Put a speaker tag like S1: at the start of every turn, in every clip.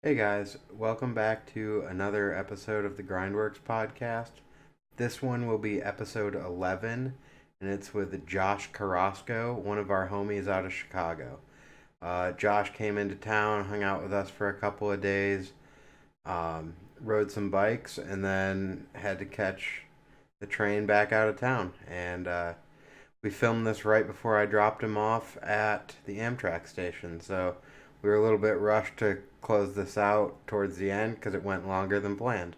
S1: Hey guys, welcome back to another episode of the GrindWorks Podcast. This one will be episode 11, and it's with Josh Carrasco, one of our homies out of Chicago. Josh came into town, hung out with us for a couple of days, rode some bikes, and then had to catch the train back out of town. And we filmed this right before I dropped him off at the Amtrak station, so we were a little bit rushed to close this out towards the end because it went longer than planned.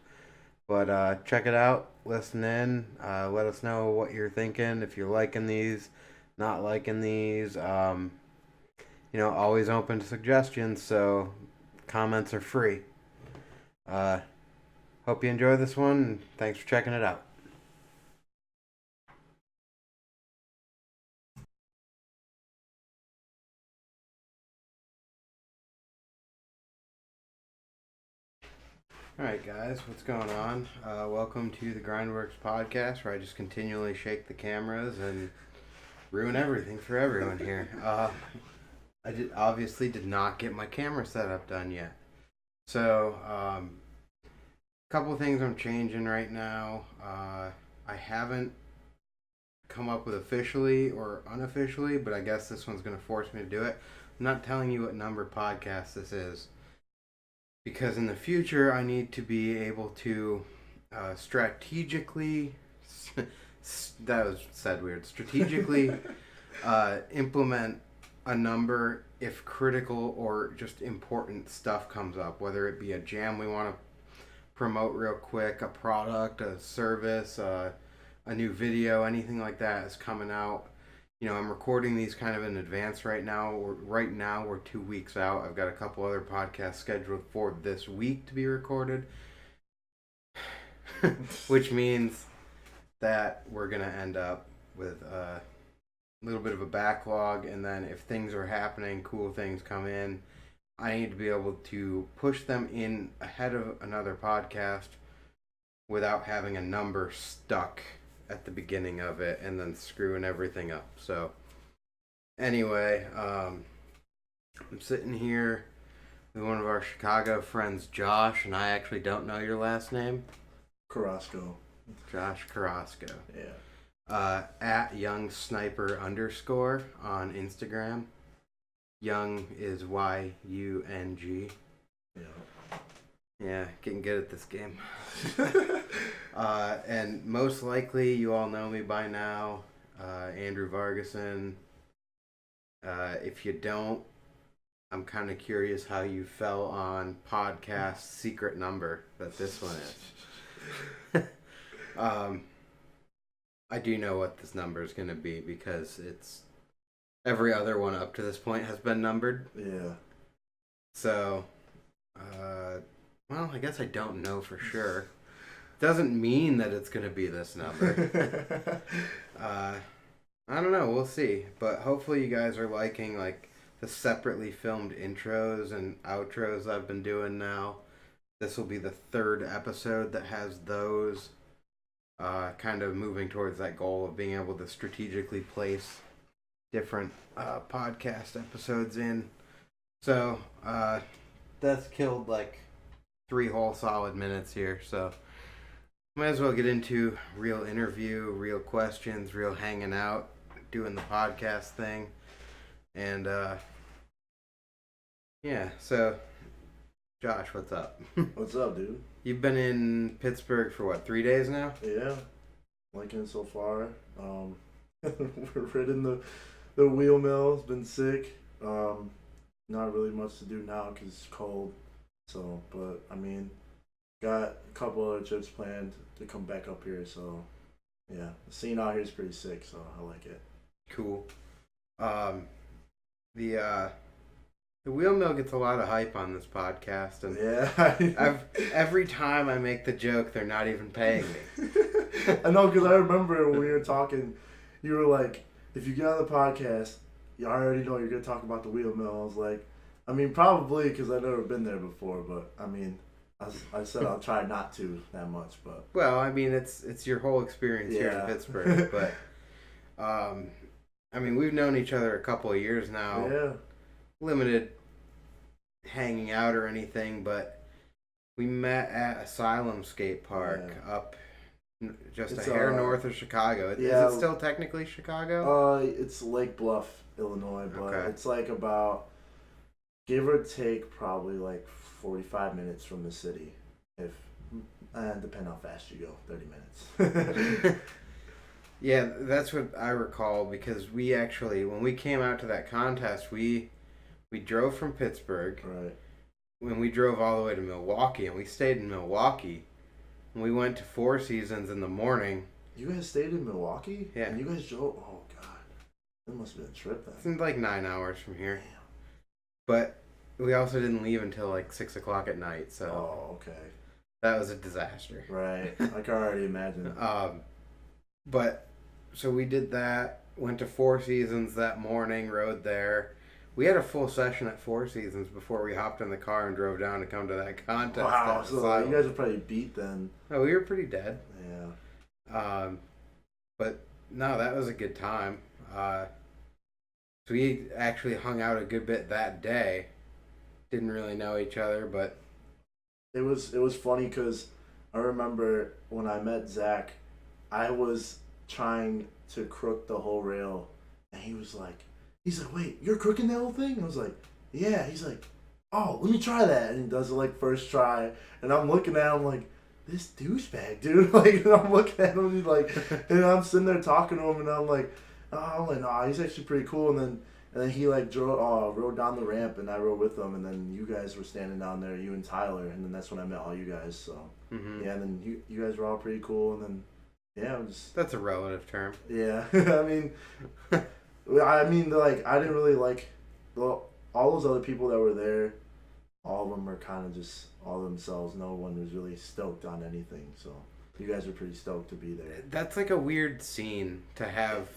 S1: But check it out, listen in, let us know what you're thinking, if you're liking these, not liking these. Always open to suggestions, so comments are free. Hope you enjoy this one, and thanks for checking it out. Alright, guys, what's going on? Welcome to the GrindWorks Podcast, where I just continually shake the cameras and ruin everything for everyone here. Obviously did not get my camera setup done yet. So, a couple of things I'm changing right now. I haven't come up with officially or unofficially, but I guess this one's going to force me to do it. I'm not telling you what number podcast this is, because in the future I need to be able to strategically that was said weird strategically implement a number if critical or just important stuff comes up, whether it be a jam we want to promote real quick, a product, a service, a new video, anything like that is coming out. I'm recording these kind of in advance right now. Right now, we're 2 weeks out. I've got a couple other podcasts scheduled for this week to be recorded, which means that we're going to end up with a little bit of a backlog. And then if things are happening, cool things come in, I need to be able to push them in ahead of another podcast without having a number stuck at the beginning of it and then screwing everything up. So anyway, I'm sitting here with one of our Chicago friends, Josh, and I actually don't know your last name.
S2: Carrasco.
S1: Josh Carrasco.
S2: Yeah.
S1: At Young Sniper _ on Instagram. Young is YUNG.
S2: Yeah.
S1: Yeah, getting good at this game. And most likely, you all know me by now, Andrew Vargason. If you don't, I'm kind of curious how you fell on podcast secret number that this one is. I do know what this number is going to be because it's every other one up to this point has been numbered.
S2: Yeah.
S1: So, well, I guess I don't know for sure. Doesn't mean that it's going to be this number. I don't know. We'll see. But hopefully you guys are liking like the separately filmed intros and outros I've been doing now. This will be the third episode that has those, kind of moving towards that goal of being able to strategically place different podcast episodes in. So that's killed like 3 whole solid minutes here. So might as well get into real interview, real questions, real hanging out, doing the podcast thing. And yeah, so Josh, what's up?
S2: What's up, dude?
S1: You've been in Pittsburgh for what, 3 days now?
S2: Yeah. Liking it so far. We're ridden the wheel mill. It's been sick. Not really much to do now because it's cold. So, but I mean, got a couple other trips planned to come back up here. So, yeah, the scene out here is pretty sick. So I like it.
S1: Cool. The wheel mill gets a lot of hype on this podcast, and
S2: yeah,
S1: every time I make the joke, they're not even paying me.
S2: I know, because I remember when we were talking, you were like, if you get on the podcast, you already know you're going to talk about the wheel mill. I was like, I mean, probably because I've never been there before, but I mean, I said I'll try not to that much, but...
S1: Well, I mean, it's your whole experience here in Pittsburgh, but, I mean, we've known each other a couple of years now.
S2: Yeah.
S1: Limited hanging out or anything, but we met at Asylum Skate Park up just a hair north of Chicago. Is it still technically Chicago?
S2: It's Lake Bluff, Illinois, but it's like about, give or take, probably like 45 minutes from the city. If depending how fast you go, 30 minutes.
S1: Yeah, that's what I recall, because we actually, when we came out to that contest, we drove from Pittsburgh.
S2: Right.
S1: When we drove all the way to Milwaukee, and we stayed in Milwaukee. And we went to Four Seasons in the morning.
S2: You guys stayed in Milwaukee?
S1: Yeah.
S2: And you guys drove? Oh, God. That must have been a trip then.
S1: It's like 9 hours from here.
S2: Damn.
S1: But we also didn't leave until like 6 o'clock at night, so...
S2: Oh, okay.
S1: That was a disaster.
S2: Right. I can already imagine.
S1: But, so we did that, went to Four Seasons that morning, rode there. We had a full session at Four Seasons before we hopped in the car and drove down to come to that contest.
S2: Wow, so you guys are probably beat then.
S1: Oh, we were pretty dead.
S2: Yeah.
S1: But, no, that was a good time. So we actually hung out a good bit that day. Didn't really know each other, but...
S2: It was funny because I remember when I met Zach, I was trying to crook the whole rail, and he's like, wait, you're crooking that whole thing? And I was like, yeah. He's like, oh, let me try that. And he does it like first try, and I'm looking at him like, this douchebag, dude. Like, and I'm looking at him, and he's like, and I'm sitting there talking to him, and I'm like, nah, he's actually pretty cool. And then he like rode down the ramp, and I rode with him, and then you guys were standing down there, you and Tyler, and then that's when I met all you guys. So yeah, and then you guys were all pretty cool, and then yeah, it was.
S1: That's a relative term.
S2: Yeah, I mean, like I didn't really like all those other people that were there. All of them were kind of just all themselves. No one was really stoked on anything. So you guys were pretty stoked to be there.
S1: That's like a weird scene to have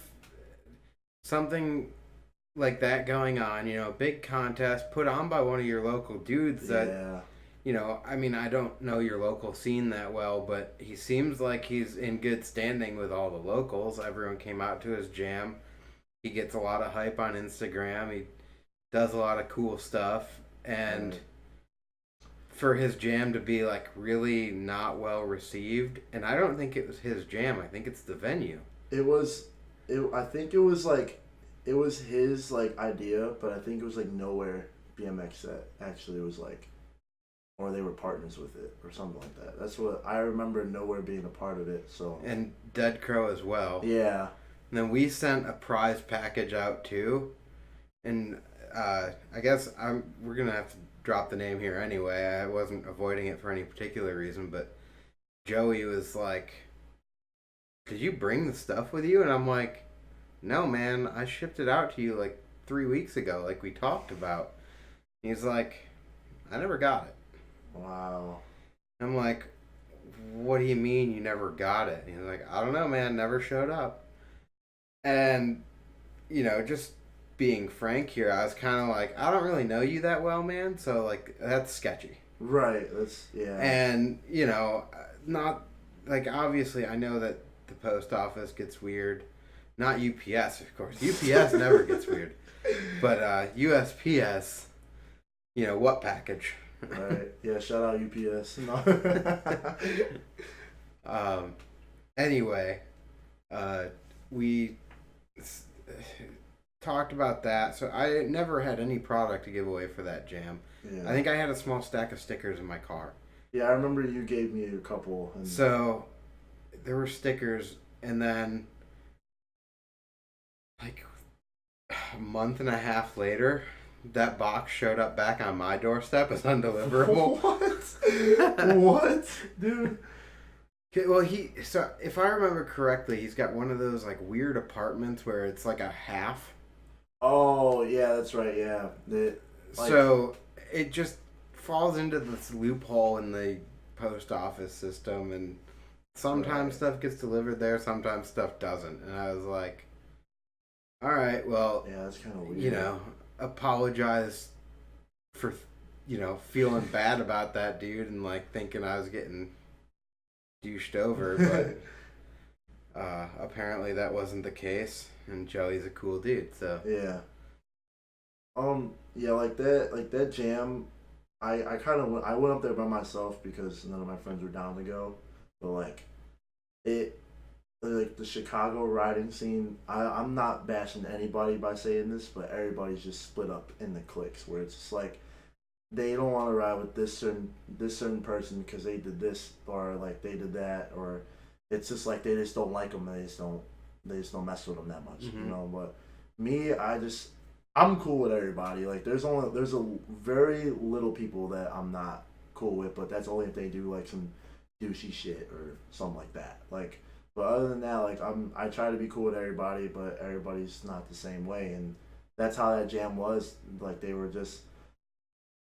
S1: something like that going on, a big contest put on by one of your local dudes that, I mean, I don't know your local scene that well, but he seems like he's in good standing with all the locals. Everyone came out to his jam. He gets a lot of hype on Instagram. He does a lot of cool stuff. And for his jam to be, like, really not well received, and I don't think it was his jam. I think it's the venue.
S2: I think it was, like, it was his, like, idea, but I think it was, like, Nowhere BMX that actually was, like, or they were partners with it or something like that. That's what I remember, Nowhere being a part of it. So
S1: and Dead Crow as well.
S2: Yeah.
S1: And then we sent a prize package out too, and I guess we're gonna have to drop the name here anyway. I wasn't avoiding it for any particular reason, but Joey was like, "Did you bring the stuff with you?" And I'm like, "No, man, I shipped it out to you like 3 weeks ago, like we talked about." And he's like, "I never got it."
S2: Wow.
S1: I'm like, "What do you mean you never got it?" And he's like, "I don't know, man, never showed up." And, just being frank here, I was kind of like, I don't really know you that well, man, so, like, that's sketchy.
S2: Right, yeah.
S1: And, not, like, obviously I know that the post office gets weird. Not UPS, of course. UPS never gets weird. But USPS, what package?
S2: Right. Yeah, shout out UPS.
S1: Anyway, we talked about that. So I never had any product to give away for that jam. Yeah. I think I had a small stack of stickers in my car.
S2: Yeah, I remember you gave me a couple.
S1: So there were stickers, and then like a month and a half later, that box showed up back on my doorstep as undeliverable.
S2: What? What? Dude.
S1: Well, so if I remember correctly, he's got one of those like weird apartments where it's like a half.
S2: Oh, yeah, that's right, yeah.
S1: So it just falls into this loophole in the post office system, and sometimes stuff gets delivered there, sometimes stuff doesn't. And I was like, all right, well,
S2: yeah, that's kind of weird.
S1: Apologize for, feeling bad about that dude and like thinking I was getting douched over, but apparently that wasn't the case, and Joey's a cool dude, so
S2: yeah. Yeah, like that jam, I kind of I went up there by myself because none of my friends were down to go, but like it like the Chicago riding scene. I'm not bashing anybody by saying this, but everybody's just split up in the cliques where it's just like they don't want to ride with this certain person because they did this or like they did that, or it's just like they just don't like them and they just don't mess with them that much,
S1: Mm-hmm.
S2: you know. But me, I'm cool with everybody. Like there's a very little people that I'm not cool with, but that's only if they do like some douchey shit or something like that. Like, but other than that, like I try to be cool with everybody, but everybody's not the same way, and that's how that jam was. Like they were just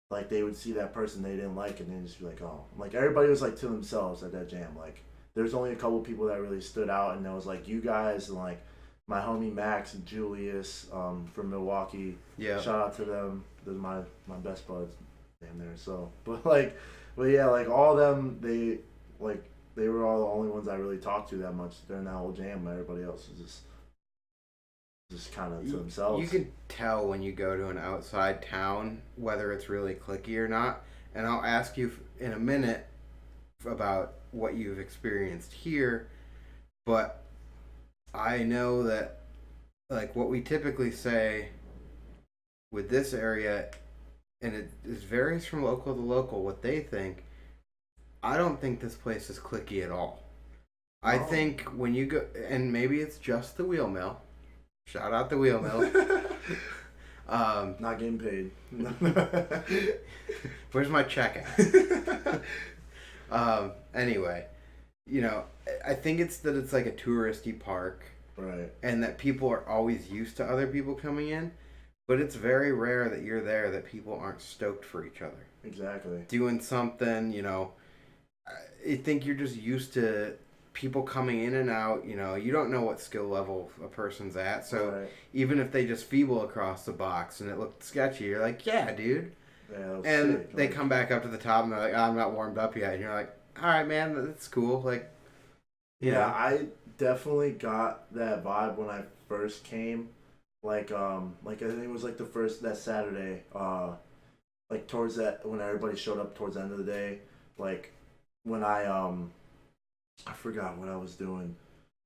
S2: like they would see that person they didn't like, and then just be like, oh, like everybody was like to themselves at that jam. Like there's only a couple people that really stood out, and it was like you guys and like my homie Max and Julius from Milwaukee.
S1: Yeah.
S2: Shout out to them. They're my best buds, damn there. So, but yeah, like all of them, they were all the only ones I really talked to that much during that whole jam. Everybody else was just kind of to themselves.
S1: You can tell when you go to an outside town whether it's really cliquey or not. And I'll ask you in a minute about what you've experienced here, but I know that like what we typically say with this area, and it varies from local to local what they think. I don't think this place is cliquey at all. I think when you go, and maybe it's just the wheel mill. Shout out the wheel mill.
S2: Not getting paid.
S1: Where's my check at? Anyway, you know, I think it's that it's like a touristy park.
S2: Right.
S1: And that people are always used to other people coming in. But it's very rare that you're there that people aren't stoked for each other.
S2: Exactly.
S1: Doing something, you know. I think you're just used to people coming in and out, you know. You don't know what skill level a person's at. So even if they just feeble across the box and it looked sketchy, you're like, yeah, dude.
S2: Yeah,
S1: and
S2: sick.
S1: they come back up to the top and they're like, oh, I'm not warmed up yet. And you're like, all right, man, that's cool. Like,
S2: yeah, I definitely got that vibe when I first came. Like I think it was like that Saturday, like towards that when everybody showed up towards the end of the day, like when I forgot what I was doing.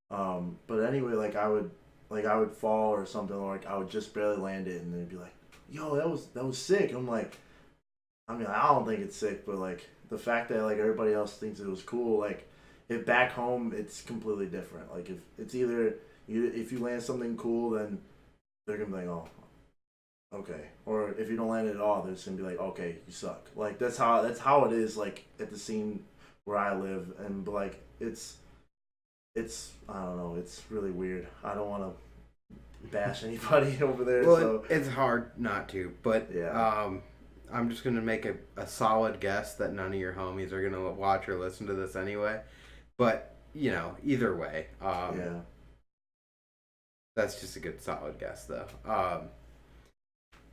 S2: But anyway, like I would fall or something, or like I would just barely land it and they'd be like, yo, that was sick. I'm like, I mean, I don't think it's sick, but like the fact that like everybody else thinks it was cool, like if back home it's completely different. Like if it's either if you land something cool, then they're gonna be like, oh, okay. Or if you don't land it at all, they're just gonna be like, okay, you suck. Like that's how it is. Like at the scene where I live, and like it's I don't know. It's really weird. I don't want to bash anybody over there.
S1: Well,
S2: so
S1: it's hard not to, but
S2: yeah.
S1: I'm just gonna make a solid guess that none of your homies are gonna watch or listen to this anyway. But you know, either way,
S2: Yeah.
S1: that's just a good solid guess, though.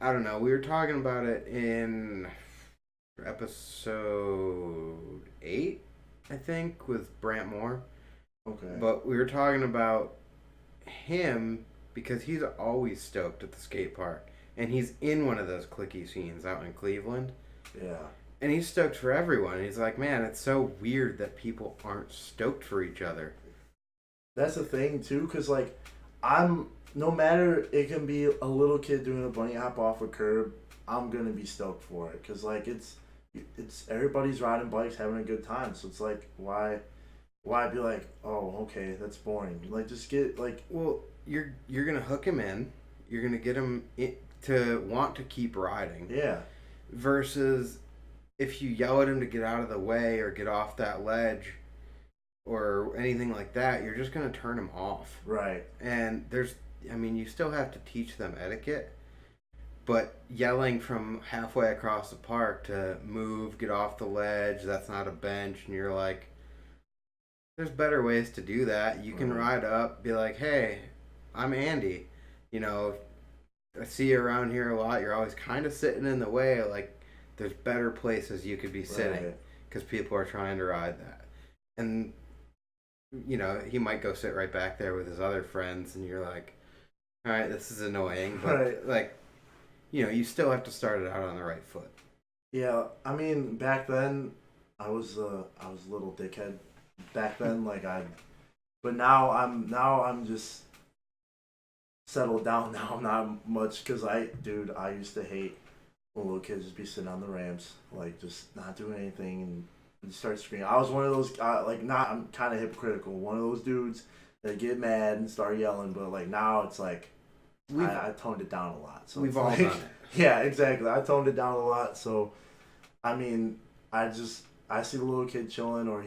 S1: I don't know. We were talking about it in episode 8, I think, with Brant Moore.
S2: Okay.
S1: But we were talking about him because he's always stoked at the skate park. And he's in one of those cliquey scenes out in Cleveland.
S2: Yeah.
S1: And he's stoked for everyone. And he's like, man, it's so weird that people aren't stoked for each other.
S2: That's the thing, too, because, like, no matter it can be a little kid doing a bunny hop off a curb, I'm going to be stoked for it. Because, like, it's everybody's riding bikes, having a good time. So it's like, why be like, oh, okay, that's boring. Like, just get, like...
S1: Well, you're going to hook him in. You're going to get him to want to keep riding.
S2: Yeah.
S1: Versus if you yell at him to get out of the way or get off that ledge or anything like that, you're just going to turn him off.
S2: Right.
S1: And you still have to teach them etiquette, but yelling from halfway across the park to move, get off the ledge, that's not a bench, and you're like, there's better ways to do that. You can ride up, be like, hey, I'm Andy. You know, I see you around here a lot. You're always kind of sitting in the way. Like, there's better places you could be sitting because people are trying to ride that. And, you know, he might go sit right back there with his other friends, and you're like, all right, this is annoying. But, like, you know, you still have to start it out on the right foot.
S2: Yeah, I mean, back then, I was a little dickhead. Back then, but now I'm just settled down now. Not much, cause I used to hate when little kids just be sitting on the ramps, like just not doing anything and start screaming. I was one of those, I'm kind of hypocritical. One of those dudes that get mad and start yelling, but like now it's like I toned it down a lot. So
S1: we've all done it.
S2: Yeah, exactly. I toned it down a lot. So, I mean, I see the little kid chilling, or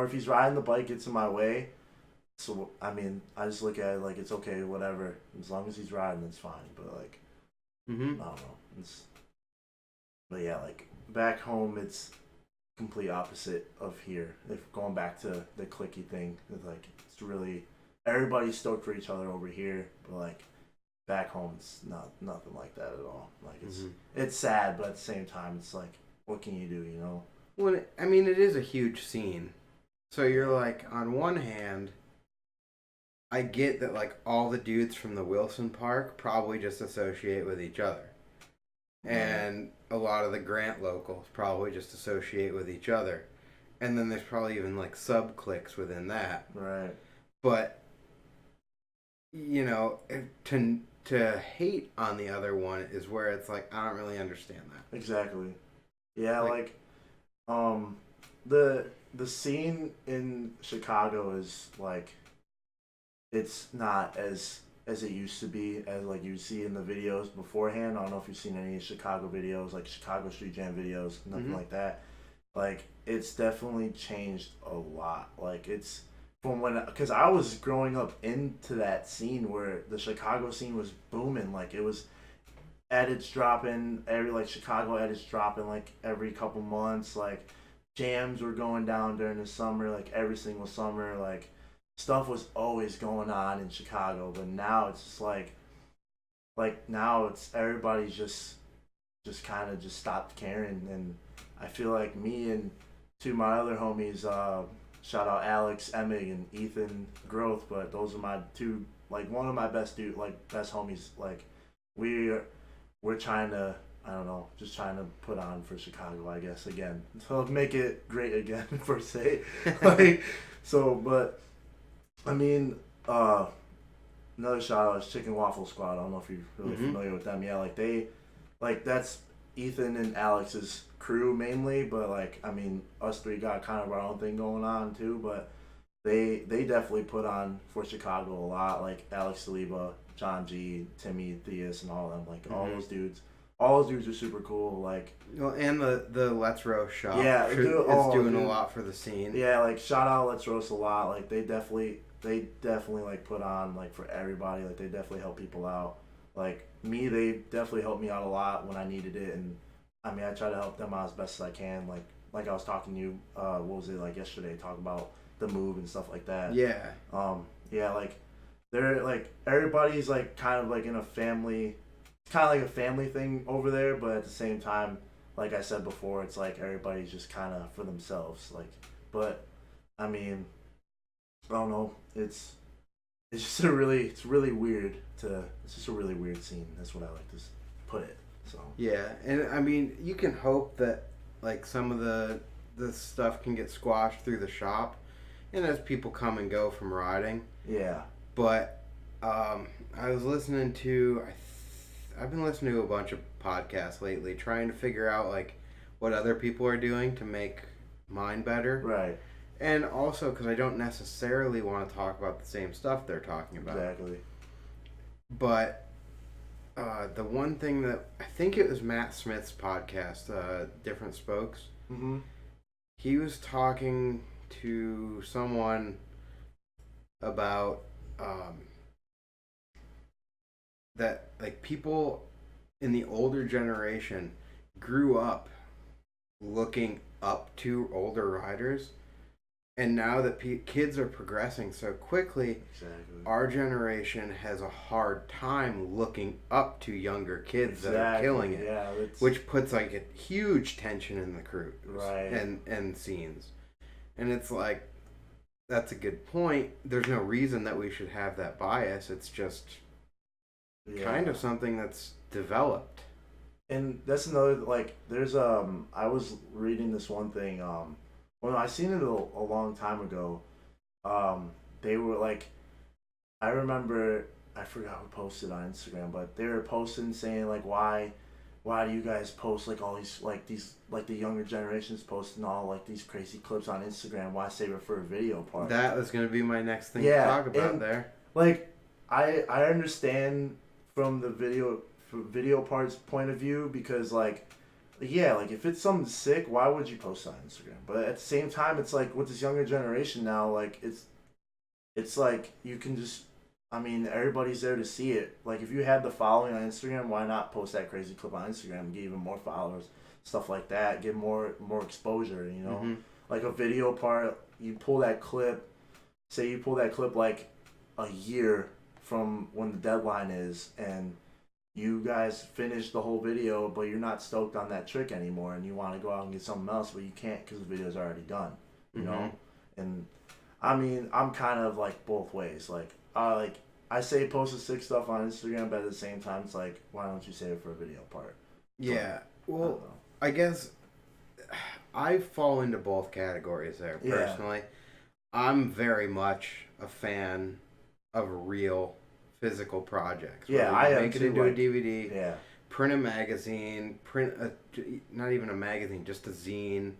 S2: if he's riding the bike, gets in my way. So I mean, I just look at it like it's okay, whatever. As long as he's riding, it's fine. But like, I don't know. But yeah, like back home, it's complete opposite of here. If going back to the clicky thing, it's really everybody's stoked for each other over here, but like back home, it's nothing like that at all. Like it's sad, but at the same time, it's like what can you do, you know?
S1: Well, I mean, it is a huge scene. So you're like, on one hand, I get that like all the dudes from the Wilson Park probably just associate with each other. And a lot of the Grant locals probably just associate with each other. And then there's probably even like sub cliques within that.
S2: Right.
S1: But you know, to hate on the other one is where it's like I don't really understand that.
S2: Exactly. Yeah, the scene in Chicago is like it's not as it used to be, as like you see in the videos beforehand. I don't know if you've seen any Chicago videos, like Chicago Street Jam videos, nothing like that. Like it's definitely changed a lot. Like it's from because I was growing up into that scene where the Chicago scene was booming. Like it was edits dropping Chicago edits dropping like every couple months. Like jams were going down during the summer, like every single summer. Like stuff was always going on in Chicago, but now it's just like now it's everybody's just kind of just stopped caring. And I feel like me and two of my other homies, shout out Alex Emig and Ethan Groth, but those are my two, like one of my best homies. Like we're trying to, I don't know, just trying to put on for Chicago, I guess, again, so make it great again per se. But I mean, another shout out is Chicken Waffle Squad. I don't know if you're really familiar with them. Yeah, that's Ethan and Alex's crew mainly, but like I mean, us three got kind of our own thing going on too. But they definitely put on for Chicago a lot. Like Alex Saliba, John G, Timmy Theus, and all of them. Like all those dudes. All those dudes are super cool. Like
S1: and the Let's Roast shop.
S2: Yeah,
S1: is doing a lot for the scene.
S2: Yeah, like shout out Let's Roast a lot. Like they definitely like put on like for everybody. Like they definitely help people out. Like me, they definitely helped me out a lot when I needed it, and I mean I try to help them out as best as I can. Like I was talking to you, what was it like yesterday? Talk about the move and stuff like that.
S1: Yeah.
S2: Yeah, like they're like everybody's like kind of like in a family, kind of like a family thing over there, but at the same time, like I said before, it's like everybody's just kind of for themselves. Like, but I mean, I don't know. It's just it's really weird it's just a really weird scene. That's what I like to put it. So
S1: yeah, and I mean, you can hope that like some of the stuff can get squashed through the shop, and as people come and go from riding.
S2: Yeah.
S1: But I was listening to I've been listening to a bunch of podcasts lately, trying to figure out like what other people are doing to make mine better.
S2: Right.
S1: And also because I don't necessarily want to talk about the same stuff they're talking about.
S2: Exactly.
S1: But the one thing that I think it was Matt Smith's podcast, Different Spokes.
S2: Mm-hmm.
S1: He was talking to someone about that like people in the older generation grew up looking up to older riders, and now that kids are progressing so quickly,
S2: exactly,
S1: our generation has a hard time looking up to younger kids that are killing it.
S2: Yeah,
S1: which puts like a huge tension in the crew,
S2: right,
S1: and scenes, and it's like that's a good point. There's no reason that we should have that bias. It's just kind of something that's developed.
S2: And that's another, like, there's I was reading this one thing, well, no, I seen it a long time ago. They were like, I remember, I forgot who posted on Instagram, but they were posting saying like, why do you guys post like all these like the younger generations posting all like these crazy clips on Instagram? Why save it for a video part?
S1: That was going to be my next thing
S2: Yeah,
S1: to talk about
S2: and
S1: there.
S2: like I understand from the video part's point of view, because like, yeah, like if it's something sick, why would you post it on Instagram? But at the same time, it's like with this younger generation now, like it's like you can just, I mean, everybody's there to see it. Like if you had the following on Instagram, why not post that crazy clip on Instagram and get even more followers, stuff like that, get more exposure, you know?
S1: Mm-hmm.
S2: Like a video part, you pull that clip, say you pull that clip like a year from when the deadline is, and you guys finish the whole video, but you're not stoked on that trick anymore, and you want to go out and get something else, but you can't because the video's already done, you know? And I mean, I'm kind of like both ways. Like I say post the sick stuff on Instagram, but at the same time, it's like, why don't you save it for a video part?
S1: Yeah. Well, I guess I fall into both categories there, personally. Yeah. I'm very much a fan of real physical projects.
S2: Yeah, I am
S1: make it
S2: too,
S1: into
S2: like,
S1: a DVD.
S2: Yeah.
S1: Print a magazine. Not even a magazine, just a zine,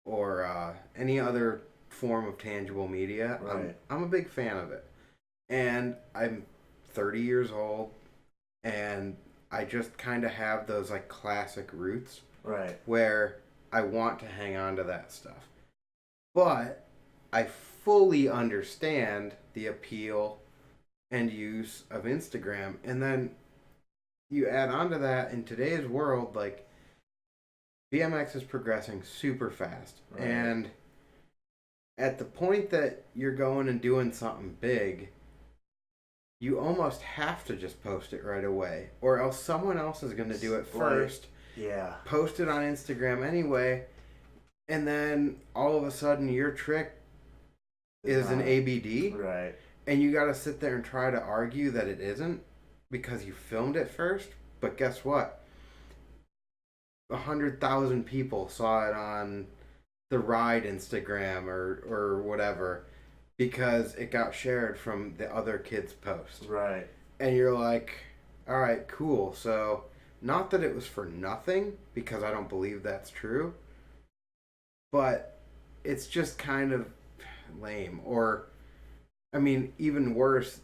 S1: or any other form of tangible media.
S2: Right.
S1: I'm a big fan of it, and I'm 30 years old, and I just kind of have those like classic roots,
S2: right,
S1: where I want to hang on to that stuff, but I fully understand the appeal and use of Instagram. And then you add on to that, in today's world, like, BMX is progressing super fast. Right. And at the point that you're going and doing something big, you almost have to just post it right away, or else someone else is going to do it first.
S2: Yeah.
S1: Post it on Instagram anyway, and then all of a sudden your trick is an ABD.
S2: Right.
S1: And you got to sit there and try to argue that it isn't because you filmed it first. But guess what? 100,000 people saw it on the Ride Instagram or whatever because it got shared from the other kid's post.
S2: Right.
S1: And you're like, all right, cool. So not that it was for nothing, because I don't believe that's true, but it's just kind of lame. Or, I mean, even worse,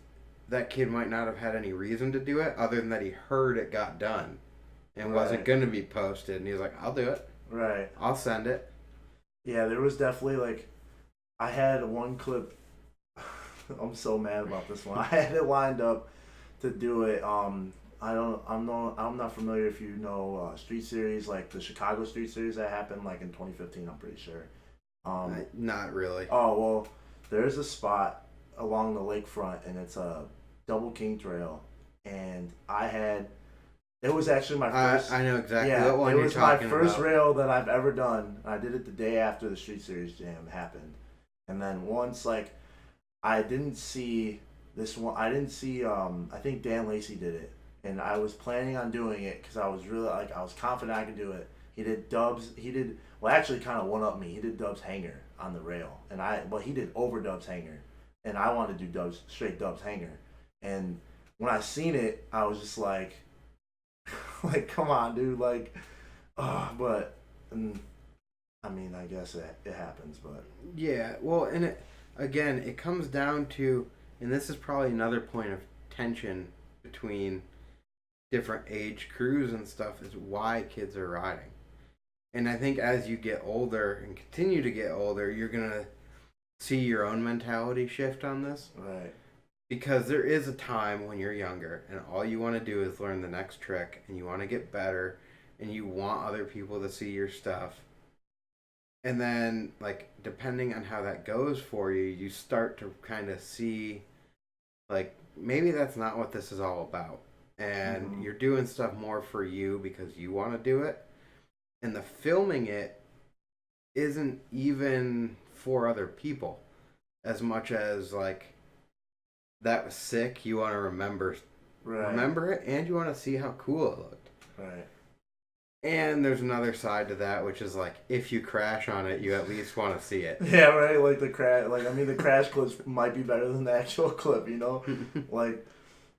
S1: that kid might not have had any reason to do it other than that he heard it got done and wasn't going to be posted. And he was like, I'll do it.
S2: Right.
S1: I'll send it.
S2: Yeah, there was definitely, like, I had one clip. I'm so mad about this one. I had it lined up to do it. I'm not familiar if you know Street Series, like the Chicago Street Series that happened like in 2015. I'm pretty sure.
S1: Not really.
S2: Oh well, there's a spot along the lakefront, and it's a double king trail, and it was actually my first.
S1: I know exactly what one you're talking
S2: it
S1: about.
S2: was my first rail that I've ever done. I did it the day after the Street Series Jam happened, and then once like I didn't see this one. I didn't see. I think Dan Lacey did it, and I was planning on doing it because I was really I was confident I could do it. He did Dubs. Actually kind of one up me. He did Dubs hanger on the rail, and he did over Dubs hanger, and I wanted to do straight Dubs hanger. And when I seen it, I was just like, come on, dude, but I mean, I guess it happens, but
S1: yeah, well, and it comes down to, and this is probably another point of tension between different age crews and stuff, is why kids are riding. And I think as you get older and continue to get older, you're going to see your own mentality shift on this.
S2: Right.
S1: Because there is a time when you're younger and all you want to do is learn the next trick and you want to get better and you want other people to see your stuff. And then, like, depending on how that goes for you, you start to kind of see, like, maybe that's not what this is all about. And you're doing stuff more for you because you want to do it. And the filming it isn't even for other people as much as, like, that was sick. You want to remember it, and you want to see how cool it looked.
S2: Right.
S1: And there's another side to that, which is like, if you crash on it, you at least want to see it.
S2: Yeah, right. Like the crash. Like I mean, the crash clips might be better than the actual clip. You know, like,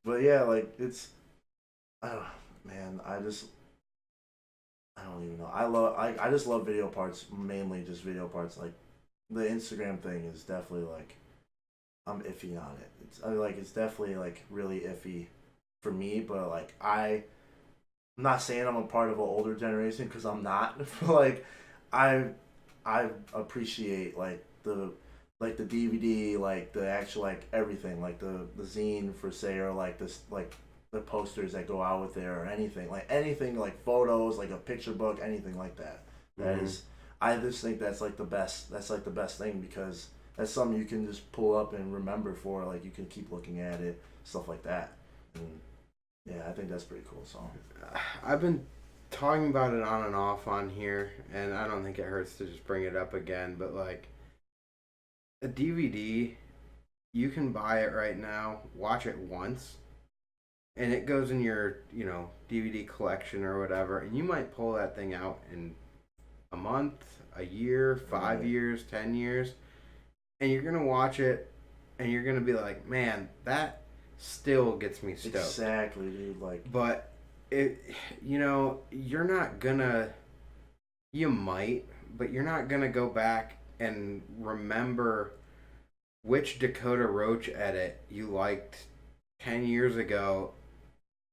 S2: but yeah, like it's. I don't. Man, I don't even know. I just love video parts. Mainly just video parts. Like the Instagram thing is definitely like, I'm iffy on it. It's definitely like really iffy for me. But like I'm not saying I'm a part of an older generation because I'm not. Like, I appreciate the DVD, like the actual like everything, like the zine for say, or like this like the posters that go out with it, or anything like photos, like a picture book, anything like that. That is, I just think that's like the best. That's like the best thing because that's something you can just pull up and remember for. Like you can keep looking at it, stuff like that. And yeah, I think that's pretty cool. So
S1: I've been talking about it on and off on here, and I don't think it hurts to just bring it up again, but like a DVD, you can buy it right now, watch it once, and it goes in your, DVD collection or whatever, and you might pull that thing out in a month, a year, 5 years, 10 years, and you're going to watch it, and you're going to be like, man, that still gets me stoked.
S2: Exactly, dude. Like,
S1: but you're not gonna. You might, but you're not gonna go back and remember which Dakota Roach edit you liked 10 years ago,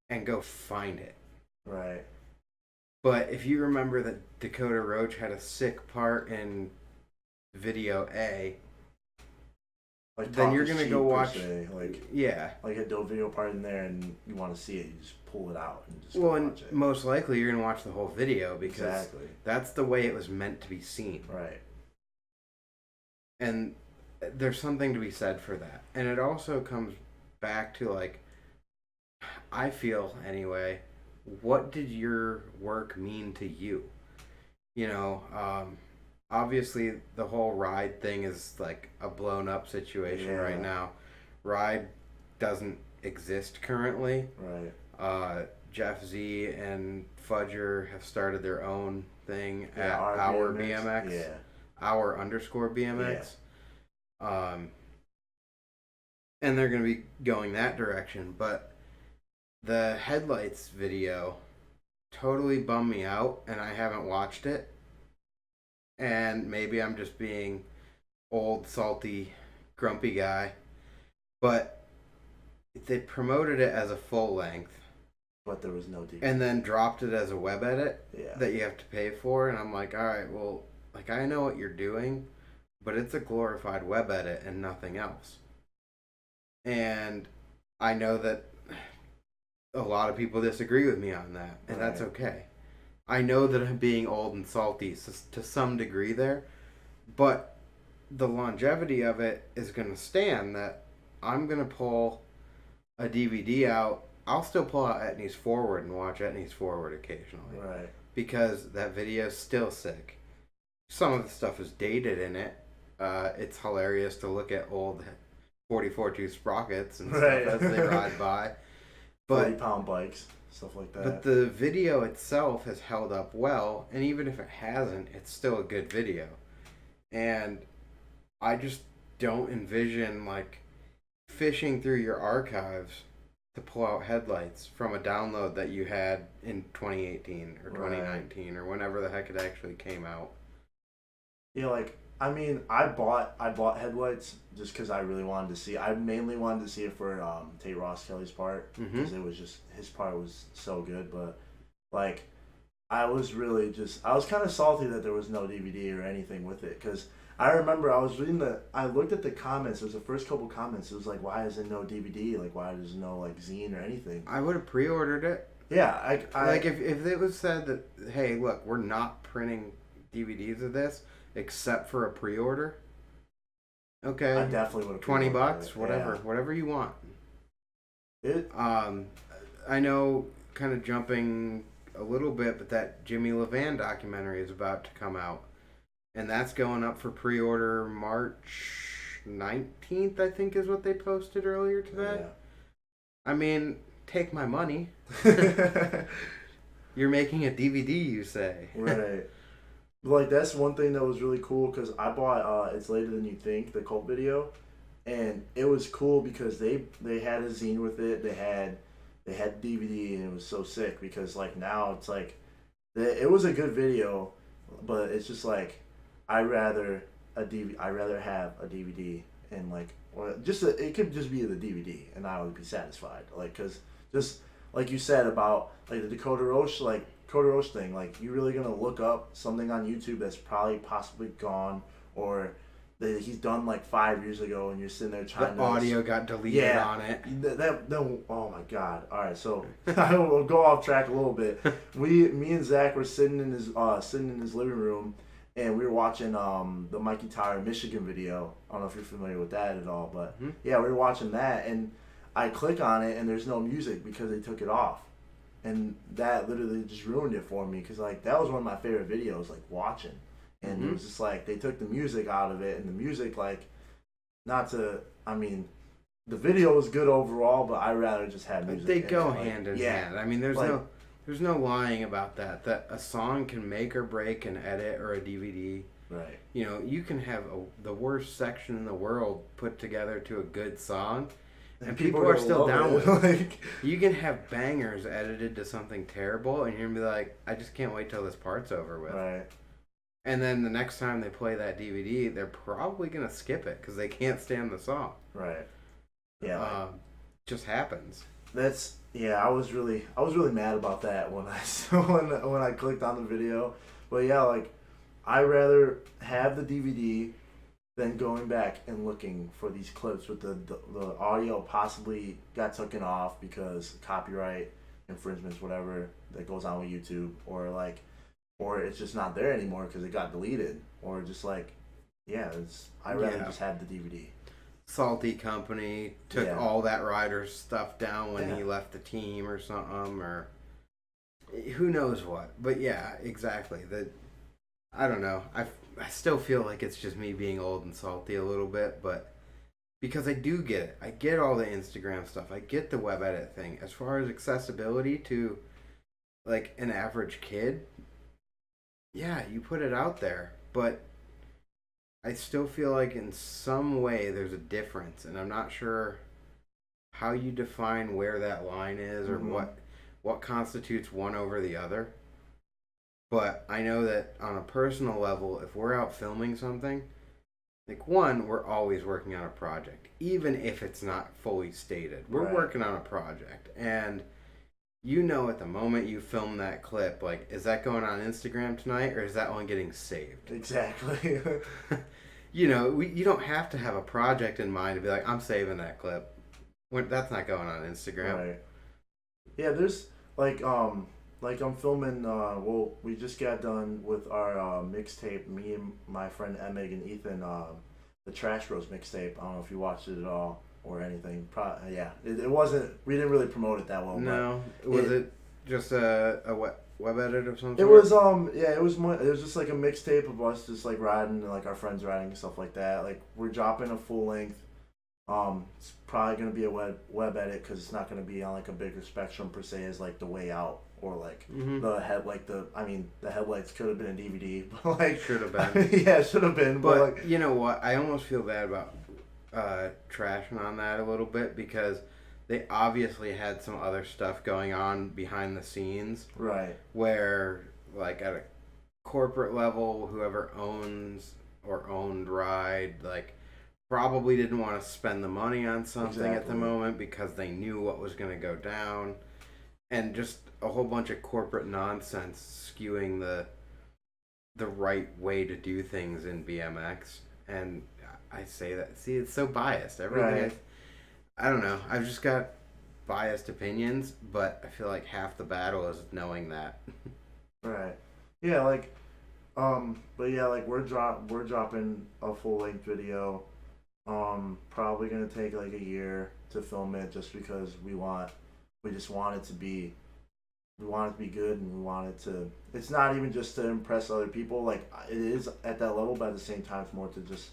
S1: and go find it.
S2: Right.
S1: But if you remember that Dakota Roach had a sick part in video A,
S2: like
S1: then you're gonna go watch.
S2: Yeah. Like a dope video part in there, and you want to see it, you just pull it out and just
S1: watch it. Most likely you're gonna watch the whole video because that's the way it was meant to be seen.
S2: Right.
S1: And there's something to be said for that. And it also comes back to like, I feel anyway, what did your work mean to you? Obviously, the whole Ride thing is like a blown up situation right now. Ride doesn't exist currently.
S2: Right.
S1: Jeff Z and Fudger have started their own thing at
S2: our
S1: BMX.
S2: Yeah.
S1: Our_BMX. Yeah. And they're going to be going that direction. But the headlights video totally bummed me out, and I haven't watched it. And maybe I'm just being old, salty, grumpy guy. But they promoted it as a full length.
S2: But there was no DVD.
S1: And then dropped it as a web edit
S2: Yeah.
S1: that you have to pay for. And I'm like, all right, well, like I know what you're doing, but it's a glorified web edit and nothing else. And I know that a lot of people disagree with me on that, and that's okay. I know that I'm being old and salty to some degree there, but the longevity of it is going to stand that I'm going to pull a DVD out. I'll still pull out Etnies Forward and watch Etnies Forward occasionally.
S2: Right.
S1: Because that video is still sick. Some of the stuff is dated in it. It's hilarious to look at old 44-2 sprockets and stuff as they ride by. But
S2: 40-pound bikes, stuff like that.
S1: But the video itself has held up well, and even if it hasn't, it's still a good video. And I just don't envision like fishing through your archives to pull out headlights from a download that you had in 2018 or 2019 or whenever the heck it actually came out.
S2: Yeah, like I mean, I bought headlights just because I really wanted to see. I mainly wanted to see it for Tate Ross Kelly's part because it was just his part was so good. But like, I was kind of salty that there was no DVD or anything with it because I remember I looked at the comments. It was the first couple comments. It was like, why is there no DVD? Like, why there's no like zine or anything?
S1: I would have pre-ordered it.
S2: Yeah, I
S1: like if it was said that, hey, look, we're not printing DVDs of this except for a pre-order. Okay,
S2: I definitely would have
S1: $20, whatever you want. I know, kind of jumping a little bit, but that Jimmy Levan documentary is about to come out. And that's going up for pre-order March 19th, I think is what they posted earlier today. Yeah. I mean, take my money. You're making a DVD, you say.
S2: Right. Like, that's one thing that was really cool because I bought It's Later Than You Think, the cult video, and it was cool because they had a zine with it. They had DVD, and it was so sick because like now it's like it was a good video, but it's just like I rather have a DVD and like or just it could just be the DVD and I would be satisfied. Like because just like you said about like the Dakota Roche thing, like you really gonna look up something on YouTube that's probably possibly gone or that he's done like 5 years ago, and you're sitting there trying
S1: the audio got deleted on it.
S2: Oh my god! All right, so I will go off track a little bit. Me and Zach were sitting in his living room, and we were watching the Mikey Tyler Michigan video. I don't know if you're familiar with that at all, but yeah, we were watching that, and I click on it, and there's no music because they took it off. And that literally just ruined it for me because like that was one of my favorite videos, like watching, and it was just like they took the music out of it, and the music the video was good overall, but I'd rather just have music.
S1: They go hand in hand. I mean, there's no lying about that. That a song can make or break an edit or a DVD.
S2: Right.
S1: You know, you can have the worst section in the world put together to a good song. And people are still down with it. You can have bangers edited to something terrible, and you're going to be like, I just can't wait till this part's over with.
S2: Right.
S1: And then the next time they play that DVD, they're probably going to skip it because they can't stand the song.
S2: Right. Yeah.
S1: Just happens.
S2: I was really mad about that when I clicked on the video. But yeah, like, I rather have the DVD than going back and looking for these clips with the audio possibly got taken off because copyright infringements, whatever that goes on with YouTube, or it's just not there anymore because it got deleted, or just like, I'd rather just have the DVD.
S1: Salty Company took all that rider's stuff down when he left the team or something, or who knows what. But yeah, exactly. I don't know. I still feel like it's just me being old and salty a little bit, but because I do get it. I get all the Instagram stuff. I get the web edit thing. As far as accessibility to like an average kid, yeah, you put it out there, but I still feel like in some way there's a difference, and I'm not sure how you define where that line is or what constitutes one over the other. But I know that on a personal level, if we're out filming something, like we're always working on a project, even if it's not fully stated. We're working on a project, and at the moment you film that clip, like, is that going on Instagram tonight, or is that one getting saved?
S2: Exactly.
S1: You don't have to have a project in mind to be like, I'm saving that clip. That's not going on Instagram. Right.
S2: Yeah, there's like I'm filming. We just got done with our mixtape. Me and my friend Emig and Ethan, the Trash Bros mixtape. I don't know if you watched it at all or anything. It wasn't. We didn't really promote it that well.
S1: No, was it just a web edit of some sort?
S2: It was it was just like a mixtape of us just like riding and like our friends riding and stuff like that. Like we're dropping a full length. It's probably gonna be a web edit because it's not gonna be on like a bigger spectrum per se as like The Way Out. Or like the headlights could have been a DVD, but like
S1: should have been.
S2: Yeah, should have been.
S1: But
S2: like,
S1: you know what? I almost feel bad about trashing on that a little bit because they obviously had some other stuff going on behind the scenes,
S2: right?
S1: Where like at a corporate level, whoever owns or owned Ride, like probably didn't want to spend the money on something at the moment because they knew what was going to go down. And just a whole bunch of corporate nonsense skewing the right way to do things in BMX. And I say that, see, it's so biased. Everything, I don't know. I've just got biased opinions, but I feel like half the battle is knowing that.
S2: Right. Yeah, like, but yeah, like we're dropping a full length video. Probably gonna take like a year to film it just because we just want it to be good, and we want it to, it's not even just to impress other people, like it is at that level, but at the same time it's more to just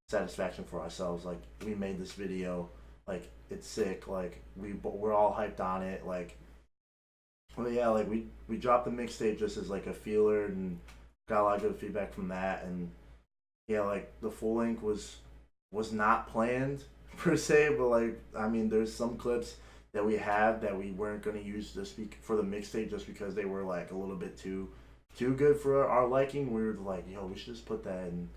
S2: satisfaction for ourselves. Like we made this video, like it's sick, like we're all hyped on it, like Well, yeah, like we dropped the mixtape just as like a feeler and got a lot of good feedback from that. And yeah, like the full length was not planned per se, but like I mean, there's some clips that we have that we weren't gonna use just for the mixtape just because they were like a little bit too good for our liking. We were like, yo, we should just put that in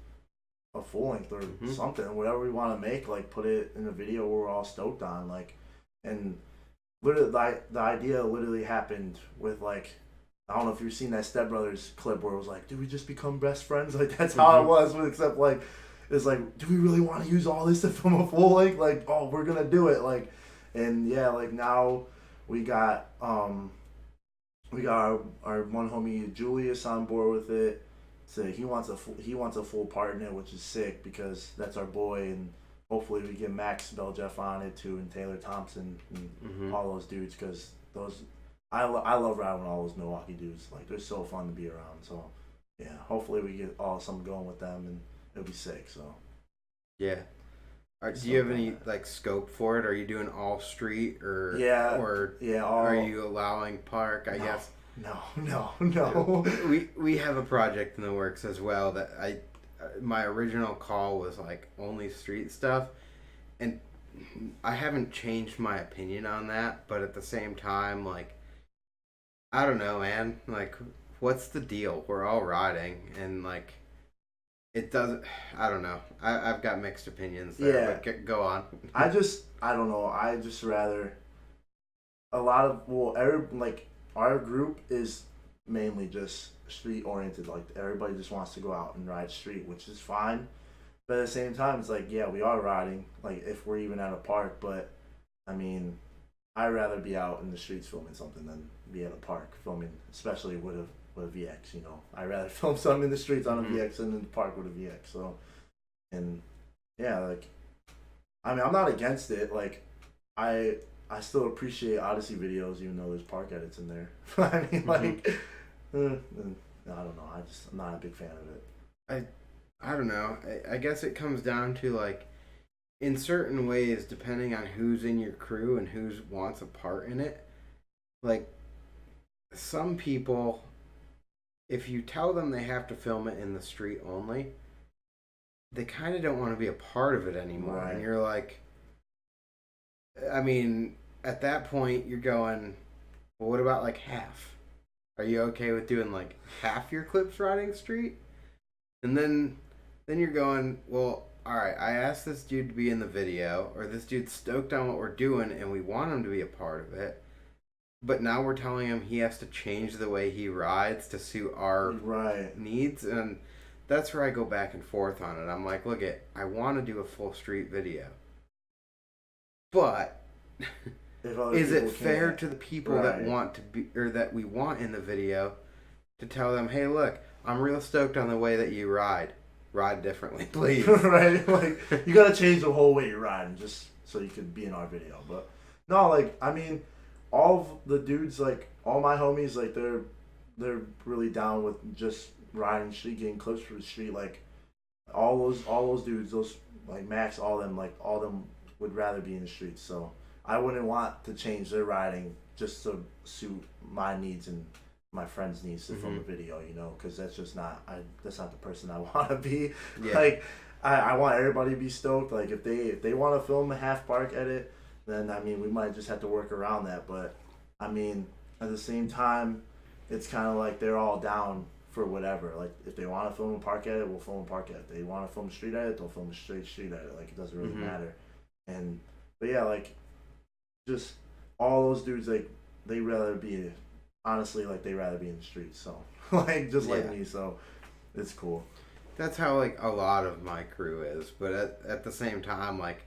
S2: a full length or something, whatever we want to make, like put it in a video we're all stoked on, like, and literally the idea literally happened with like, I don't know if you've seen that Step Brothers clip where it was like, do we just become best friends? Like that's how it was, except like it's like, do we really want to use all this to film a full length? Like, oh, we're gonna do it, like, and yeah, like now we got our one homie Julius on board with it. So he wants a full part in it, which is sick because that's our boy, and hopefully we get Max Beljeff on it too, and Taylor Thompson and all those dudes, because those I love riding with all those Milwaukee dudes. Like they're so fun to be around. So yeah, hopefully we get something going with them, and it'll be sick. So
S1: yeah. Do you have any like scope for it? Are you doing all street or are you allowing park? I guess.
S2: No.
S1: We have a project in the works as well that my original call was like only street stuff, and I haven't changed my opinion on that, but at the same time, like, I don't know, man, like, what's the deal? We're all riding, and like, it doesn't, I don't know, I've got mixed opinions there, but go on.
S2: I don't know, I just rather a lot of, our group is mainly just street oriented. Like everybody just wants to go out and ride street, which is fine. But at the same time, it's like, yeah, we are riding. Like if we're even at a park, but I mean, I'd rather be out in the streets filming something than be at a park filming, especially with a VX. You know, I'd rather film something in the streets on a VX than in the park with a VX. So, and yeah, like, I mean, I'm not against it. Like, I still appreciate Odyssey videos, even though there's park edits in there. I mean, like, I don't know. I'm not a big fan of
S1: it. I don't know. I guess it comes down to, like, in certain ways, depending on who's in your crew and who wants a part in it, like, some people, if you tell them they have to film it in the street only, they kind of don't want to be a part of it anymore. Right. And you're like, I mean, at that point, you're going, well, what about like half? Are you okay with doing like half your clips riding street? And then you're going, well, all right, I asked this dude to be in the video, or this dude's stoked on what we're doing, and we want him to be a part of it. But now we're telling him he has to change the way he rides to suit our needs. And that's where I go back and forth on it. I'm like, look, I want to do a full street video. But is it fair to the people that want to be, or that we want in the video, to tell them, hey, look, I'm real stoked on the way that you ride. Ride differently, please.
S2: Right? Like, you gotta change the whole way you're riding just so you could be in our video. But no, like, I mean, all of the dudes, like, all my homies, like, they're really down with just riding street, getting clips for the street. Like, all those dudes, those, like, Max, all of them would rather be in the streets. So I wouldn't want to change their riding just to suit my needs and my friends' needs to film a video, you know, because that's just not, that's not the person I want to be. Yeah. Like, I want everybody to be stoked. Like, if they want to film a half park edit, then, I mean, we might just have to work around that. But, I mean, at the same time, it's kind of like they're all down for whatever. Like, if they want to film a park edit, we'll film a park edit. If they want to film a street edit, they'll film a street edit. Like, it doesn't really matter. But yeah, like, just all those dudes, like, they rather be, honestly, like, they rather be in the streets. So, like, just like me. So, it's cool.
S1: That's how, like, a lot of my crew is. But at the same time, like,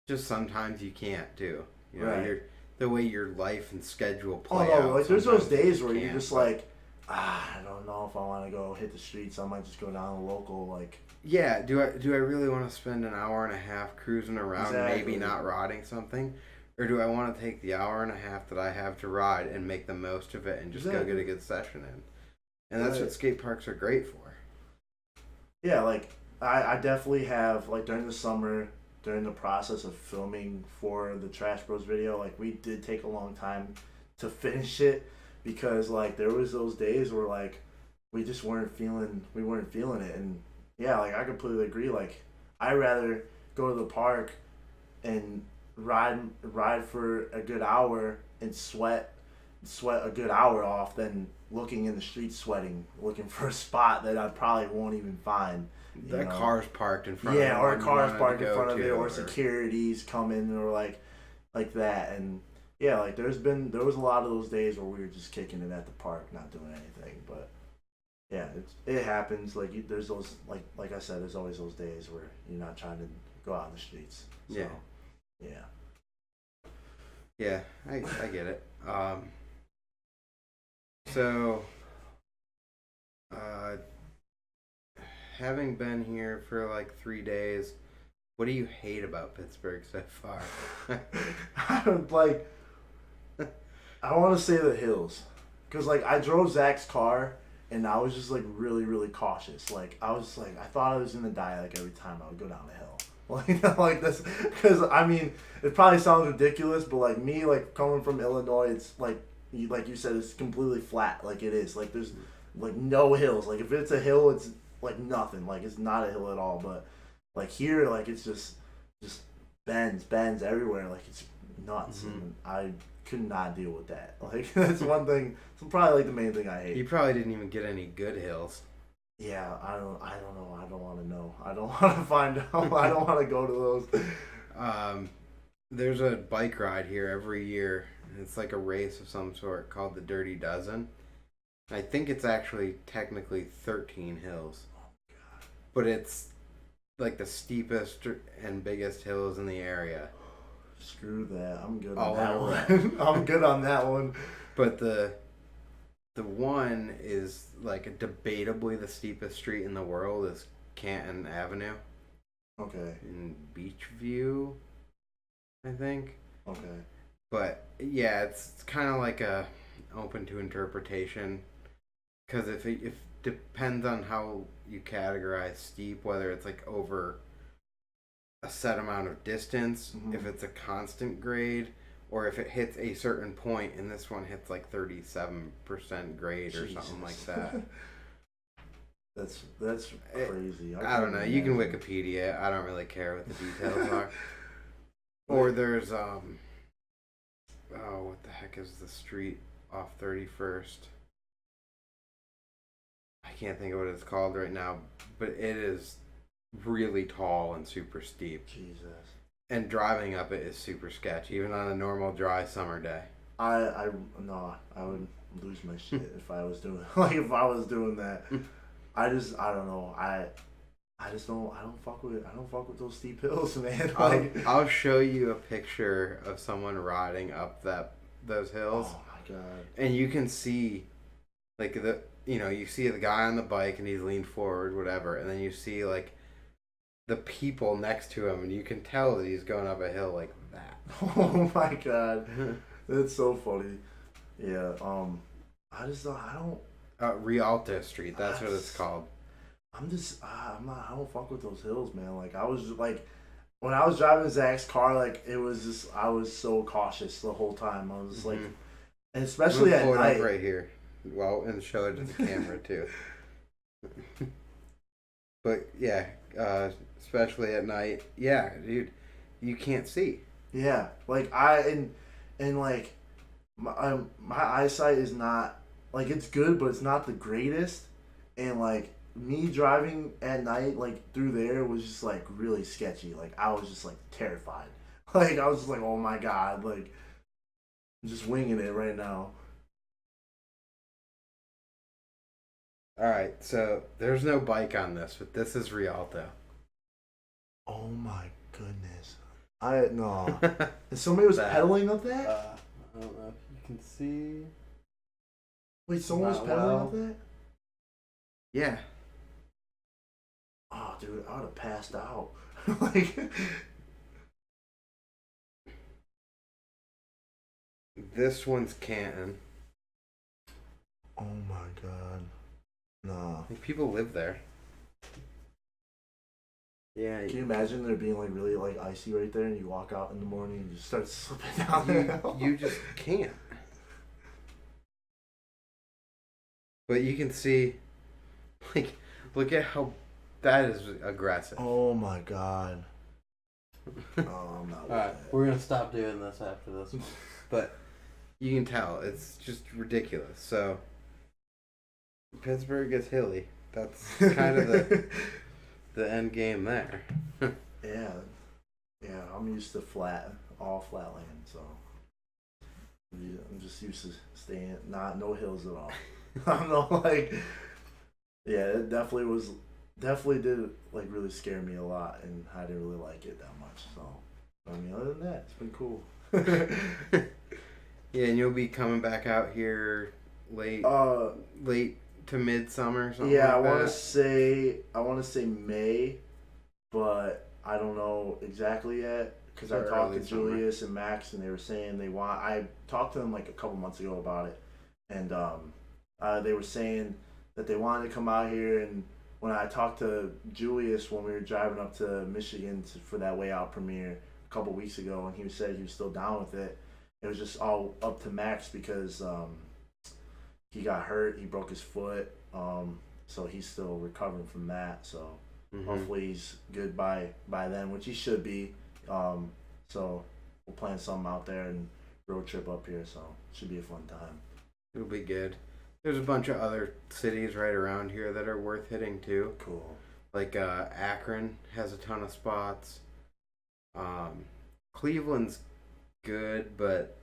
S1: just sometimes you can't do. You know, the way your life and schedule play out.
S2: Like, there's those days where you're just like, I don't know if I want to go hit the streets. I might just go down the local, like.
S1: Yeah, do I really want to spend an hour and a half cruising around, maybe not riding something? Or do I want to take the hour and a half that I have to ride and make the most of it and just go get a good session in? And that's what skate parks are great for.
S2: Yeah, like, I definitely have, like, during the summer, during the process of filming for the Trash Bros video, like, we did take a long time to finish it. because like there was those days where like we just weren't feeling it, and yeah, like I completely agree. Like I'd rather go to the park and ride for a good hour and sweat a good hour off than looking in the street sweating, looking for a spot that I probably won't even find.
S1: That car's parked in front of it.
S2: Yeah, or a car's parked in front of it, or securities coming, or like that. And yeah, like there was a lot of those days where we were just kicking it at the park, not doing anything. But yeah, it happens. Like there's those like I said, there's always those days where you're not trying to go out in the streets. So,
S1: yeah, I get it. So, having been here for like 3 days, what do you hate about Pittsburgh so far?
S2: I want to say the hills, cause like I drove Zach's car and I was just like really really cautious. Like I was like I thought I was gonna die like every time I would go down the hill. Like this, cause I mean it probably sounds ridiculous, but like me like coming from Illinois, it's like you said, it's completely flat. Like it is. Like there's like no hills. Like if it's a hill, it's like nothing. Like it's not a hill at all. But like here, like it's just bends everywhere. Like it's nuts. And I could not deal with that. Like that's one thing. It's probably like the main thing I hate.
S1: You probably didn't even get any good hills.
S2: Yeah, I don't know. I don't want to know. I don't want to find out. I don't want to go to those.
S1: There's a bike ride here every year. It's like a race of some sort called the Dirty Dozen. I think it's actually technically 13 hills.
S2: Oh, God.
S1: But it's like the steepest and biggest hills in the area.
S2: Screw that. I'm good on that one. I'm good on that one.
S1: But the one is like debatably the steepest street in the world is Canton Avenue.
S2: Okay.
S1: In Beachview, I think.
S2: Okay.
S1: But yeah, it's kind of like a open to interpretation, because if depends on how you categorize steep, whether it's like over a set amount of distance, if it's a constant grade, or if it hits a certain point, and this one hits like 37% grade or something like that.
S2: That's crazy.
S1: I don't know. You can Wikipedia. I don't really care what the details are. Or there's what the heck is the street off 31st? I can't think of what it's called right now, but it is really tall and super steep.
S2: Jesus.
S1: And driving up it is super sketchy, even on a normal dry summer day.
S2: I would lose my shit if I was doing that. I don't know. I don't fuck with those steep hills, man.
S1: I'll show you a picture of someone riding up those hills.
S2: Oh my God.
S1: And you can see like you see the guy on the bike and he's leaned forward, whatever, and then you see like the people next to him, and you can tell that he's going up a hill like that.
S2: Oh my God. That's so funny. Yeah, I don't
S1: Rialto Street, that's what it's called.
S2: I don't fuck with those hills, man. Like I was like, when I was driving Zach's car, like it was just, I was so cautious the whole time. I was just like, and especially at night.
S1: Up right here, well, and show it to the camera too. But yeah, especially at night, yeah, dude, you can't see.
S2: Yeah, like like my eyesight is not, like, it's good, but it's not the greatest, and like me driving at night like through there was just like really sketchy. Like I was just like terrified. Like I was just like, oh my God, like I'm just winging it right now.
S1: Alright, so there's no bike on this, but this is Rialto.
S2: Oh my goodness. And somebody was pedaling up that?
S1: I don't know if you can see.
S2: Wait, someone was pedaling up that?
S1: Yeah.
S2: Oh, dude, I would have passed out. Like,
S1: this one's Canton.
S2: Oh my God. Nah.
S1: Like, people live there. Yeah.
S2: Can you imagine there being like really like icy right there, and you walk out in the morning and you just start slipping down the hill?
S1: You just can't. But you can see, like, look at how that is aggressive.
S2: Oh my god. I'm not with
S1: Alright,
S2: it.
S1: we're gonna stop doing this after this one. But you can tell it's just ridiculous. So Pittsburgh gets hilly. That's kind of the end game there.
S2: Yeah. Yeah, I'm used to all flat land, so I'm just used to staying no hills at all. I'm not like, yeah, it definitely did like really scare me a lot, and I didn't really like it that much. So, I mean, other than that, it's been cool.
S1: Yeah, and you'll be coming back out here late to midsummer, something
S2: yeah,
S1: like
S2: I want to say May, but I don't know exactly yet because I talked to Julius and Max, and they were saying I talked to them like a couple months ago about it, and they were saying that they wanted to come out here. And when I talked to Julius when we were driving up to Michigan for that Way Out premiere a couple weeks ago, and he said he was still down with it. It was just all up to Max because he got hurt. He broke his foot, so he's still recovering from that. So hopefully he's good by then, which he should be. So we'll plan something out there and road trip up here. So it should be a fun time.
S1: It'll be good. There's a bunch of other cities right around here that are worth hitting too.
S2: Cool.
S1: Like Akron has a ton of spots. Cleveland's good, but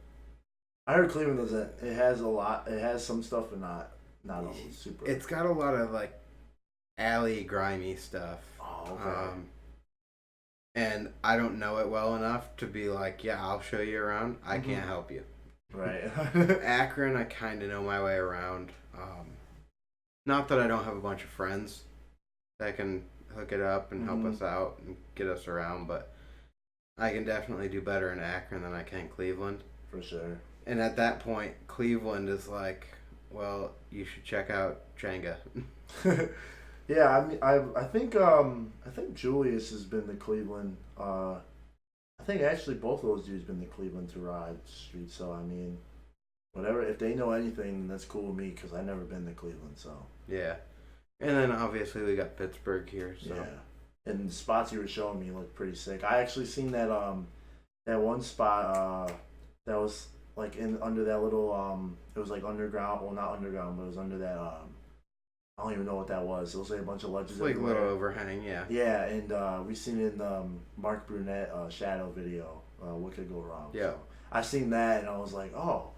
S2: I heard Cleveland doesn't. It has a lot. It has some stuff, but not all super.
S1: It's got a lot of like alley grimy stuff.
S2: Oh, okay.
S1: And I don't know it well enough to be like, yeah, I'll show you around. I can't help you.
S2: Right.
S1: Akron, I kind of know my way around. Not that I don't have a bunch of friends that can hook it up and help us out and get us around, but I can definitely do better in Akron than I can Cleveland.
S2: For sure.
S1: And at that point, Cleveland is like, well, you should check out Changa.
S2: Yeah, I mean, I think Julius has been to Cleveland. I think actually both of those dudes been to Cleveland to ride street. So I mean, whatever. If they know anything, that's cool with me because I've never been to Cleveland. So
S1: yeah, and then obviously we got Pittsburgh here. So
S2: yeah, and the spots you were showing me looked pretty sick. I actually seen that that one spot that was like under that little it was like underground. Well, not underground, but it was under that I don't even know what that was. It was like a bunch of ledges.
S1: It's like a little overhang, yeah.
S2: Yeah, and we seen it in the Mark Brunette Shadow video. What could go wrong?
S1: Yeah.
S2: So I seen that and I was like, oh,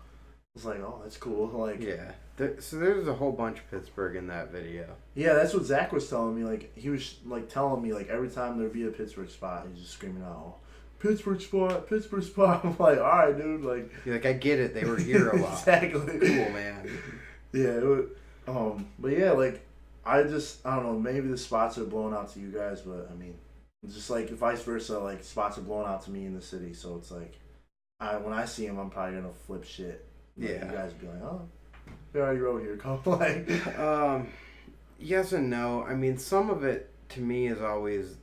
S2: that's cool. Like,
S1: yeah. So there's a whole bunch of Pittsburgh in that video.
S2: Yeah, that's what Zach was telling me. Like he was like telling me like every time there'd be a Pittsburgh spot, he's just screaming out, Pittsburgh spot. I'm like, all right, dude. Like,
S1: you're like, I get it. They were here a lot.
S2: Exactly.
S1: Cool, man.
S2: Yeah. It was, but yeah, like I don't know. Maybe the spots are blown out to you guys, but I mean, it's just like vice versa. Like spots are blown out to me in the city, so it's like, when I see them, I'm probably gonna flip shit. Like,
S1: yeah.
S2: You guys be like, oh, we already rode here. Come like.
S1: Yes and no. I mean, some of it to me is always,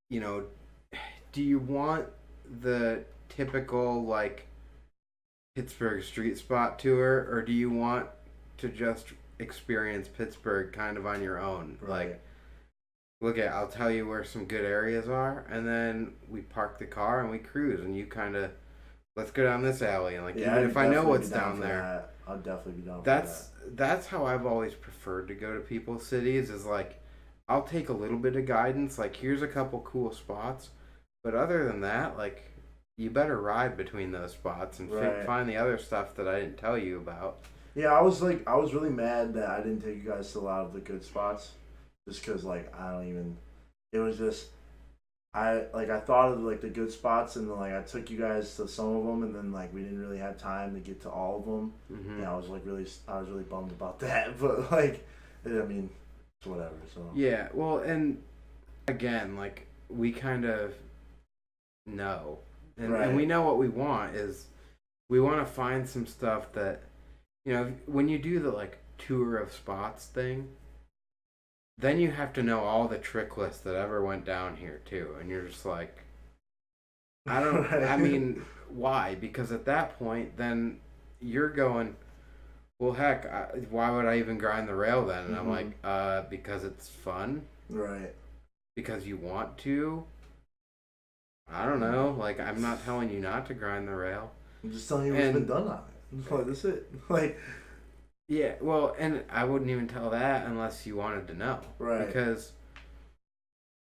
S1: do you want the typical like Pittsburgh street spot tour, or do you want to just experience Pittsburgh kind of on your own?
S2: Right.
S1: Like, I'll tell you where some good areas are, and then we park the car and we cruise, and you kind of, let's go down this alley, and like,
S2: yeah,
S1: even if I know what's down there,
S2: I'll definitely be down for
S1: that. That's how I've always preferred to go to people's cities, is like, I'll take a little bit of guidance, like, here's a couple cool spots, but other than that, like, you better ride between those spots and find the other stuff that I didn't tell you about.
S2: Yeah, I was really mad that I didn't take you guys to a lot of the good spots, just because like it was just I thought of like the good spots, and then like I took you guys to some of them, and then like we didn't really have time to get to all of them. Yeah, I was really bummed about that, but like I mean, it's whatever. So
S1: yeah, well, and again, like we kind of know, and we know what we want is we want to find some stuff that, when you do the like tour of spots thing, then you have to know all the trick lists that ever went down here too, and you're just like, I mean, why? Because at that point, then you're going, well, heck, why would I even grind the rail then? And I'm
S2: Mm-hmm.
S1: like, because it's fun?
S2: Right.
S1: Because you want to? I don't know. Like, I'm not telling you not to grind the rail.
S2: I'm just telling you what's been done on it. Like, that's it. Like,
S1: yeah, well, and I wouldn't even tell that unless you wanted to know.
S2: right.
S1: Because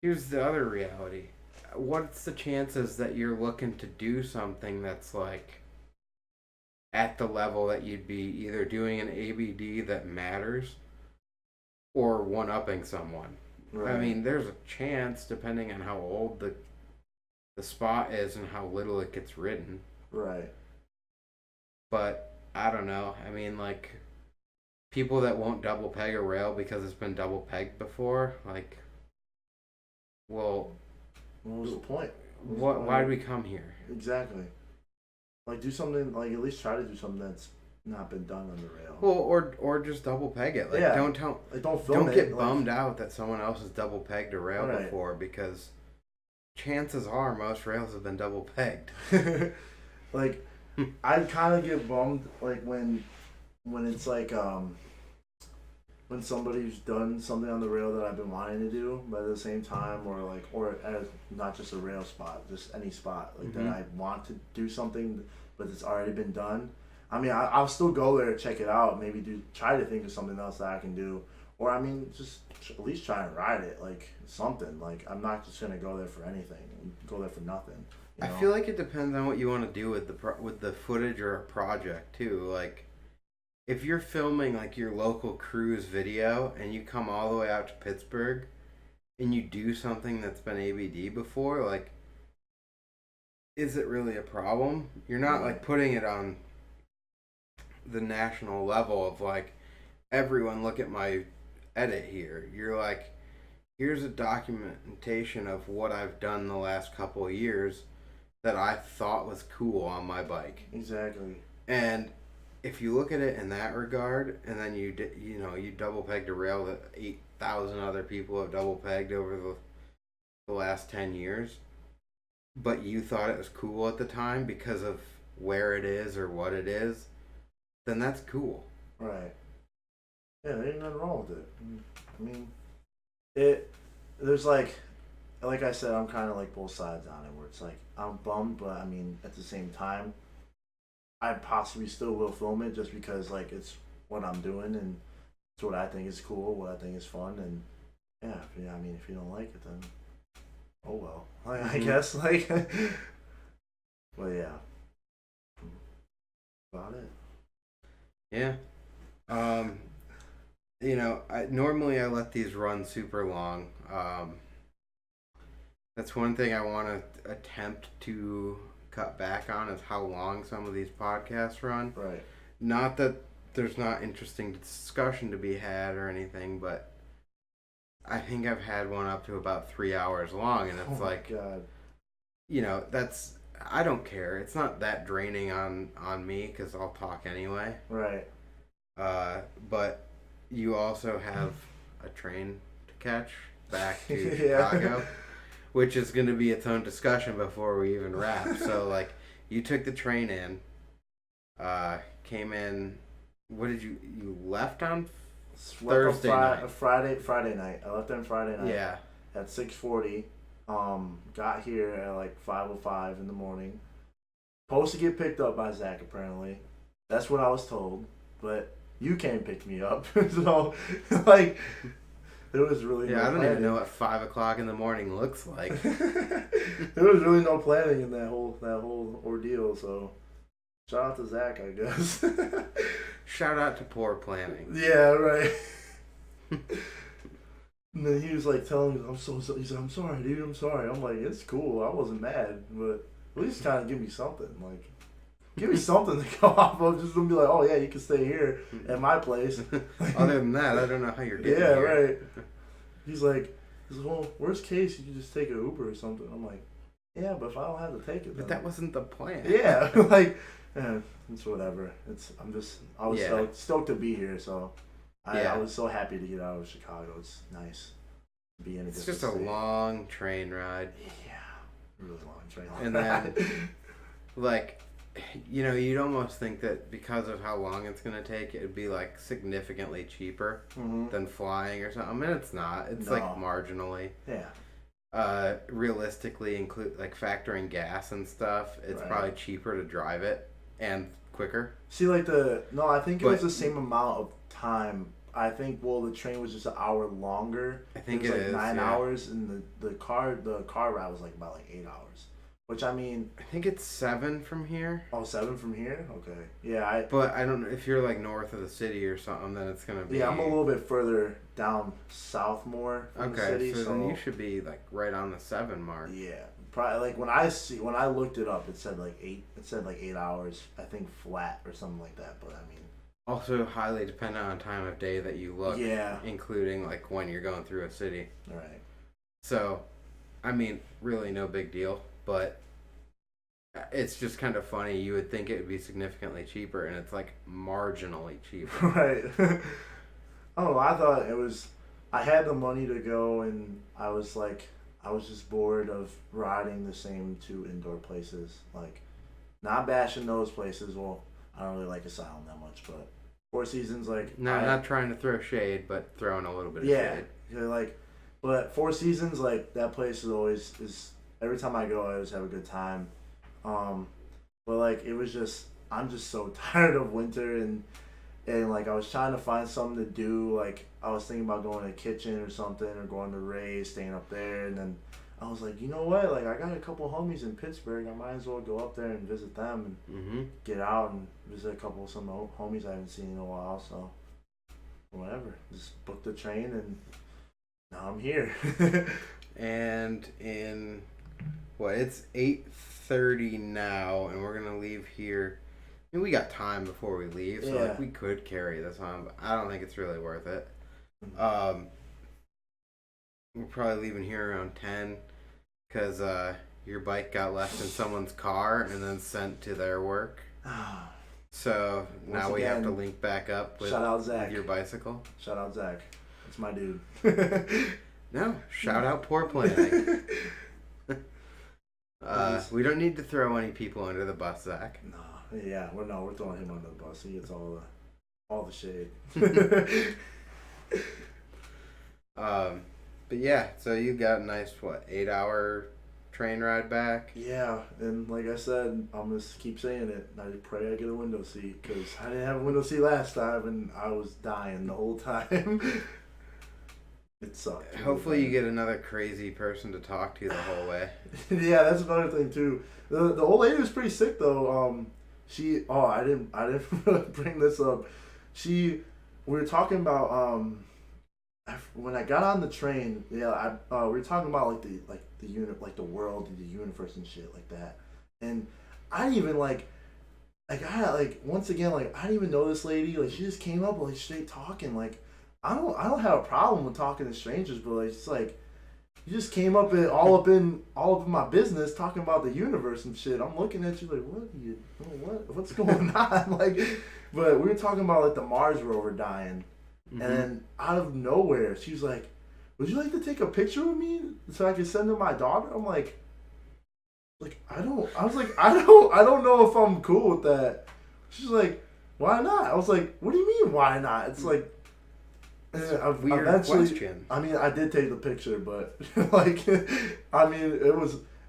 S1: here's the other reality. What's the chances that you're looking to do something that's like at the level that you'd be either doing an ABD that matters or one-upping someone?
S2: Right.
S1: I mean, there's a chance, depending on how old the spot is and how little it gets ridden.
S2: Right.
S1: But I don't know. I mean, like, people that won't double peg a rail because it's been double pegged before, like, well,
S2: What was the point?
S1: why did we come here?
S2: Exactly. Like, do something, like, at least try to do something that's not been done on the rail.
S1: Well, or just double peg it. Like,
S2: Yeah.
S1: don't tell,
S2: Like, don't film
S1: don't
S2: it.
S1: get bummed out that someone else has double pegged a rail
S2: Right.
S1: before, because chances are most rails have been double pegged.
S2: Like, I kind of get bummed, like, when it's like, when somebody's done something on the rail that I've been wanting to do, but at the same time, or as not just a rail spot, just any spot, like,
S1: Mm-hmm.
S2: that I want to do something, but it's already been done. I mean, I'll still go there, check it out, maybe try to think of something else that I can do, or I mean, just at least try and ride it, like, something. Like, I'm not just gonna go there for anything, go there for nothing. You know?
S1: I feel like it depends on what you want to do with the footage or a project too. Like, if you're filming like your local cruise video and you come all the way out to Pittsburgh and you do something that's been ABD before, like, is it really a problem? You're not like putting it on the national level of like, everyone look at my edit here. You're like, here's a documentation of what I've done the last couple of years that I thought was cool on my bike.
S2: Exactly.
S1: And if you look at it in that regard, and then you double pegged a rail that 8,000 other people have double pegged over the last 10 years, but you thought it was cool at the time because of where it is or what it is, then that's cool.
S2: Right. Yeah, there ain't nothing wrong with it. I mean, there's like I said, I'm kind of like both sides on it, where it's like, I'm bummed, but I mean, at the same time, I possibly still will film it just because, like, it's what I'm doing and it's what I think is cool, what I think is fun, and yeah, I mean, if you don't like it, then oh well. Like, I guess, like, but yeah, about it.
S1: Yeah. Normally I let these run super long. That's one thing I want to attempt to cut back on, is how long some of these podcasts run.
S2: Right.
S1: Not that there's not interesting discussion to be had or anything, but I think I've had one up to about 3 hours long, and it's like,
S2: God.
S1: That's, I don't care. It's not that draining on me because I'll talk anyway.
S2: Right.
S1: But you also have a train to catch back to
S2: Yeah.
S1: Chicago, which is going to be its own discussion before we even wrap. So, like, you took the train in, came in. What did you left on Thursday night?
S2: Friday night. I left on Friday night.
S1: Yeah.
S2: At 6:40. Got here at like 5:05 in the morning. Supposed to get picked up by Zach, apparently. That's what I was told. But you came pick me up. So, like, there was really no
S1: I don't
S2: planning.
S1: even know what 5 o'clock in the morning looks like.
S2: There was really no planning in that whole ordeal. So, shout out to Zach, I guess.
S1: Shout out to poor planning.
S2: Yeah, right. And then he was like telling me, he said, I'm sorry, dude, I'm sorry. I'm like, it's cool. I wasn't mad, but at least kind of give me something. Like, give me something to go off of. Just don't be like, oh, yeah, you can stay here at my place.
S1: Other than that, I don't know how you're getting
S2: yeah,
S1: here.
S2: Right. He's like, well, worst case, you can just take an Uber or something. I'm like, yeah, but if I don't have to take it,
S1: But
S2: then...
S1: that wasn't the plan.
S2: Yeah, like, it's whatever. I was
S1: Yeah.
S2: stoked to be here, so I
S1: Yeah.
S2: was so happy to get out of Chicago. It's nice to be in a
S1: It's
S2: different
S1: just a
S2: state.
S1: long train ride.
S2: Yeah, really long train.
S1: And then, like, you'd almost think that because of how long it's going to take, it'd be like significantly cheaper than flying or something. I mean, it's not. It's like marginally.
S2: Yeah.
S1: Realistically, include like factoring gas and stuff, it's probably cheaper to drive it and quicker.
S2: See, like I think it was the same amount of time. I think the train was just an hour longer.
S1: I think
S2: it was
S1: is
S2: 9 hours, and the car ride was like about like 8 hours. Which, I mean...
S1: I think it's 7 from here.
S2: Oh, 7 from here? Okay. Yeah,
S1: But I don't know, if you're like north of the city or something, then it's going to be...
S2: Yeah, I'm a little bit further down south more from the city.
S1: So then you should be like right on the 7 mark.
S2: Yeah. Probably, like, when I looked it up, it said like 8 hours, I think, flat or something like that, but I mean...
S1: Also highly dependent on time of day that you look.
S2: Yeah.
S1: Including like when you're going through a city.
S2: Right.
S1: So, I mean, really no big deal. But it's just kind of funny. You would think it would be significantly cheaper, and it's like marginally cheaper.
S2: Right. Oh, I thought it was... I had the money to go, and I was just bored of riding the same 2 indoor places. Like, not bashing those places. Well, I don't really like Asylum that much, but Four Seasons, like...
S1: No, not trying to throw shade, but throwing a little bit of shade.
S2: Yeah, like... But Four Seasons, like, that place is every time I go, I always have a good time. But like, it was just, I'm just so tired of winter, and like, I was trying to find something to do. Like, I was thinking about going to the kitchen or something, or going to Ray's, staying up there, and then I was like, you know what? Like, I got a couple homies in Pittsburgh. I might as well go up there and visit them and get out and visit a couple of some homies I haven't seen in a while. So, whatever. Just booked the train, and now I'm here.
S1: And in it's 8:30 now, and we're gonna leave here. I mean, we got time before we leave, so like we could carry this on, but I don't think it's really worth it. We're probably leaving here around 10 because your bike got left in someone's car and then sent to their work. So now we have to link back up with,
S2: shout out Zach.
S1: With your bicycle.
S2: Shout out Zach. That's my dude.
S1: No, shout out poor planning. We don't need to throw any people under the bus, Zach.
S2: No, yeah, we're throwing him under the bus. He gets all the shade.
S1: But yeah, so you got a nice 8-hour train ride back?
S2: Yeah, and like I said, I'm gonna keep saying it. I pray I get a window seat, because I didn't have a window seat last time, and I was dying the whole time. It sucked.
S1: Hopefully you get another crazy person to talk to the whole way.
S2: Yeah, that's another thing too. The old lady was pretty sick though. I didn't bring this up. We were talking about when I got on the train. Yeah, we were talking about the unit, like the world, the universe and shit like that. And I didn't even once again, I didn't even know this lady. Like, she just came up straight talking. Like, I don't have a problem with talking to strangers, but it's like, you just came up and all up in my business talking about the universe and shit. I'm looking at you like, what's going on? Like, but we were talking about the Mars rover dying, and then out of nowhere, she was like, "Would you like to take a picture with me so I can send to my daughter?" I'm like, I don't know if I'm cool with that. She's like, "Why not?" I was like, "What do you mean, why not?" It's like,
S1: a weird question.
S2: I mean, I did take the picture, but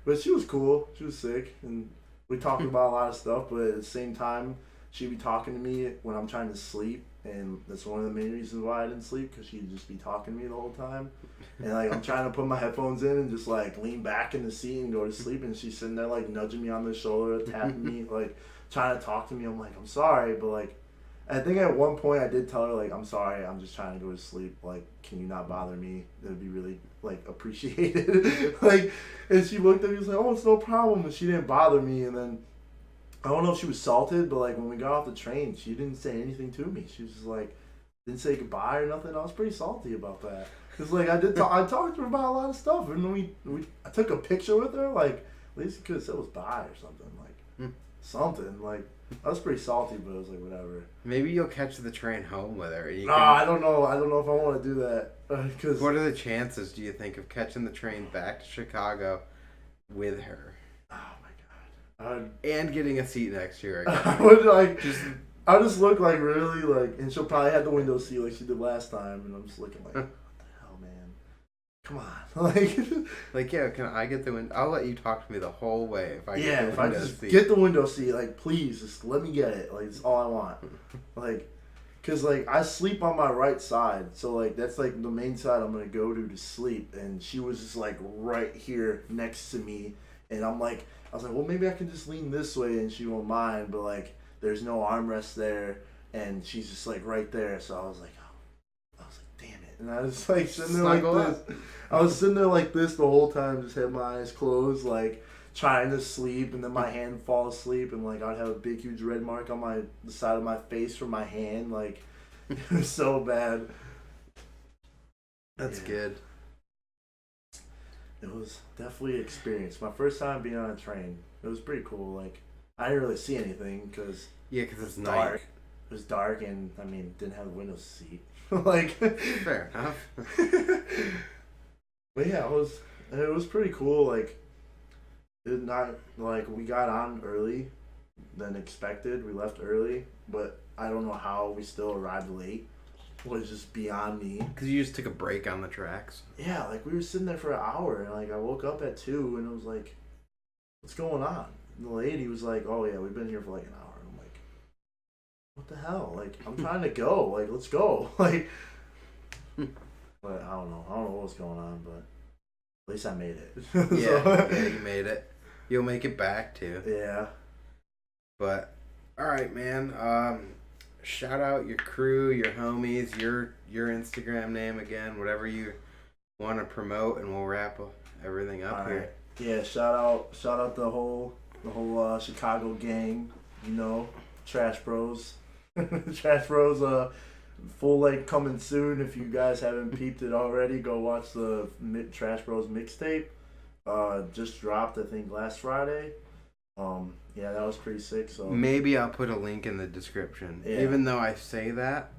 S2: but she was cool. She was sick, and we talked about a lot of stuff. But at the same time, she'd be talking to me when I'm trying to sleep, and that's one of the main reasons why I didn't sleep, because she'd just be talking to me the whole time. And I'm trying to put my headphones in and just lean back in the seat and go to sleep, and she's sitting there nudging me on the shoulder, tapping me, trying to talk to me. I'm like, "I'm sorry," but I think at one point I did tell her, "I'm sorry, I'm just trying to go to sleep. Can you not bother me? It would be really, appreciated." And she looked at me and was like, "Oh, it's no problem." And she didn't bother me. And then, I don't know if she was salted, but when we got off the train, she didn't say anything to me. She was just didn't say goodbye or nothing. I was pretty salty about that. Because, I talked to her about a lot of stuff. And I took a picture with her. At least you could have said it was bye or something. Something. I was pretty salty, but I was whatever.
S1: Maybe you'll catch the train home with her.
S2: I don't know. I don't know if I want to do that.
S1: What are the chances, do you think, of catching the train back to Chicago with her?
S2: Oh, my God.
S1: and getting a seat next to her again.
S2: I would I just look like really like, and she'll probably have the window seat like she did last time, and I'm just looking like, what the hell, man? Come on,
S1: like yeah, can I get the window? I'll let you talk to me the whole way if I
S2: yeah,
S1: get the
S2: if
S1: window
S2: I just
S1: seat.
S2: get the window seat, like please, just let me get it. Like it's all I want. Like, cause like I sleep on my right side, so like that's like the main side I'm gonna go to sleep, and she was just like right here next to me, and I was like, well maybe I can just lean this way and she won't mind, but like. There's no armrest there, and she's just like right there. So I was like, damn it. And I was like sitting there like this. I was sitting there like this the whole time, just had my eyes closed, like trying to sleep, and then my hand would fall asleep, and like I'd have a big, huge red mark on the side of my face from my hand. Like it was so bad.
S1: That's good.
S2: It was definitely an experience. My first time being on a train. It was pretty cool. Like I didn't really see anything because
S1: it's
S2: dark.
S1: night.
S2: It was dark, and I mean, didn't have a window seat. Like
S1: fair enough.
S2: But yeah, it was pretty cool. Like we got on early than expected. We left early, but I don't know how we still arrived late. It was just beyond me.
S1: Because you just took a break on the tracks.
S2: Yeah, like we were sitting there for an hour, and like I woke up at 2, and it was like, what's going on? And the lady was like, oh yeah, we've been here for like an hour. And I'm like, what the hell? Like, I'm trying to go. Like, let's go. Like, but I don't know. I don't know what was going on, but at least I made it.
S1: Yeah, you made it. You'll make it back too.
S2: Yeah.
S1: But, alright, man. Shout out your crew, your homies, your Instagram name again, whatever you want to promote, and we'll wrap everything up here.
S2: Yeah, shout out the whole Chicago gang, Trash Bros. Trash Bros, full length coming soon. If you guys haven't peeped it already, go watch the Trash Bros mixtape. Just dropped, I think, last Friday. Yeah, that was pretty sick. So
S1: maybe I'll put a link in the description, even though I say that,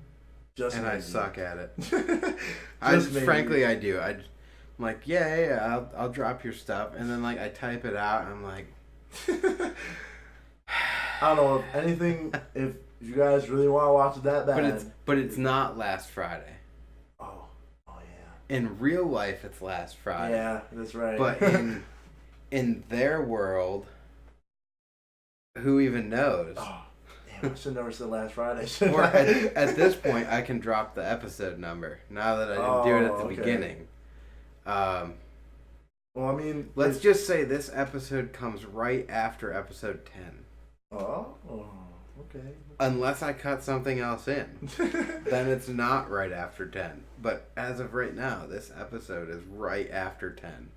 S1: I suck at it. Frankly, I do. I'm like, yeah, I'll drop your stuff, and then like I type it out, and I'm like,
S2: I don't know if anything. If you guys really want to watch it that bad,
S1: but it's not last Friday.
S2: Oh yeah.
S1: In real life, it's last Friday.
S2: Yeah, that's right.
S1: But in their world, who even knows?
S2: Oh, damn, I should never said last Friday.
S1: Or at this point, I can drop the episode number now that I didn't do it at the beginning.
S2: Well, I mean,
S1: let's just say this episode comes right after episode 10.
S2: Oh, okay.
S1: Unless I cut something else in, then it's not right after 10. But as of right now, this episode is right after 10.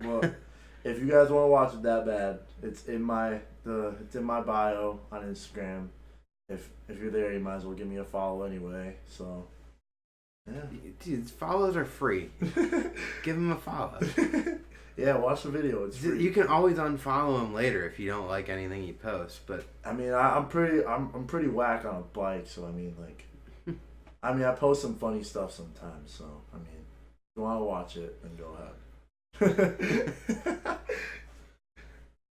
S2: Well, if you guys want to watch it that bad, it's in my bio on Instagram. If you're there, you might as well give me a follow anyway. So, yeah.
S1: Dude, follows are free. Give them a follow.
S2: Yeah, watch the video. It's free.
S1: You can always unfollow him later if you don't like anything he posts. But
S2: I mean, I'm pretty whack on a bike. So I mean, I post some funny stuff sometimes. So I mean, if you want to watch it, then go ahead.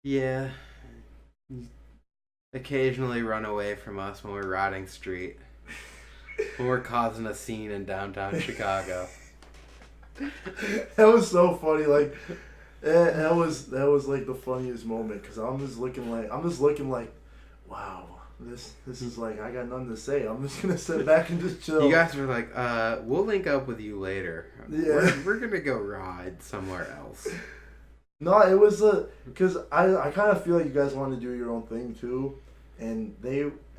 S1: Yeah. Occasionally run away from us when we're riding street. When we're causing a scene in downtown Chicago.
S2: That was so funny. Like, that was like the funniest moment because I'm just looking like, wow, this is like I got nothing to say. I'm just gonna sit back and just chill.
S1: You guys were like, we'll link up with you later.
S2: Yeah,
S1: we're gonna go ride somewhere else.
S2: No, it was because I kind of feel like you guys want to do your own thing too, and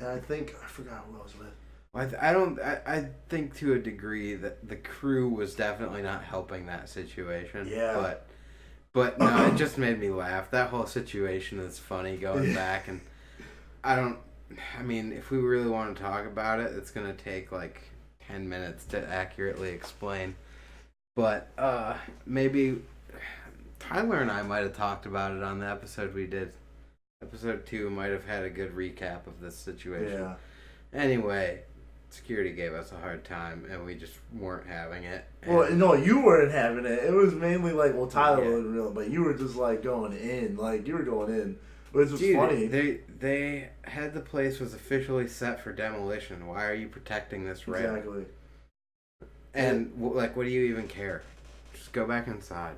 S2: I think I forgot who I was with.
S1: I think to a degree that the crew was definitely not helping that situation.
S2: Yeah.
S1: But no, it just made me laugh. That whole situation is funny going back, and I mean, if we really want to talk about it, it's going to take like 10 minutes to accurately explain. But maybe Tyler and I might have talked about it on the episode we did. Episode 2 might have had a good recap of this situation.
S2: Yeah.
S1: Anyway, security gave us a hard time, and we just weren't having it.
S2: Well, no, you weren't having it. It was mainly like, well, Tyler wasn't real, but you were just like going in. Like, you were going in. Which was funny.
S1: They had the place was officially set for demolition. Why are you protecting this rail?
S2: Exactly.
S1: And like, what do you even care? Just go back inside.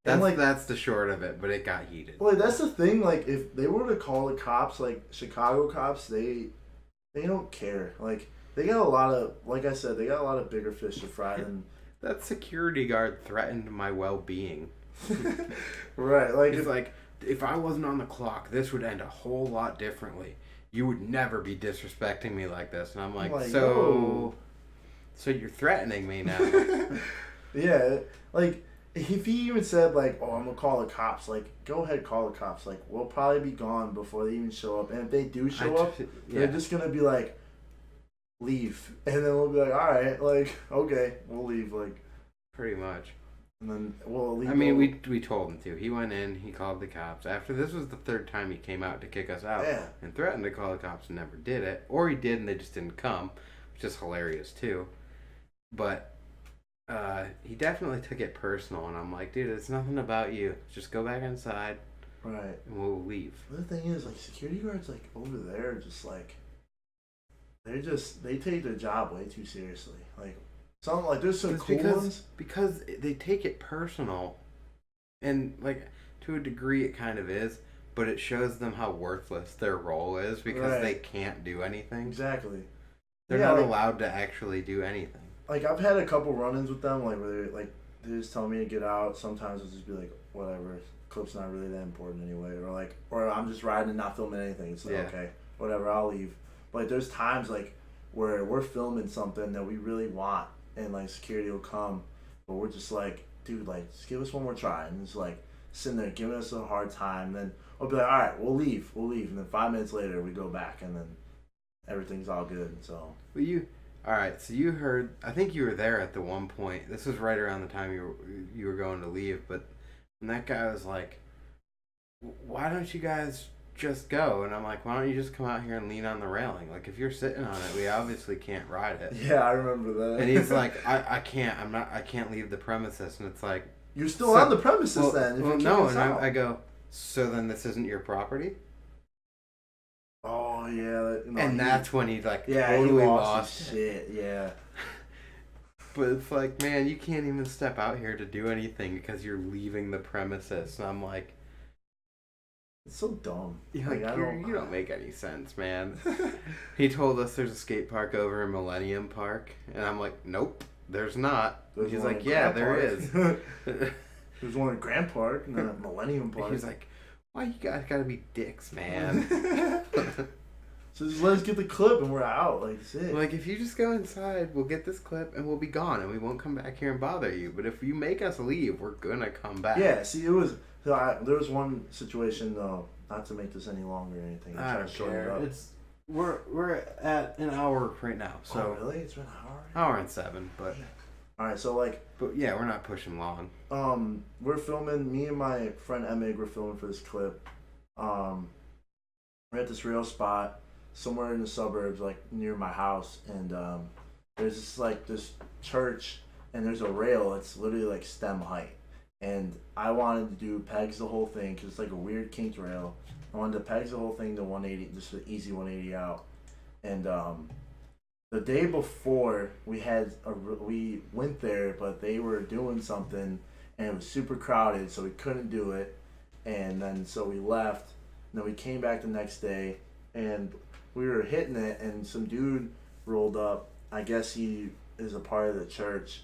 S1: That's the short of it. But it got heated.
S2: Well, that's the thing. Like, if they were to call the cops, like Chicago cops, they don't care. Like, they got a lot of, like I said, they got a lot of bigger fish to fry than.
S1: That security guard threatened my well-being.
S2: Right. Like,
S1: it's like, if I wasn't on the clock, this would end a whole lot differently. You would never be disrespecting me like this. And I'm like, so you're threatening me now.
S2: Yeah. Like, if he even said, like, oh, I'm going to call the cops, like, go ahead, call the cops. Like, we'll probably be gone before they even show up. And if they do show up, they're just going to be like, leave. And then we'll be like, all right, like, okay, we'll leave. Like,
S1: pretty much.
S2: And then we'll leave.
S1: I mean, we told him to. He went in, he called the cops. After this was the third time he came out to kick us out.
S2: Yeah.
S1: And threatened to call the cops and never did it. Or he did and they just didn't come, which is hilarious too. But he definitely took it personal, and I'm like, dude, it's nothing about you. Just go back inside.
S2: Right.
S1: And we'll leave.
S2: The thing is, like, security guards, like, over there, just, like, they take their job way too seriously. Like, some, like, there's some cool ones.
S1: Because they take it personal, and, like, to a degree it kind of is, but it shows them how worthless their role is because they can't do anything.
S2: Exactly.
S1: They're not allowed to actually do anything.
S2: Like, I've had a couple run-ins with them, like, where they just tell me to get out. Sometimes I'll just be like, whatever, clip's not really that important anyway. Or I'm just riding and not filming anything. It's like, okay, whatever, I'll leave. But there's times, like, where we're filming something that we really want, and, like, security will come, but we're just like, dude, like, just give us one more try. And it's like, sitting there giving us a hard time. And then we'll be like, all right, we'll leave. And then 5 minutes later, we go back, and then everything's all good, so.
S1: Well, alright, so you heard, I think you were there at the one point, this was right around the time you were going to leave, but when that guy was like, why don't you guys just go? And I'm like, why don't you just come out here and lean on the railing? Like, if you're sitting on it, we obviously can't ride it.
S2: Yeah, I remember that.
S1: And he's like, I can't leave the premises. And it's like,
S2: you're still on the premises then.
S1: Well, no, and I go, so then this isn't your property?
S2: Oh, yeah.
S1: And that's when he, like, totally lost
S2: shit, yeah.
S1: But it's like, man, you can't even step out here to do anything because you're leaving the premises. And I'm like,
S2: it's so dumb.
S1: You don't make any sense, man. He told us there's a skate park over in Millennium Park. And I'm like, nope, there's not. He's like, yeah, there is.
S2: There's one in Grand Park, not Millennium Park.
S1: He's like, why you guys gotta be dicks, man?
S2: So just let us get the clip and we're out. Like, that's it.
S1: Like, if you just go inside, we'll get this clip and we'll be gone and we won't come back here and bother you. But if you make us leave, we're gonna come back.
S2: Yeah, see, there was one situation, though, not to make this any longer or anything.
S1: I don't care. We're at an hour right now. So
S2: really? It's been an hour?
S1: Hour and 7, but...
S2: Alright, so, like...
S1: But, yeah, we're not pushing long.
S2: We're filming, me and my friend Emig were filming for this clip. We're at this rail spot somewhere in the suburbs, like, near my house, and, there's this, like, this church, and there's a rail, it's literally, like, stem height. And I wanted to do pegs the whole thing, because it's, like, a weird kinked rail. I wanted to pegs the whole thing to 180, just an easy 180 out. And, the day before, we went there, but they were doing something, and it was super crowded, so we couldn't do it. And then, so we left, and then we came back the next day, and we were hitting it, and some dude rolled up. I guess he is a part of the church.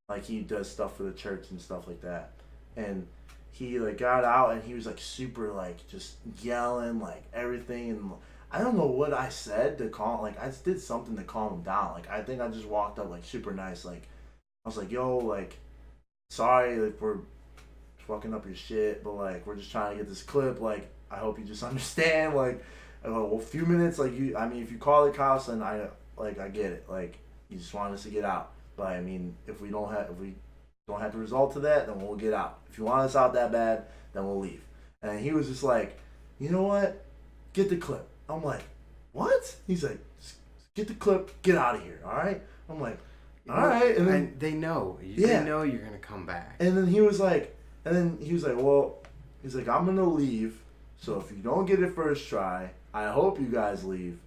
S2: Like, he does stuff for the church and stuff like that. And he, like, got out, and he was, like, super, like, just yelling, like, everything, and I don't know what I said to calm, like, I just did something to calm him down. Like, I think I just walked up, like, super nice. Like, I was like, yo, like, sorry, like, we're fucking up your shit, but, like, we're just trying to get this clip. Like, I hope you just understand. Like, well, a few minutes, like, if you call the cops, then I get it. Like, you just want us to get out. But, I mean, if we don't have the result to that, then we'll get out. If you want us out that bad, then we'll leave. And he was just like, you know what? Get the clip. I'm like, what? He's like, get the clip, get out of here, all right? I'm like, all right. And then
S1: they know. They know you're going to come back.
S2: And then he was like, well, he's like, I'm going to leave. So if you don't get it first try, I hope you guys leave.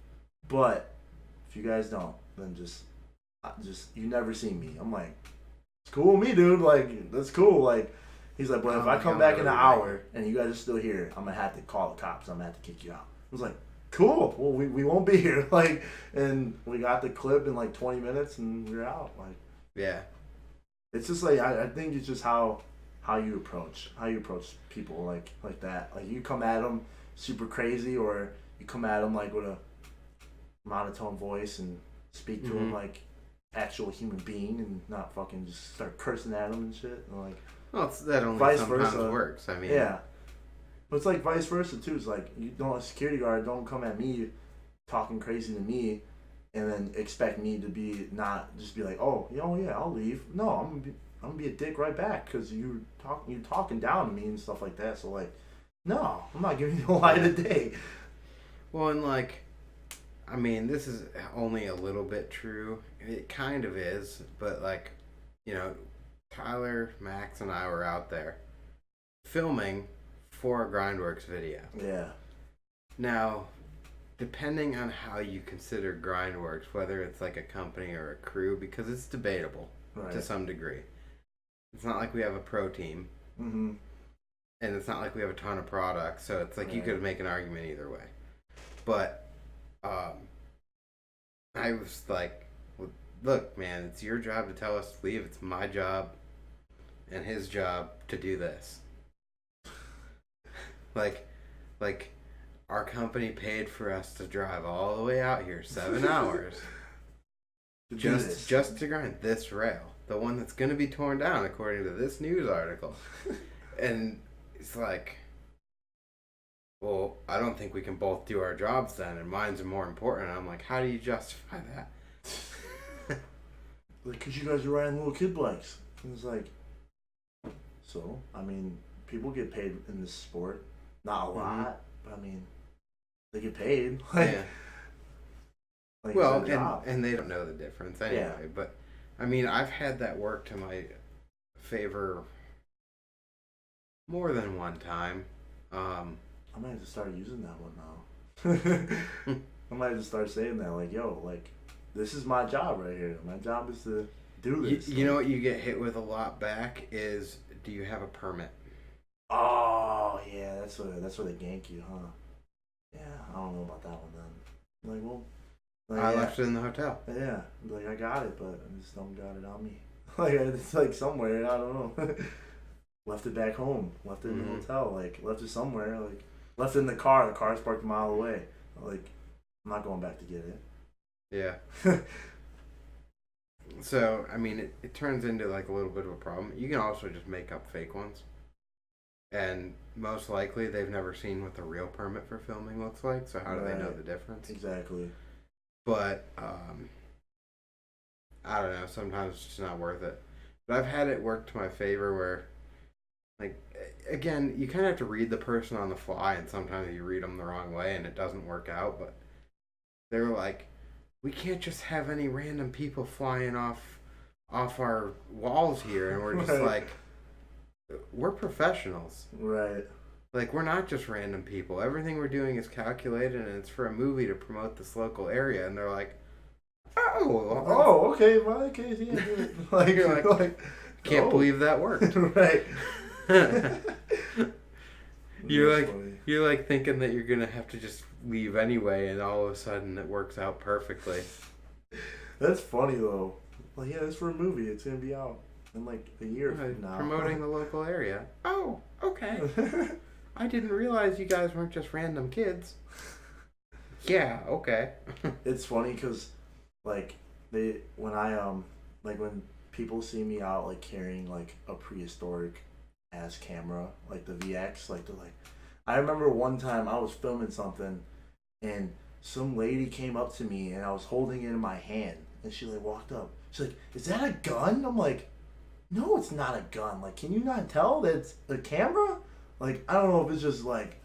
S2: But if you guys don't, then just you never see me. I'm like, it's cool with me, dude. Like, that's cool. Like, he's like, but if I come back in an hour and you guys are still here, I'm gonna have to call the cops. I'm gonna have to kick you out. I was like, cool. Well, we won't be here. Like, and we got the clip in like 20 minutes and we're out. Like,
S1: yeah.
S2: It's just like I think it's just how you approach people like that. Like, you come at them super crazy, or you come at them like with a monotone voice and speak to them like actual human being, and not fucking just start cursing at them and shit. And like,
S1: well, that only
S2: vice
S1: sometimes
S2: versa
S1: works. I mean,
S2: yeah. But it's like vice versa too. It's like, you don't, a security guard don't come at me talking crazy to me and then expect me to be not just be like, oh yeah, I'll leave. No, I'm gonna be a dick right back because you're talking down to me and stuff like that. So like, no, I'm not giving you a light of day.
S1: Well, and like, I mean, this is only a little bit true. It kind of is, but like, you know, Tyler, Max, and I were out there filming for a GrindWorks video.
S2: Yeah.
S1: Now, depending on how you consider GrindWorks, whether it's like a company or a crew, because it's debatable to some degree. It's not like we have a pro team.
S2: Mm-hmm.
S1: And it's not like we have a ton of products, so it's like you could make an argument either way. But I was like, look, man, it's your job to tell us to leave. It's my job and his job to do this. Like our company paid for us to drive all the way out here 7 hours just to grind this rail, the one that's going to be torn down according to this news article. And it's like, well, I don't think we can both do our jobs then, and mine's more important. And I'm like, how do you justify that?
S2: Like, because you guys are riding little kid bikes. And it's like, so, I mean, people get paid in this sport. Not a lot, but I mean, they get paid. Like,
S1: yeah.
S2: Like,
S1: well, and they don't know the difference anyway.
S2: Yeah.
S1: But, I mean, I've had that work to my favor more than one time.
S2: I might have to start using that one now. I might have to start saying that, like, yo, like, this is my job right here. My job is to do this.
S1: You know what you get hit with a lot back is, do you have a permit?
S2: Oh, yeah, that's where they gank you, huh? Yeah, I don't know about that one then. Like, well, like,
S1: I left it in the hotel.
S2: Yeah, like, I got it, but I just don't got it on me. Like, it's like somewhere, I don't know. Left it back home. Left it in the hotel. Like, left it somewhere. Like, left it in the car. The car's parked a mile away. Like, I'm not going back to get it.
S1: Yeah. So, I mean, it turns into, like, a little bit of a problem. You can also just make up fake ones. And most likely, they've never seen what the real permit for filming looks like, so how do they know the difference?
S2: Exactly.
S1: But, I don't know, sometimes it's just not worth it. But I've had it work to my favor where, like, again, you kind of have to read the person on the fly, and sometimes you read them the wrong way, and it doesn't work out, but they were like, we can't just have any random people flying off our walls here, and we're just like, we're professionals.
S2: Right.
S1: Like, we're not just random people. Everything we're doing is calculated, and it's for a movie to promote this local area. And they're like, oh,
S2: okay, well, okay, yeah. Like,
S1: you're like, can't believe that worked.
S2: Right.
S1: You're like thinking that you're gonna have to just leave anyway, and all of a sudden it works out perfectly.
S2: That's funny though. Like, yeah, it's for a movie. It's gonna be out in like a year from now.
S1: Promoting the local area. Oh, okay. I didn't realize you guys weren't just random kids. Yeah, okay.
S2: It's funny because, like, when people see me out, like, carrying, like, a prehistoric ass camera, like the VX, like, they're like, I remember one time I was filming something, and some lady came up to me, and I was holding it in my hand, and she, like, walked up. She's like, is that a gun? I'm like, no, it's not a gun. Like, can you not tell that it's a camera? Like, I don't know if it's just, like...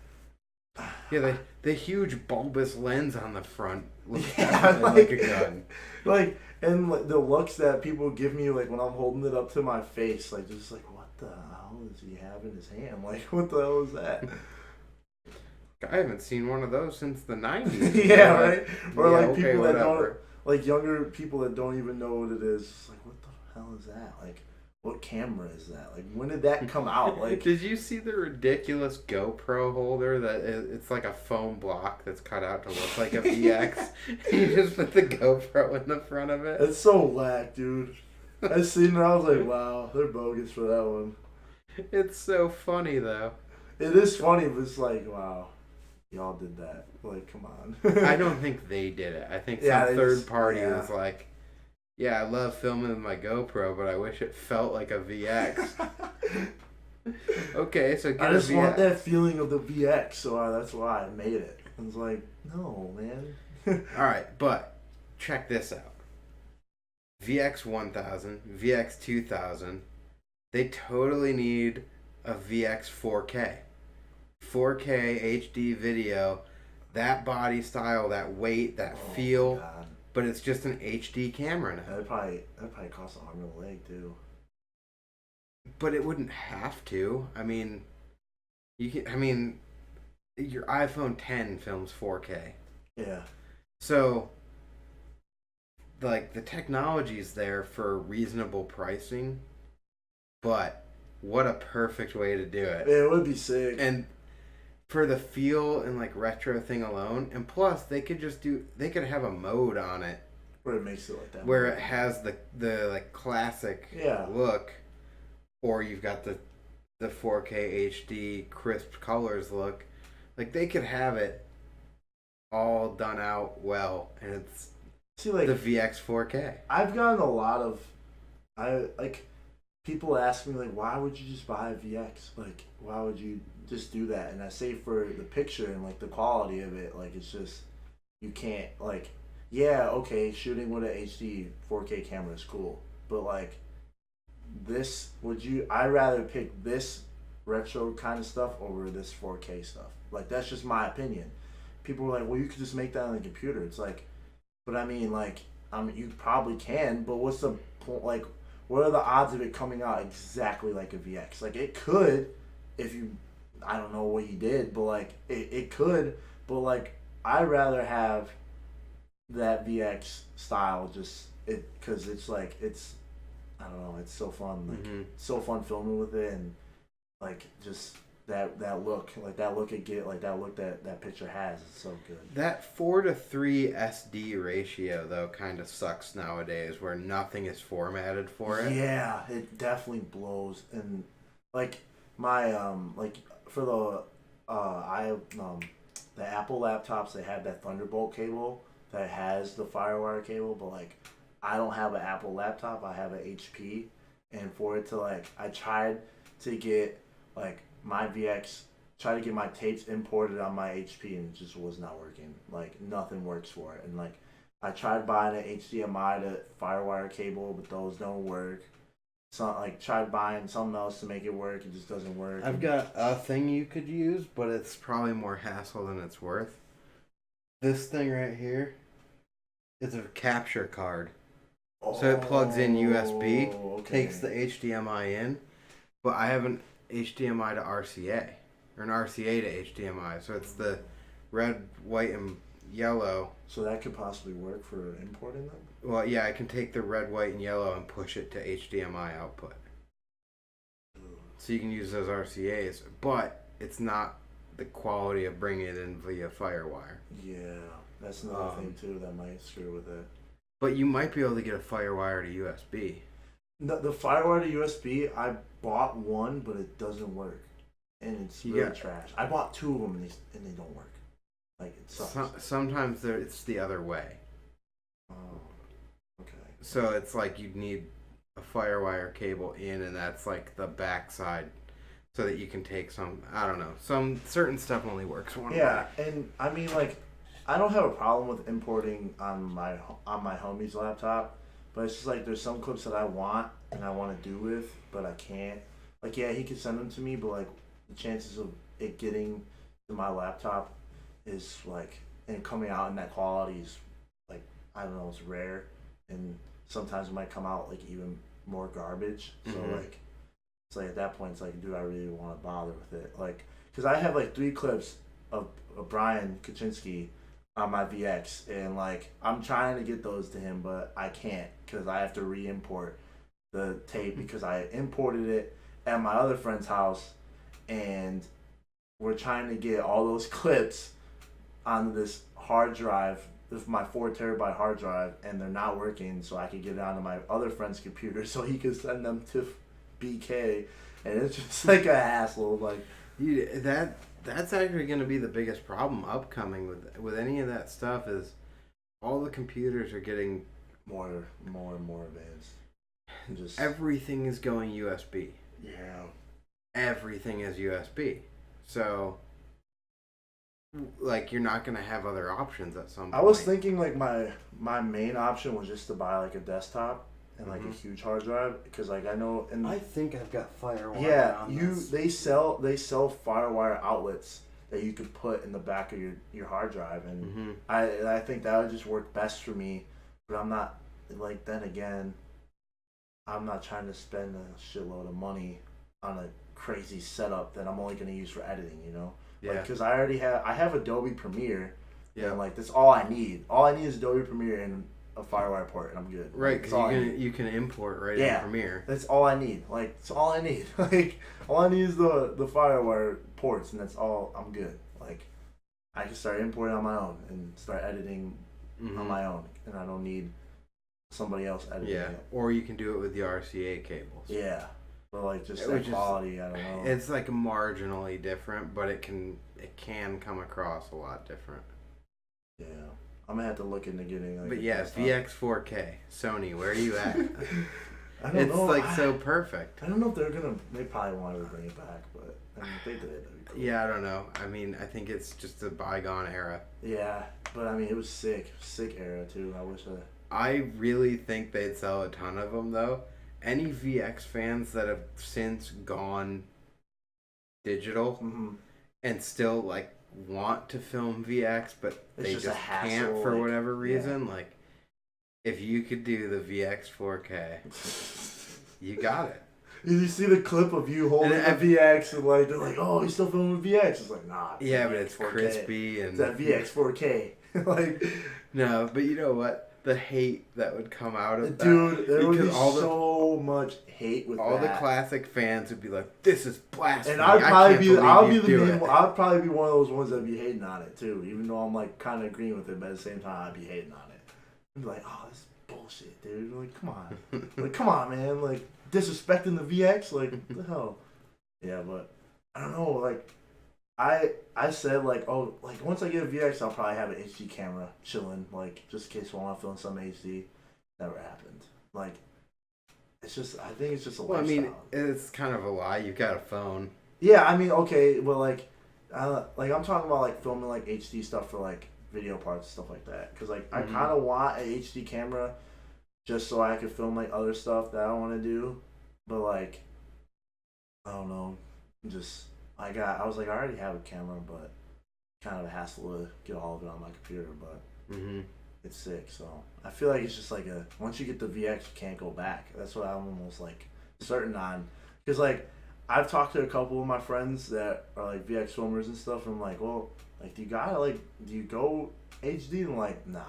S1: Yeah, the huge bulbous lens on the front looks
S2: yeah,
S1: like a gun.
S2: Like, and like, the looks that people give me, like, when I'm holding it up to my face, like, just like, what the hell does he have in his hand? Like, what the hell is that?
S1: I haven't seen one of those since the 90s.
S2: Yeah, right? Or
S1: yeah,
S2: like
S1: okay,
S2: people that
S1: whatever.
S2: don't, like younger people that don't even know what it is. It's like, what the hell is that? Like, what camera is that? Like, when did that come out? Like,
S1: did you see the ridiculous GoPro holder that it's like a foam block that's cut out to look like a VX? You just put the GoPro in the front of it.
S2: it's so whack, dude. I seen it, I was like, wow, they're bogus for that one.
S1: It's so funny though.
S2: It is funny, but it's like, wow, y'all did that. Like, come on.
S1: I don't think they did it. I think
S2: Yeah,
S1: some
S2: they
S1: third
S2: just-
S1: party
S2: yeah.
S1: was like, yeah, I love filming with my GoPro, but I wish it felt like a VX. Okay, so get
S2: I
S1: a
S2: just want
S1: VX.
S2: that feeling of the VX, so that's why I made it. I was like, no, man.
S1: Alright, but check this out. VX 1000, VX 2000, they totally need a VX 4K. 4K HD video, that body style, that weight, that
S2: Oh,
S1: feel,
S2: God.
S1: but it's just an HD camera now.
S2: That probably costs an arm and a leg too.
S1: But it wouldn't have to. I mean, your iPhone 10 films 4K.
S2: Yeah.
S1: So, like, the technology's there for reasonable pricing, but what a perfect way to do it.
S2: It would be sick.
S1: And for the feel and, like, retro thing alone, and plus, they could have a mode on it
S2: where it makes it like that.
S1: where it has the like, classic
S2: Yeah.
S1: look, or you've got the 4K HD crisp colors look. Like, they could have it all done out well, and it's
S2: See, like,
S1: the VX 4K.
S2: I've gotten a lot of, people ask me, like, why would you just buy a VX? Like, why would you just do that? And I say for the picture and, like, the quality of it, like, it's just, you can't, like, yeah, okay, shooting with an HD 4K camera is cool. But, like, I'd rather pick this retro kind of stuff over this 4K stuff. Like, that's just my opinion. People were like, well, you could just make that on the computer. It's like, but I mean, like, you probably can, but what's the point? Like, what are the odds of it coming out exactly like a VX? Like, it could, if you, I don't know what he did, but, like, it could, but, like, I'd rather have that VX style because it's, like, I don't know, it's so fun. Like, it's so fun filming with it, and, like, just that look, like, that look that picture has is so good.
S1: That 4:3 SD ratio, though, kind of sucks nowadays, where nothing is formatted for it.
S2: Yeah, it definitely blows. And, like, my like, for the the Apple laptops, they have that Thunderbolt cable that has the FireWire cable, but, like, I don't have an Apple laptop. I have an HP, and for it to, like, I tried to get, like, my VX, try to get my tapes imported on my HP, and it just was not working. Like, nothing works for it. And, like, I tried buying an HDMI to FireWire cable, but those don't work. So, like, tried buying something else to make it work. It just doesn't work.
S1: I've got a thing you could use, but it's probably more hassle than it's worth. This thing right here is a capture card. So it plugs in USB,
S2: okay.
S1: takes the HDMI in, but I have an HDMI to RCA, or an RCA to HDMI. So it's the red, white, and yellow.
S2: So that could possibly work for importing them?
S1: Well, yeah, I can take the red, white, and yellow and push it to HDMI output. So you can use those RCAs, but it's not the quality of bringing it in via FireWire.
S2: Yeah, that's another thing too that might screw with it.
S1: But you might be able to get a FireWire to USB.
S2: No, the FireWire to USB, I bought one, but it doesn't work, and it's really trash. I bought two of them, and they don't work. Like, it sucks.
S1: Sometimes it's the other way.
S2: Oh, okay.
S1: So it's like you'd need a FireWire cable in, and that's like the backside, so that you can take some. I don't know. Some certain stuff only works one way.
S2: Yeah, and I mean, like, I don't have a problem with importing on my homie's laptop, but it's just like there's some clips that I want and I want to do with, but I can't. Like, yeah, he could send them to me, but, like, the chances of it getting to my laptop is, like, and coming out in that quality is, like, I don't know, it's rare, and sometimes it might come out, like, even more garbage. So, like, it's like at that point, it's like, do I really want to bother with it? Like, because I have, like, 3 clips Brian Kaczynski on my VX, and like I'm trying to get those to him, but I can't because I have to re-import the tape because I imported it at my other friend's house, and we're trying to get all those clips onto this hard drive, with my 4 terabyte hard drive, and they're not working, so I could get it onto my other friend's computer so he could send them to BK, and it's just like a hassle. Like,
S1: that's actually going to be the biggest problem upcoming with any of that stuff is all the computers are getting
S2: more and more advanced. Just
S1: everything is going USB.
S2: Yeah.
S1: Everything is USB. So, like, you're not going to have other options at some point.
S2: I was thinking, like, my main option was just to buy, like, a desktop and, like, a huge hard drive. Because, like, I know...
S1: I think I've got FireWire.
S2: Yeah, they sell FireWire outlets that you could put in the back of your hard drive. And I think that would just work best for me. But I'm not... Like, then again, I'm not trying to spend a shitload of money on a crazy setup that I'm only going to use for editing, you know? Yeah. Because I have Adobe Premiere. Yeah. And like that's all I need. All I need is Adobe Premiere and a FireWire port, and I'm good.
S1: Right. Because you can import right in Premiere.
S2: That's all I need. Like that's all I need. Like all I need is the FireWire ports, and that's all. I'm good. Like I can start importing on my own and start editing on my own, and I don't need somebody else editing it.
S1: Or you can do it with the RCA cables.
S2: Yeah. But like just that quality, I don't know.
S1: It's like marginally different, but it can come across a lot different.
S2: Yeah, I'm gonna have to look into getting. Like,
S1: but yeah, VX 4K, Sony, where are you at?
S2: I don't know.
S1: It's like so perfect.
S2: I don't know if they're gonna. They probably want to bring it back, but I mean, if they did, that'd be cool.
S1: Yeah, I don't know. I mean, I think it's just a bygone era.
S2: Yeah, but I mean, it was sick era too. I wish
S1: I really think they'd sell a ton of them though. Any VX fans that have since gone digital and still like want to film VX, but they just can't for whatever reason, like if you could do the VX 4K, you got it.
S2: You see the clip of you holding the VX and like they're like, oh, he's still filming VX. It's like, nah.
S1: Yeah, but it's 4K. Crispy and
S2: it's that VX 4K. Like,
S1: no, but you know what? The hate that would come out of that.
S2: Dude, there would be so much hate with
S1: all the classic fans would be like, this is blasphemy.
S2: And I'd probably be I'd probably be one of those ones that'd be hating on it too, even though I'm like kind of agreeing with it, but at the same time I'd be hating on it. I'd be like, oh, this is bullshit, dude. Like, come on. Like, come on, man. Like, disrespecting the VX? Like, what the hell? Yeah, but I don't know, like I said, like, oh, like, once I get a VX, I'll probably have an HD camera chilling, like, just in case I want to film some HD. Never happened. Like, it's just, I think it's just a lifestyle.
S1: I mean, it's kind of a lie. You've got a phone.
S2: Yeah, I mean, okay, well, like I'm talking about, like, filming, like, HD stuff for, like, video parts, stuff like that. Because, like, I kind of want an HD camera just so I could film, like, other stuff that I want to do. But, like, I don't know, just... I was like, I already have a camera, but kind of a hassle to get all of it on my computer, but it's sick. So I feel like it's just like once you get the VX, you can't go back. That's what I'm almost like certain on. Because like I've talked to a couple of my friends that are like VX filmers and stuff, and I'm like, well, like do you go HD? And I'm like, no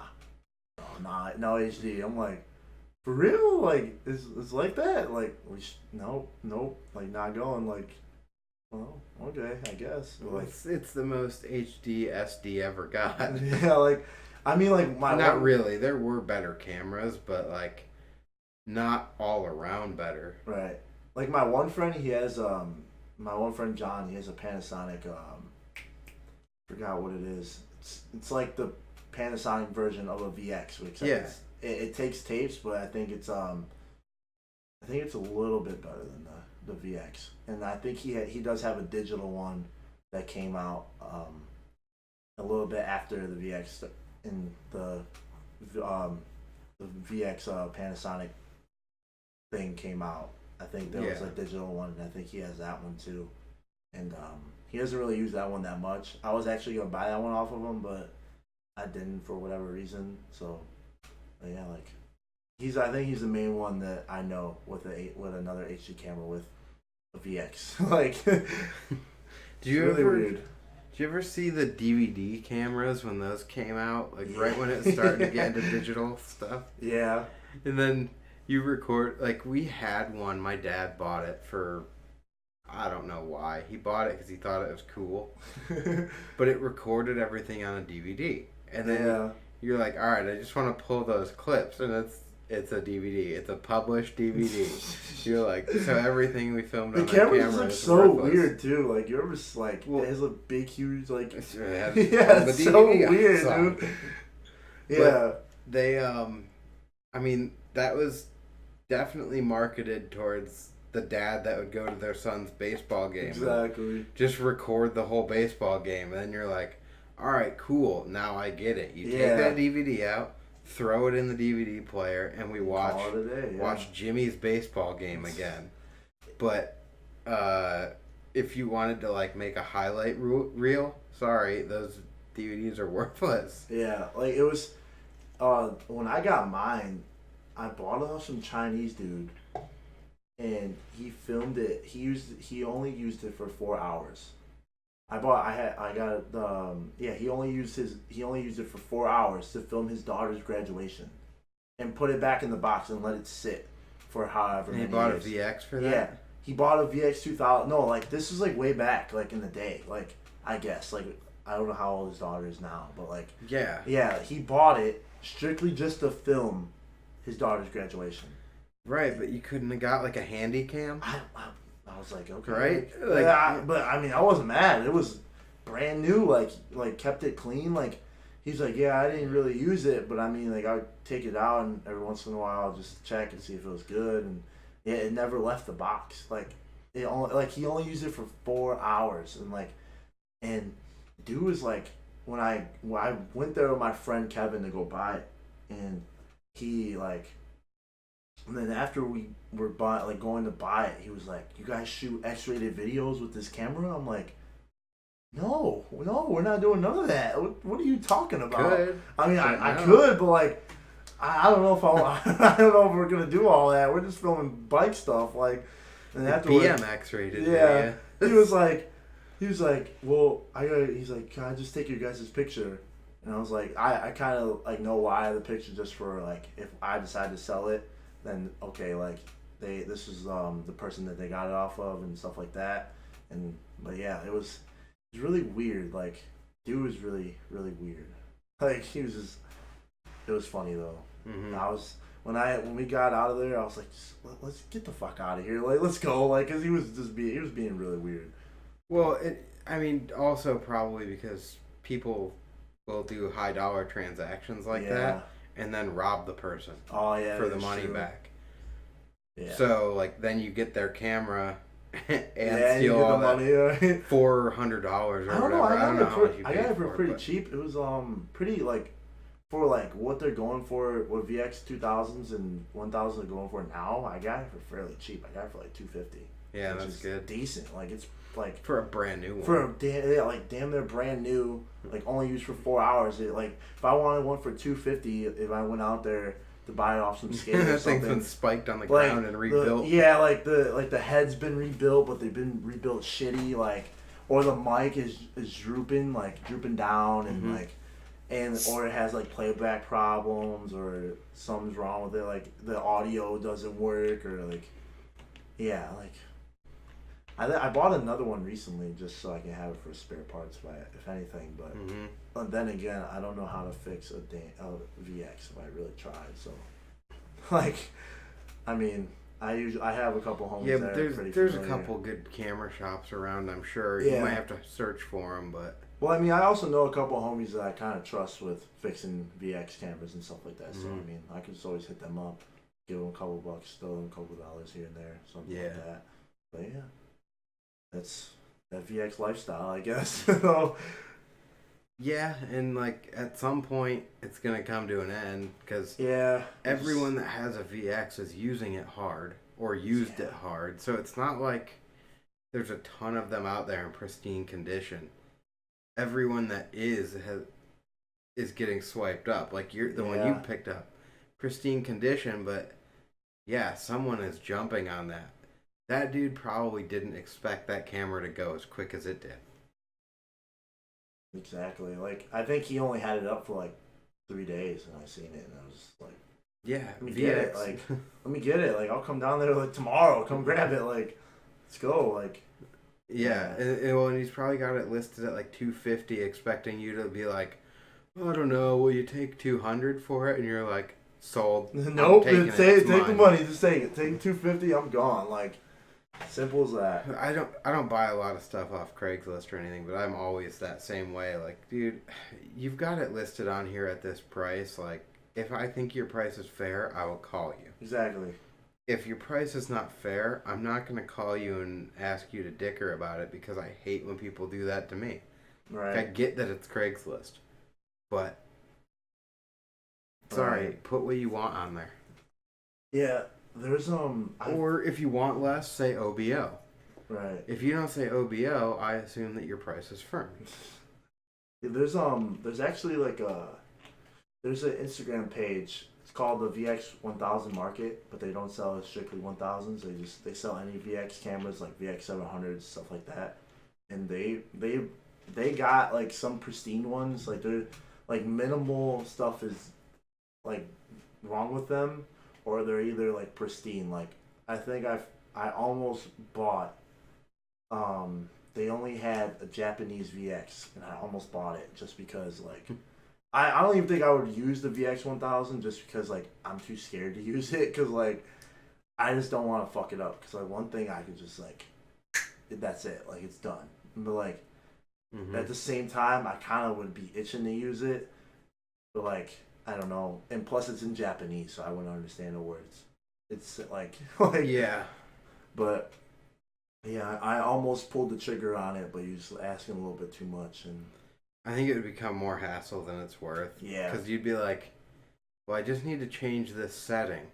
S2: HD. I'm like, for real? Like it's like that? Like nope, like not going. Like, well, okay, I guess.
S1: Like, it's the most HD SD ever got.
S2: Yeah, like, I mean, like,
S1: not really. There were better cameras, but, like, not all around better.
S2: Right. Like, my one friend John, he has a Panasonic, forgot what it is. It's like the Panasonic version of a VX, which it takes tapes, but I think it's a little bit better than the VX, and I think he does have a digital one that came out a little bit after the VX in the VX Panasonic thing came out. I think there was a digital one, and I think he has that one too. And he doesn't really use that one that much. I was actually gonna buy that one off of him, but I didn't for whatever reason. So yeah, like. I think he's the main one that I know with another HD camera with a VX. Like,
S1: do you
S2: really weird.
S1: Did you ever see the DVD cameras when those came out? Like right when it started to get into digital stuff?
S2: Yeah.
S1: And then you record, like we had one, my dad bought it for, I don't know why. He bought it because he thought it was cool. But it recorded everything on a DVD. And then you're like, all right, I just want to pull those clips. And it's a DVD. It's a published DVD. You're like, so everything we filmed on the camera
S2: cameras look
S1: is
S2: so
S1: worthless.
S2: weird too. Like you ever like it has a big huge like
S1: It's
S2: it's so weird, dude. Yeah.
S1: But they I mean, that was definitely marketed towards the dad that would go to their son's baseball game.
S2: Exactly.
S1: Just record the whole baseball game, and then you're like, all right, cool. Now I get it. You take that DVD out, throw it in the DVD player, and we watch Jimmy's baseball game again. But if you wanted to like make a highlight reel, sorry, those DVDs are worthless.
S2: Yeah, like it was when I got mine, I bought it off some Chinese dude, and he filmed it. He only used it for 4 hours. He only used it for 4 hours to film his daughter's graduation, and put it back in the box and let it sit for however many years.
S1: He bought a VX for that?
S2: Yeah, he bought a VX 2000. No, like this was like way back, like in the day. Like I guess, like I don't know how old his daughter is now, but like yeah, he bought it strictly just to film his daughter's graduation.
S1: Right, but you couldn't have got like a handy cam?
S2: I was like, okay.
S1: Right?
S2: But I mean, I wasn't mad. It was brand new, like kept it clean. Like, he's like, yeah, I didn't really use it, but I mean, like, I would take it out and every once in a while I'll just check and see if it was good. And yeah, it never left the box. Like, he only used it for 4 hours. And dude was like, when I went there with my friend Kevin to go buy it, and he and then after we were going to buy it, he was like, "You guys shoot X-rated videos with this camera?" I'm like, "No, we're not doing none of that. What are you talking about?"
S1: Could.
S2: I mean, I could, but like, I don't know if I don't know if we're gonna do all that. We're just filming bike stuff, like, and afterwards,
S1: BMX rated.
S2: Yeah, he was like, well, he's like, can I just take your guys' picture? And I was like, I kind of like know why the picture, just for like if I decide to sell it, then okay, like this is the person that they got it off of and stuff like that. But yeah, it was really weird. Like, dude was really, really weird. Like, he was just, it was funny though.
S1: Mm-hmm.
S2: When we got out of there, I was like, let's get the fuck out of here. Like, let's go. Like, cause he was being really weird.
S1: Well, also probably because people will do high dollar transactions like that and then rob the person for the money back. Yeah. So like then you get their camera and steal all the money, right? $400 or whatever. I don't know how much you paid.
S2: I got it for pretty cheap. It was pretty like for like what they're going for, what VX 2000s and 1000s are going for now. I got it for fairly cheap. I got it for like $250.
S1: Yeah, that's good.
S2: Decent. Like, it's like
S1: for a brand new one.
S2: For a damn near brand new, like only used for 4 hours. Like if I wanted one for $250, if I went out there to buy it off some skaters,
S1: that thing's been spiked on the ground and rebuilt.
S2: The head's been rebuilt, but they've been rebuilt shitty. Like, or the mic is drooping down, and or it has like playback problems, or something's wrong with it. Like the audio doesn't work, or like I bought another one recently just so I can have it for spare parts, if anything. But then again, I don't know how to fix a VX if I really tried. So, like, I mean, I have a couple homies. Yeah, but
S1: there's a couple good camera shops around. I'm sure you might have to search for them, but.
S2: Well, I mean, I also know a couple homies that I kind of trust with fixing VX cameras and stuff like that. So I mean, I can just always hit them up, give them a couple bucks, throw them a couple dollars here and there, something like that. But yeah. That's that VX lifestyle, I guess.
S1: Yeah, and like at some point it's gonna come to an end because everyone that has a VX is using it hard or used it hard, so it's not like there's a ton of them out there in pristine condition. Everyone that is getting swiped up. Like the one you picked up, pristine condition, but someone is jumping on that. That dude probably didn't expect that camera to go as quick as it did.
S2: Exactly. Like, I think he only had it up for like 3 days, and I seen it, and I was like,
S1: Yeah,
S2: let me
S1: VX.
S2: get it. Like, let me get it. Like, I'll come down there like tomorrow. Come grab it. Like, let's go. Like,
S1: Yeah, and he's probably got it listed at like 250, expecting you to be like, I don't know, will you take 200 for it? And you're like, sold.
S2: Nope.
S1: Take
S2: the money. Just take it. Take 250. I'm gone. Like, simple as that.
S1: I don't buy a lot of stuff off Craigslist or anything, but I'm always that same way. Like, dude, you've got it listed on here at this price. Like, if I think your price is fair, I will call you.
S2: Exactly.
S1: If your price is not fair, I'm not going to call you and ask you to dicker about it, because I hate when people do that to me.
S2: Right.
S1: I get that it's Craigslist, but sorry, put what you want on there.
S2: Yeah, there's
S1: Or if you want less, say OBO.
S2: Right.
S1: If you don't say OBO, I assume that your price is firm.
S2: Yeah, there's actually like there's an Instagram page. It's called the VX 1000 Market, but they don't sell strictly 1000s. They sell any VX cameras like VX 700s, stuff like that. And they got like some pristine ones. Like they're like minimal stuff is like wrong with them, or they're either like pristine. Like I think I almost bought they only had a Japanese VX, and I almost bought it just because like I don't even think I would use the VX 1000 just because like I'm too scared to use it, because like I just don't want to fuck it up, because like one thing I could just like that's it, like it's done. But like at the same time I kind of would be itching to use it, but like I don't know, and plus it's in Japanese, so I wouldn't understand the words. It's like
S1: yeah,
S2: but yeah, I almost pulled the trigger on it, but he was asking a little bit too much, and
S1: I think it would become more hassle than it's worth.
S2: Yeah.
S1: Because you'd be like, well, I just need to change this setting.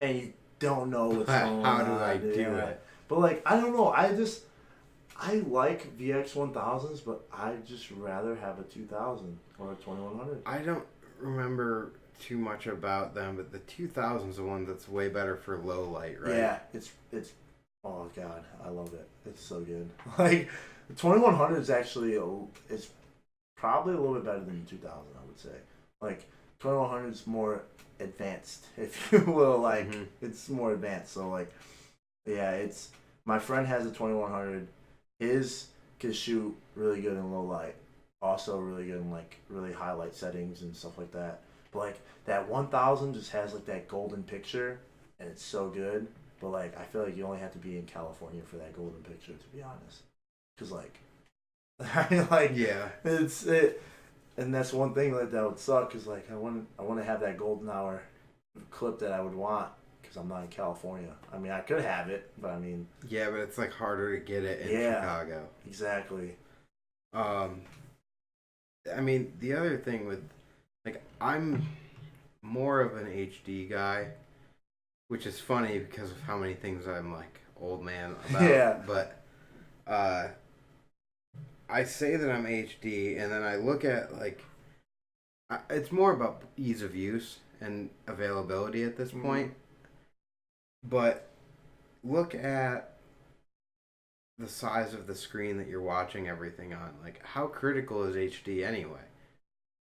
S2: And you don't know what's going on.
S1: How do I do it?
S2: But like, I don't know. I like VX 1000s, but I just rather have a 2000 or a 2100.
S1: I don't remember too much about them, but the 2000 is the one that's way better for low light, right?
S2: Yeah, it's oh god, I love it. It's so good. Like the 2100 is actually it's probably a little bit better than the 2000, I would say. Like 2100 is more advanced, if you will. Like it's more advanced. So like, yeah, it's my friend has a 2100. His can shoot really good in low light. Also really good in like really high light settings and stuff like that. But like that 1000 just has like that golden picture, and it's so good. But like I feel like you only have to be in California for that golden picture, to be honest. Cause like,
S1: yeah,
S2: and that's one thing that would suck. Cause like I want to have that golden hour clip that I would want. Cause I'm not in California. I mean, I could have it, but I mean,
S1: yeah, but it's like harder to get it in Chicago.
S2: Exactly.
S1: I mean, the other thing with like I'm more of an HD guy, which is funny because of how many things I'm like old man about.
S2: Yeah.
S1: But I say that I'm HD, and then I look at like it's more about ease of use and availability at this point. But look at the size of the screen that you're watching everything on. Like, how critical is HD anyway?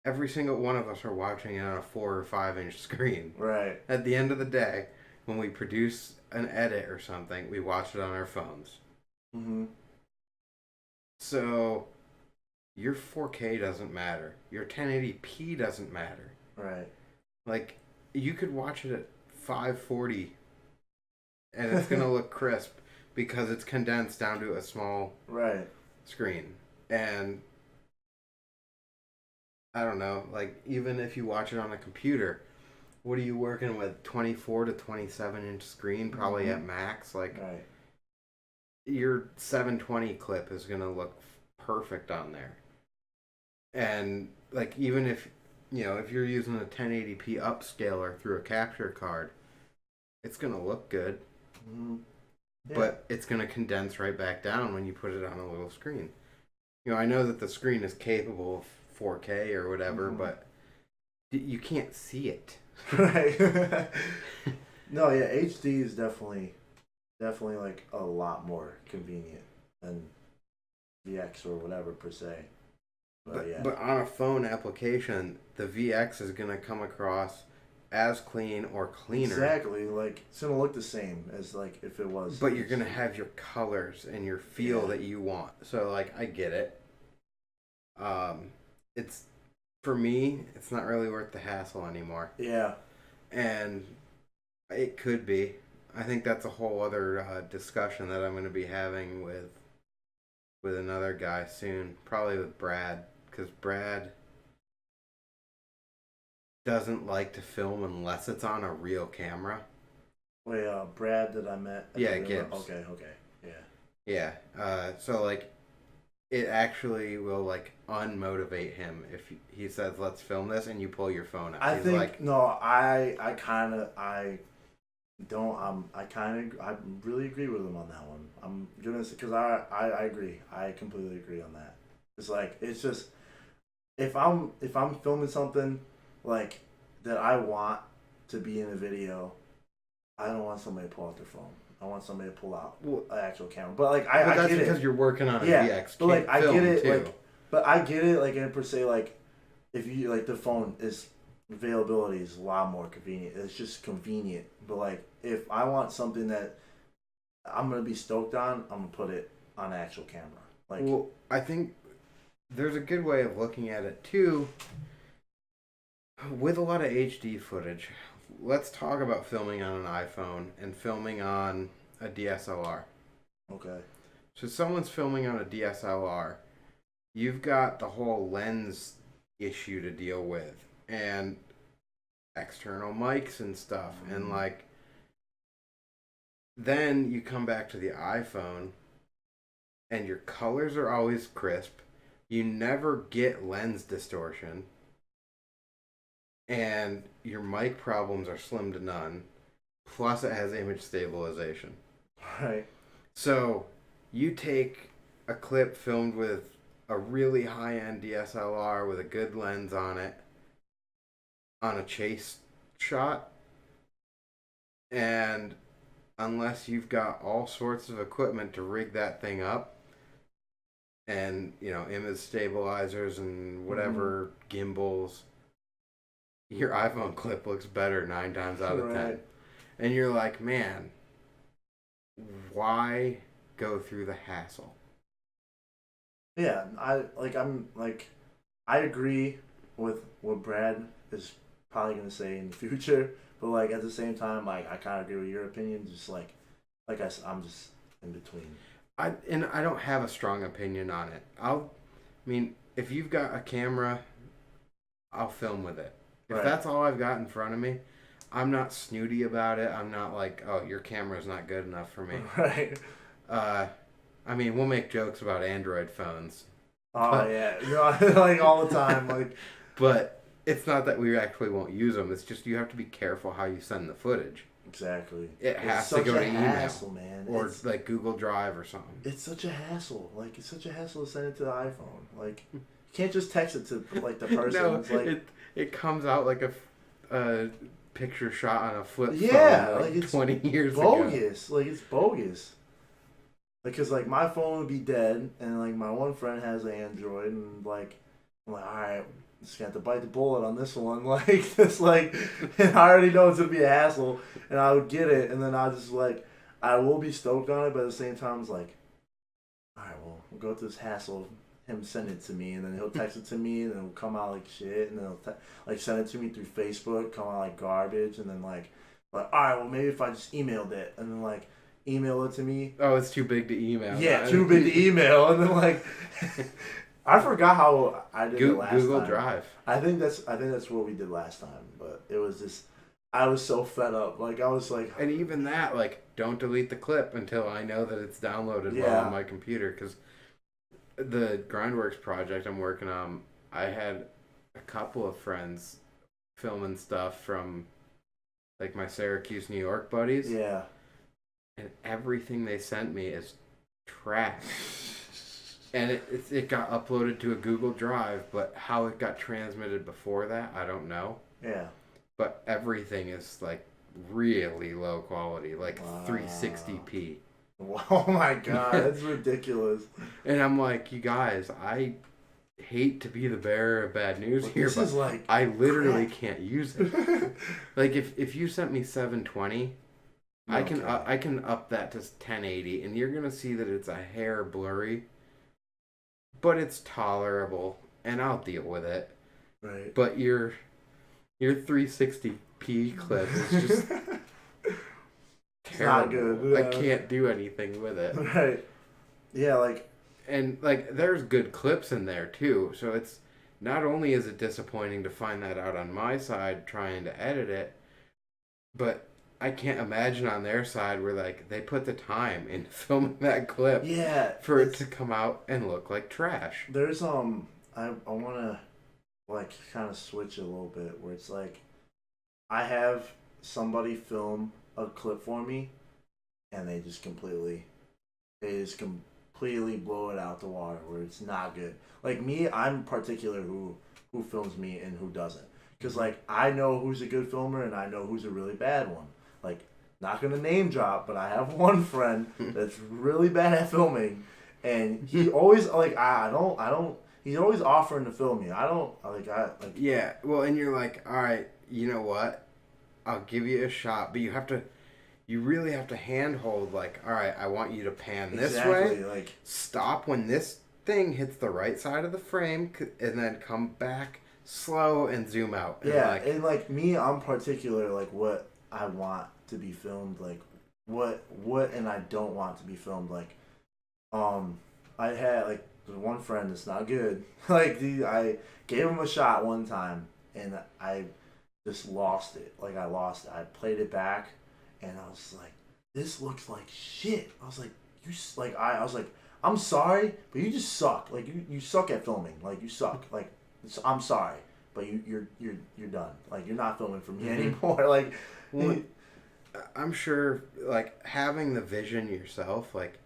S1: Every single one of us are watching it on a 4 or 5 inch screen.
S2: Right.
S1: At the end of the day, when we produce an edit or something, we watch it on our phones. So your 4K doesn't matter. Your 1080p doesn't matter.
S2: Right.
S1: Like, you could watch it at 540 and it's going to look crisp because it's condensed down to a small screen. And I don't know, like, even if you watch it on a computer, what are you working with? 24 to 27 inch screen, probably at max. Like, your 720 clip is going to look perfect on there. And, like, even if, you know, if you're using a 1080p upscaler through a capture card, it's going to look good. Yeah. But it's going to condense right back down when you put it on a little screen. You know, I know that the screen is capable of 4K or whatever, but you can't see it.
S2: Right. No, yeah, HD is definitely like a lot more convenient than VX or whatever per se.
S1: But on a phone application, the VX is going to come across as clean or cleaner.
S2: Exactly. Like, it's going to look the same as, like, if it was.
S1: But you're going to have your colors and your feel that you want. So, like, I get it. It's, for me, it's not really worth the hassle anymore.
S2: Yeah.
S1: And it could be. I think that's a whole other discussion that I'm going to be having with another guy soon. Probably with Brad. Because Brad doesn't like to film unless it's on a real camera.
S2: Wait, Brad that I met?
S1: Yeah, Gibbs.
S2: Okay, yeah.
S1: Yeah, so, like, it actually will, like, unmotivate him if he says, let's film this, and you pull your phone out.
S2: I
S1: He's
S2: think,
S1: like,
S2: no, I really agree with him on that one. I'm gonna say, because I agree. I completely agree on that. It's like, it's just, if I'm filming something like that I want to be in a video, I don't want somebody to pull out their phone. I want somebody to pull out an actual camera. But like I
S1: that's
S2: get
S1: because you're working on a VX.
S2: But like I get it,
S1: too.
S2: like, but I get it, like, in per se, like, if you like the phone is availability is a lot more convenient. It's just convenient. But like if I want something that I'm gonna be stoked on, I'm gonna put it on an actual camera. Like,
S1: well, I think there's a good way of looking at it too. With a lot of HD footage, let's talk about filming on an iPhone and filming on a DSLR.
S2: Okay.
S1: So someone's filming on a DSLR, you've got the whole lens issue to deal with and external mics and stuff. And like, then you come back to the iPhone and your colors are always crisp. You never get lens distortion. And your mic problems are slim to none. Plus, it has image stabilization.
S2: Right.
S1: So, you take a clip filmed with a really high-end DSLR with a good lens on it, on a chase shot, and unless you've got all sorts of equipment to rig that thing up, and, you know, image stabilizers and whatever, gimbals, your iPhone clip looks better 9 times out of 10. And you're like, man, why go through the hassle?
S2: Yeah, I agree with what Brad is probably gonna say in the future, but like at the same time, like I kind of agree with your opinion. Just like I'm just in between.
S1: I don't have a strong opinion on it. I mean, if you've got a camera, I'll film with it. If that's all I've got in front of me, I'm not snooty about it. I'm not like, oh, your camera's not good enough for me.
S2: Right.
S1: I mean, we'll make jokes about Android phones.
S2: Oh, yeah. You know, like all the time. Like,
S1: but it's not that we actually won't use them. It's just you have to be careful how you send the footage.
S2: Exactly.
S1: It has to go to email.
S2: Hassle, man.
S1: Or like Google Drive or something.
S2: It's such a hassle. Like, it's such a hassle to send it to the iPhone. Like, you can't just text it to, like, the person.
S1: No,
S2: it's like,
S1: it comes out like a picture shot on a flip phone.
S2: Yeah, like it's
S1: 20 years
S2: bogus.
S1: ago.
S2: Like, it's bogus. Like, cause like my phone would be dead, and like my one friend has an Android, and like I'm like, all right, just gonna have to bite the bullet on this one. Like, it's like, and I already know it's gonna be a hassle, and I would get it, and then I just like, I will be stoked on it, but at the same time, it's like, all right, well, we'll go through this hassle of him send it to me, and then he'll text it to me, and then it'll come out like shit, and then he'll like send it to me through Facebook, come out like garbage, and then like all right, well maybe if I just emailed it, and then like email it to me.
S1: Oh, it's too big to email.
S2: Yeah, too big to email, and then like I forgot how I did it last time.
S1: Google Drive.
S2: I think that's what we did last time, but it was just I was so fed up. Like I was like,
S1: and even that, like, don't delete the clip until I know that it's downloaded well on my computer, because the GrindWorks project I'm working on, I had a couple of friends filming stuff from like my Syracuse, New York buddies.
S2: Yeah.
S1: And everything they sent me is trash. And it got uploaded to a Google Drive, but how it got transmitted before that, I don't know.
S2: Yeah.
S1: But everything is like really low quality, like 360p.
S2: Oh my god, that's ridiculous.
S1: And I'm like, you guys, I hate to be the bearer of bad news here,
S2: this
S1: but
S2: is like
S1: I literally
S2: crap.
S1: can't use it. Like if you sent me 720, I can up that to 1080, and you're gonna see that it's a hair blurry, but it's tolerable, and I'll deal with it.
S2: Right.
S1: But your 360p clip is just terrible.
S2: Not good.
S1: I can't do anything with it.
S2: Right. Yeah, like.
S1: And like there's good clips in there too, so it's not only is it disappointing to find that out on my side trying to edit it, but I can't imagine on their side where like they put the time in filming that clip for it to come out and look like trash.
S2: There's I wanna like kind of switch a little bit where it's like I have somebody film a clip for me and they just completely blow it out the water where it's not good. Like me, I'm particular who films me and who doesn't. Because like I know who's a good filmer and I know who's a really bad one. Like, not gonna name drop, but I have one friend that's really bad at filming, and he always like I don't. He's always offering to film me.
S1: Yeah, well, and you're like, all right, you know what? I'll give you a shot, but you really have to handhold. Like, all right, I want you to pan this way.
S2: Like,
S1: stop when this thing hits the right side of the frame, and then come back slow and zoom out. And
S2: yeah, and like me, I'm particular like what I want to be filmed, like what and I don't want to be filmed. Like I had like one friend that's not good. Like I gave him a shot one time and I just lost it. Like I lost it. I played it back and I was like, this looks like shit. I was like, I was like, I'm sorry, but you just suck. Like you suck at filming. Like you suck. Like I'm sorry, but you're done. Like you're not filming for me anymore. Like.
S1: Well, I'm sure, like, having the vision yourself, like,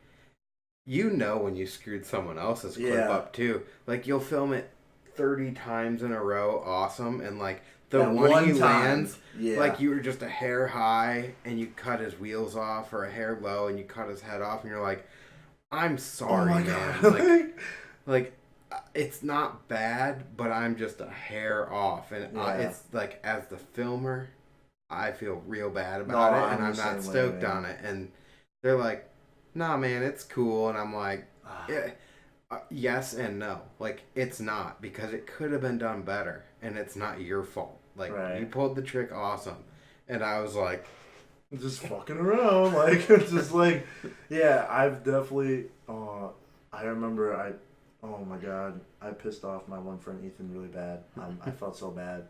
S1: you know when you screwed someone else's clip up, too. Like, you'll film it 30 times in a row, awesome, and, like, the one he lands, like, you were just a hair high, and you cut his wheels off, or a hair low, and you cut his head off, and you're like, I'm sorry, man. Like, it's not bad, but I'm just a hair off, and it's, like, as the filmer, I feel real bad about it, and I'm not stoked on it. And they're like, nah, man, it's cool. And I'm like, yes and no. Like, it's not, because it could have been done better, and it's not your fault. Like, you pulled the trick awesome. And I was like...
S2: just fucking around. Like, just like... Yeah, I've definitely... I remember oh my God. I pissed off my one friend Ethan really bad. I felt so bad.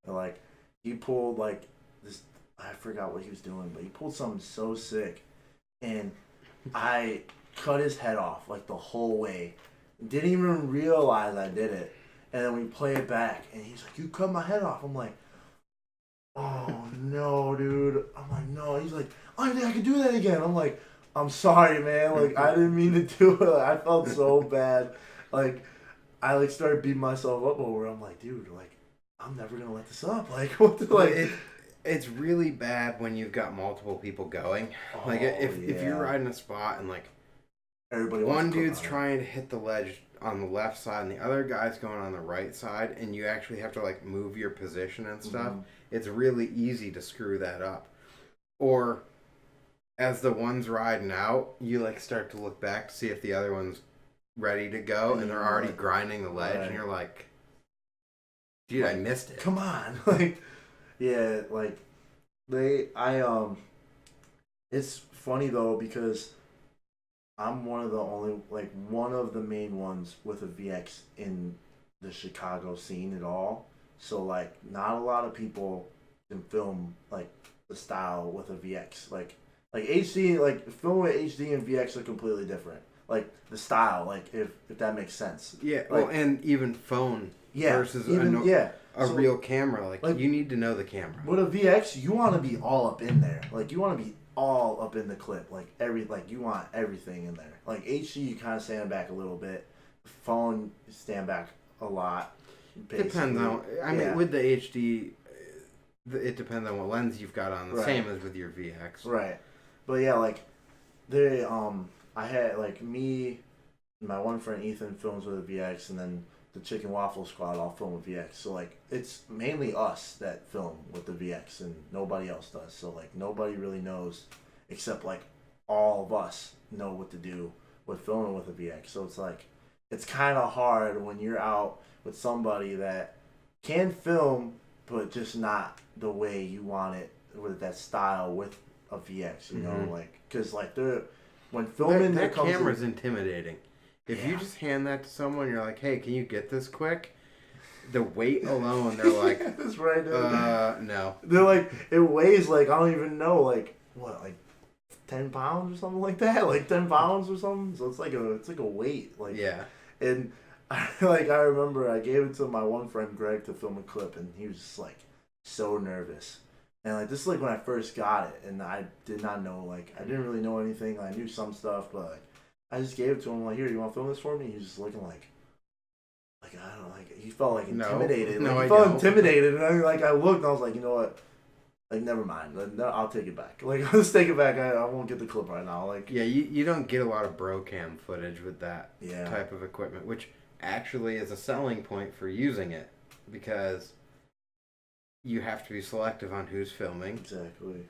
S2: And, like, he pulled, like... I forgot what he was doing, but he pulled something so sick, and I cut his head off like the whole way. Didn't even realize I did it, and then we play it back, and he's like, "You cut my head off." I'm like, "Oh no, dude!" I'm like, "No." He's like, "I don't think I can do that again." I'm like, "I'm sorry, man. Like I didn't mean to do it. I felt so bad. Like I like started beating myself up over. I'm like, dude, like I'm never gonna let this up. Like what the like."
S1: It's really bad when you've got multiple people going. Like if you're riding a spot and like
S2: everybody
S1: one dude's trying to hit the ledge on the left side and the other guy's going on the right side, and you actually have to like move your position and stuff, it's really easy to screw that up. Or as the one's riding out, you like start to look back to see if the other one's ready to go, and they're already grinding the ledge, and you're like, dude, I missed it.
S2: Come on. Like yeah, like it's funny though because I'm one of the main ones with a VX in the Chicago scene at all. So like not a lot of people can film like the style with a VX. Like HD, like film with HD and VX are completely different. Like the style, like if that makes sense.
S1: Yeah,
S2: like,
S1: well, and even phone versus a real camera. Like you need to know the camera.
S2: With a VX, you want to be all up in there. Like you want to be all up in the clip. Like you want everything in there. Like HD, you kind of stand back a little bit. Phone, you stand back a lot. Basically.
S1: Depends on. I mean, with the HD, it depends on what lens you've got on. The same as with your VX.
S2: Right, but yeah, like I had like me, my one friend Ethan films with a VX, and then the Chicken Waffle Squad all film with VX. So like it's mainly us that film with the VX and nobody else does. So like nobody really knows except like all of us know what to do with filming with a VX. So it's like it's kind of hard when you're out with somebody that can film but just not the way you want it with that style with a VX, you know, like because like they're when filming
S1: that camera's intimidating. If you just hand that to someone, you're like, "Hey, can you get this quick?" The weight alone, they're like,
S2: "That's right."
S1: No.
S2: They're like, it weighs like I don't even know, like what, like 10 pounds or something like that, like 10 pounds or something. So it's like a weight, like
S1: yeah.
S2: And I remember I gave it to my one friend Greg to film a clip, and he was just like so nervous. And like this is like when I first got it, and I did not know, like I didn't really know anything. I knew some stuff, but like I just gave it to him. Like, here, you want to film this for me? He was just looking like I don't know, like he felt like intimidated.
S1: No,
S2: he felt intimidated, and I looked, and I was like, you know what? Like, never mind. I'll take it back. Like, let's take it back. I won't get the clip right now. Like,
S1: yeah, you don't get a lot of bro cam footage with that type of equipment, which actually is a selling point for using it because you have to be selective on who's filming.
S2: Exactly.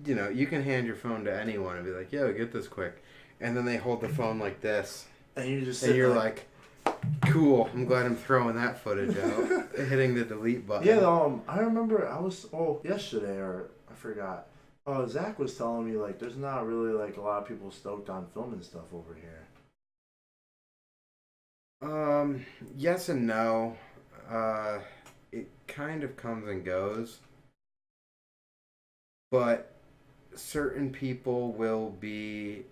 S1: You know, you can hand your phone to anyone and be like, "Yo, get this quick," and then they hold the phone like this,
S2: and
S1: you're like, "Cool, I'm glad I'm throwing that footage out," hitting the delete button.
S2: Yeah, I remember yesterday or I forgot. Zach was telling me like there's not really like a lot of people stoked on filming stuff over here.
S1: Yes and no. It kind of comes and goes, but certain people will be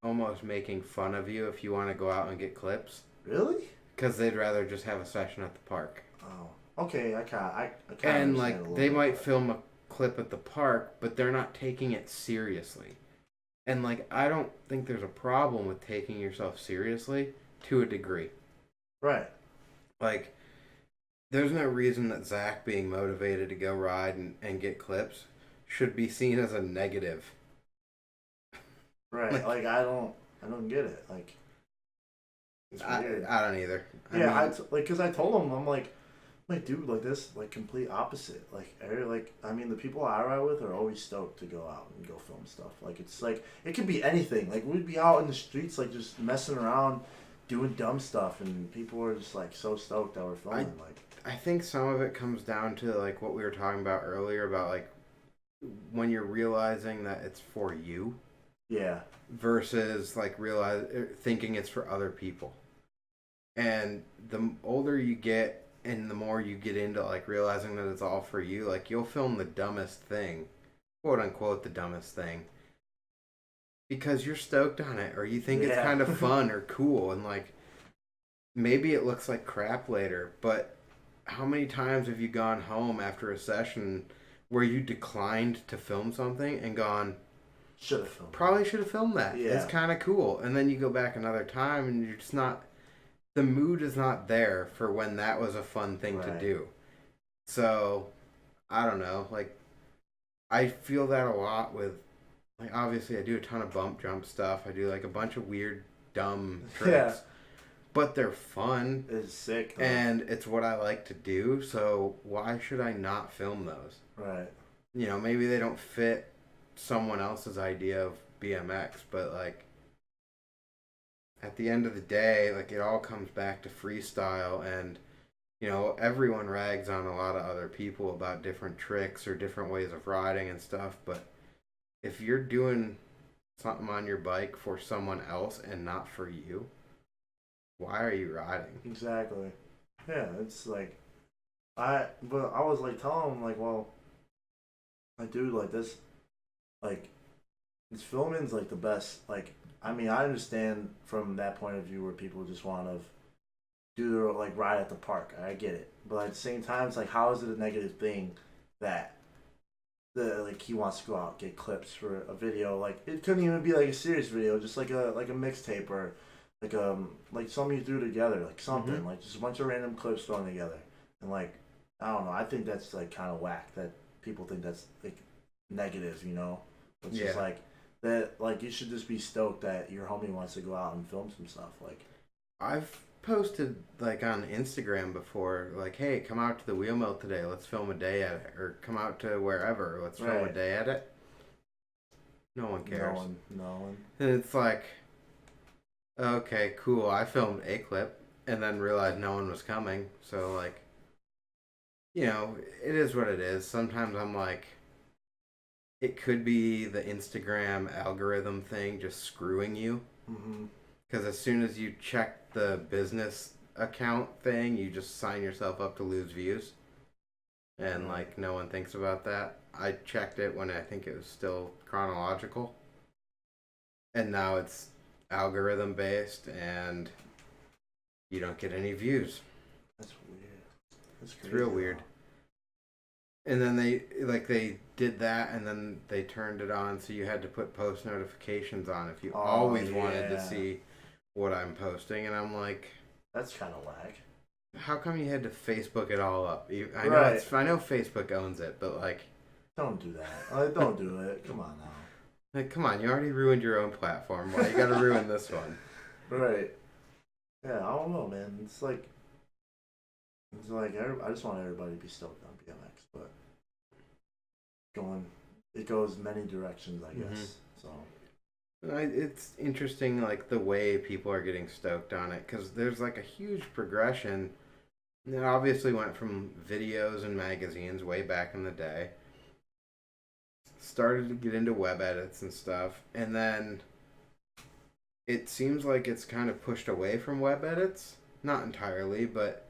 S1: almost making fun of you if you want to go out and get clips.
S2: Really?
S1: Because they'd rather just have a session at the park.
S2: Oh, okay. I can't.
S1: And like they might film a clip at the park, but they're not taking it seriously. And like I don't think there's a problem with taking yourself seriously to a degree.
S2: Right.
S1: Like there's no reason that Zach being motivated to go ride and get clips should be seen as a negative.
S2: Right. Like I don't get it. Like it's weird.
S1: I don't either.
S2: Because I told him, I'm like, dude, like this, like complete opposite. Like I mean, the people I ride with are always stoked to go out and go film stuff. Like it's like it could be anything. Like we'd be out in the streets, like just messing around, doing dumb stuff, and people were just like so stoked that we're filming.
S1: I think some of it comes down to like what we were talking about earlier about like when you're realizing that it's for you.
S2: Yeah.
S1: Versus like thinking it's for other people. And the older you get and the more you get into like realizing that it's all for you, like you'll film the dumbest thing, quote unquote the dumbest thing, because you're stoked on it or you think it's kind of fun or cool, and like maybe it looks like crap later, but how many times have you gone home after a session where you declined to film something and gone, probably should have filmed that. Yeah. It's kind of cool. And then you go back another time and you're just not, the mood is not there for when that was a fun thing to do. So, I don't know. Like, I feel that a lot with, like, obviously I do a ton of bump jump stuff. I do, like, a bunch of weird, dumb tricks. Yeah. But they're fun.
S2: It's sick.
S1: Though. And it's what I like to do. So, why should I not film those?
S2: Right.
S1: You know, maybe they don't fit someone else's idea of BMX, but like at the end of the day, like it all comes back to freestyle, and you know everyone rags on a lot of other people about different tricks or different ways of riding and stuff, but if you're doing something on your bike for someone else and not for you, why are you riding?
S2: Exactly. Yeah, it's like I was like telling him like, well, like dude, like this, like this filming's like the best. Like I mean, I understand from that point of view where people just want to do their like ride at the park. I get it, but at the same time, it's like how is it a negative thing that like he wants to go out and get clips for a video? Like it couldn't even be like a serious video, just like a mixtape or like something you threw together, like something like just a bunch of random clips thrown together, and like I don't know. I think that's like kind of whack that people think that's like negative, you know. It's just like that. Like you should just be stoked that your homie wants to go out and film some stuff. Like
S1: I've posted like on Instagram before, like, hey, come out to the wheel mill today, let's film a day at it, or come out to wherever, let's film a day at it. No one cares.
S2: No one.
S1: And it's like, okay, cool. I filmed a clip and then realized no one was coming. So like, you know, it is what it is. Sometimes I'm like, it could be the Instagram algorithm thing just screwing you. Because as soon as you check the business account thing, you just sign yourself up to lose views. And like, no one thinks about that. I checked it when I think it was still chronological. And now it's algorithm based and you don't get any views.
S2: That's weird. That's crazy.
S1: It's real weird. And then they did that and then they turned it on so you had to put post notifications on if you always wanted to see what I'm posting. And I'm like,
S2: that's kind of whack.
S1: How come you had to Facebook it all up? I know Facebook owns it, but like,
S2: don't do that. Don't do it. Come on now.
S1: Like, come on, you already ruined your own platform. Why you gotta ruin this one?
S2: Right. Yeah, I don't know, man. It's like I just want everybody to be stoked on BMX, but it goes many directions, I guess. So
S1: it's interesting, like the way people are getting stoked on it, because there's like a huge progression. It obviously went from videos and magazines way back in the day. Started to get into web edits and stuff, and then it seems like it's kind of pushed away from web edits. Not entirely, but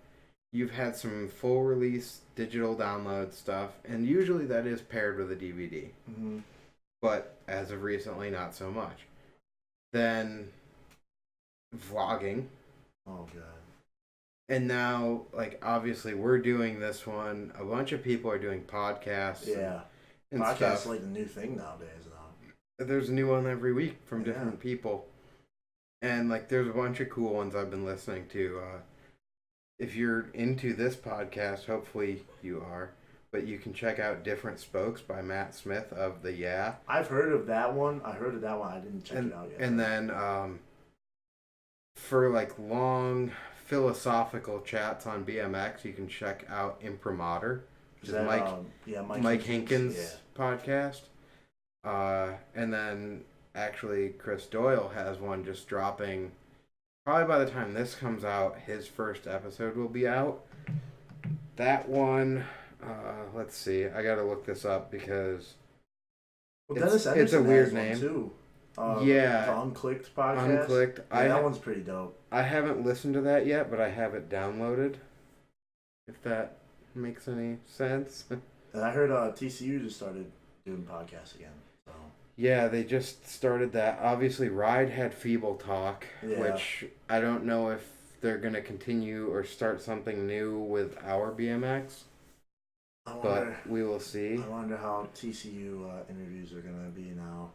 S1: you've had some full release digital download stuff, and usually that is paired with a DVD. But as of recently, not so much. Then vlogging.
S2: Oh god.
S1: And now, like, obviously we're doing this one. A bunch of people are doing podcasts.
S2: Yeah. And podcasts stuff. Like the new thing nowadays now.
S1: There's a new one every week from different people. And like there's a bunch of cool ones I've been listening to. If you're into this podcast, hopefully you are, but you can check out Different Spokes by Matt Smith of the Yeah.
S2: I've heard of that one. I didn't check it out yet.
S1: And then for like long philosophical chats on BMX, you can check out Imprimatur. Which is Mike Hinkins' podcast. And then actually Chris Doyle has one just dropping. Probably by the time this comes out, his first episode will be out. That one, let's see. I gotta look this up because it's a weird name
S2: too.
S1: The
S2: Unclicked podcast.
S1: Unclicked.
S2: Yeah, that one's pretty dope.
S1: I haven't listened to that yet, but I have it downloaded. If that makes any sense.
S2: And I heard TCU just started doing podcasts again. So.
S1: Yeah, they just started that. Obviously, Ride had Feeble Talk, which I don't know if they're going to continue or start something new with our BMX. But we will see.
S2: I wonder how TCU interviews are going to be now.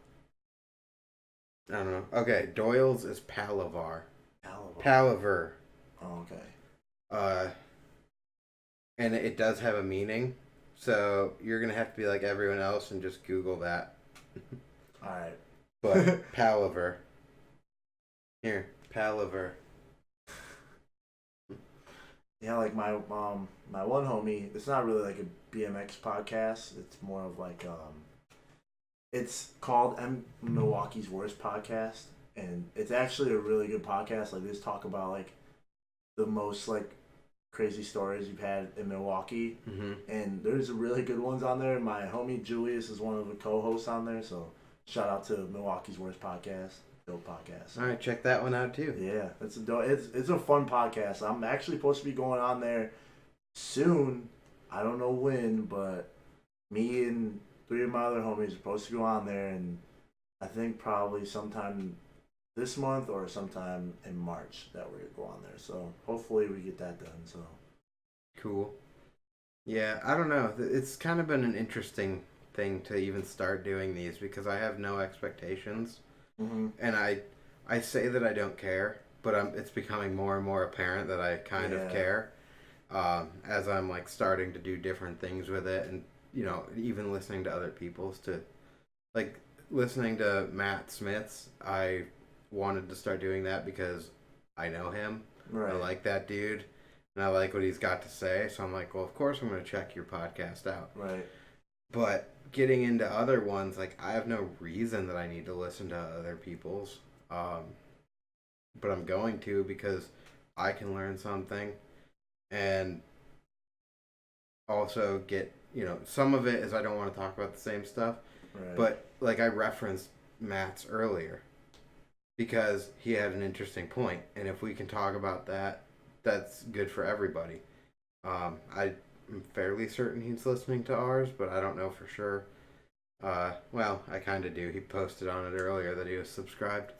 S1: I don't know. Okay, Doyle's is Palaver.
S2: Oh, okay.
S1: And it does have a meaning, so you're going to have to be like everyone else and just Google that.
S2: Alright.
S1: But Palaver. Here, Palaver.
S2: Yeah, like my one homie, it's not really like a BMX podcast. It's more of like it's called Milwaukee's Worst Podcast, and it's actually a really good podcast. Like they just talk about like the most like crazy stories you've had in Milwaukee, and there's really good ones on there. My homie Julius is one of the co-hosts on there, so shout out to Milwaukee's Worst Podcast. Dope podcast.
S1: All right, check that one out too.
S2: Yeah, it's a fun podcast. I'm actually supposed to be going on there soon. I don't know when, but me and 3 of my other homies are supposed to go on there, and I think probably sometime this month or sometime in March that we're gonna go on there. So hopefully we get that done. So
S1: cool. Yeah, I don't know. It's kind of been an interesting thing to even start doing these because I have no expectations. And I say that I don't care, but it's becoming more and more apparent that I kind of care as I'm like starting to do different things with it, and you know, even listening to other people's like listening to Matt Smith's. I wanted to start doing that because I know him,
S2: Right.
S1: I like that dude, and I like what he's got to say. So I'm like, well, of course I'm going to check your podcast out.
S2: Right.
S1: But getting into other ones, like, I have no reason that I need to listen to other people's. But I'm going to because I can learn something, and also get, some of it is I don't want to talk about the same stuff.
S2: Right.
S1: But, like, I referenced Matt's earlier because he had an interesting point, and if we can talk about that, that's good for everybody. I'm fairly certain he's listening to ours, but I don't know for sure. Well, I kind of do. He posted on it earlier that he was subscribed.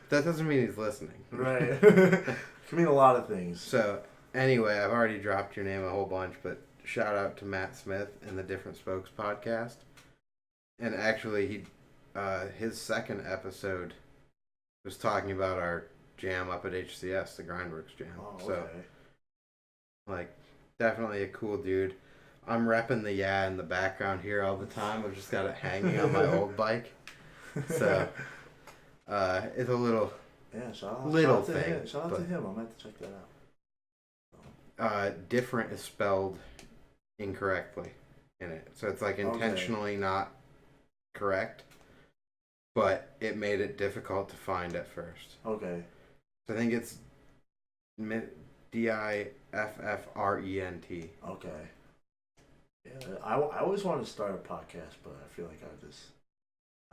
S1: That doesn't mean he's listening.
S2: Right. Can mean a lot of things.
S1: So, anyway, I've already dropped your name a whole bunch, but shout out to Matt Smith and the Different Spokes podcast. And actually, his second episode was talking about our jam up at HCS, the GrindWorks jam.
S2: Oh, okay.
S1: So, like, definitely a cool dude. I'm repping the in the background here all the time. I've just got it hanging on my old bike. So, it's a little
S2: shout
S1: thing.
S2: To him. Shout out to him. I'm going to have to check that out.
S1: Different is spelled incorrectly in it. So it's like intentionally not correct, but it made it difficult to find at first.
S2: Okay.
S1: So I think it's Difffrent.
S2: Okay. Yeah, I always wanted to start a podcast, but I feel like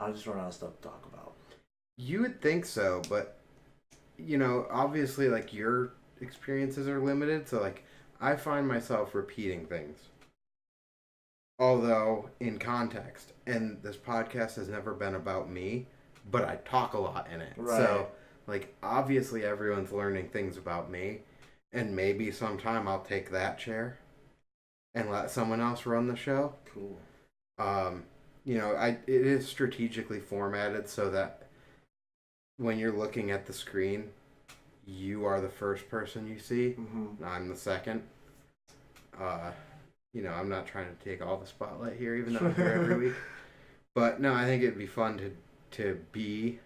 S2: I just run out of stuff to talk about.
S1: You would think so, but obviously, like, your experiences are limited, so like I find myself repeating things. Although in context, and this podcast has never been about me, but I talk a lot in it.
S2: Right.
S1: So, like, obviously everyone's learning things about me, and maybe sometime I'll take that chair and let someone else run the show.
S2: Cool.
S1: It is strategically formatted so that when you're looking at the screen, you are the first person you see.
S2: Mm-hmm.
S1: And I'm the second. I'm not trying to take all the spotlight here, even though I'm here every week. But no, I think it'd be fun to be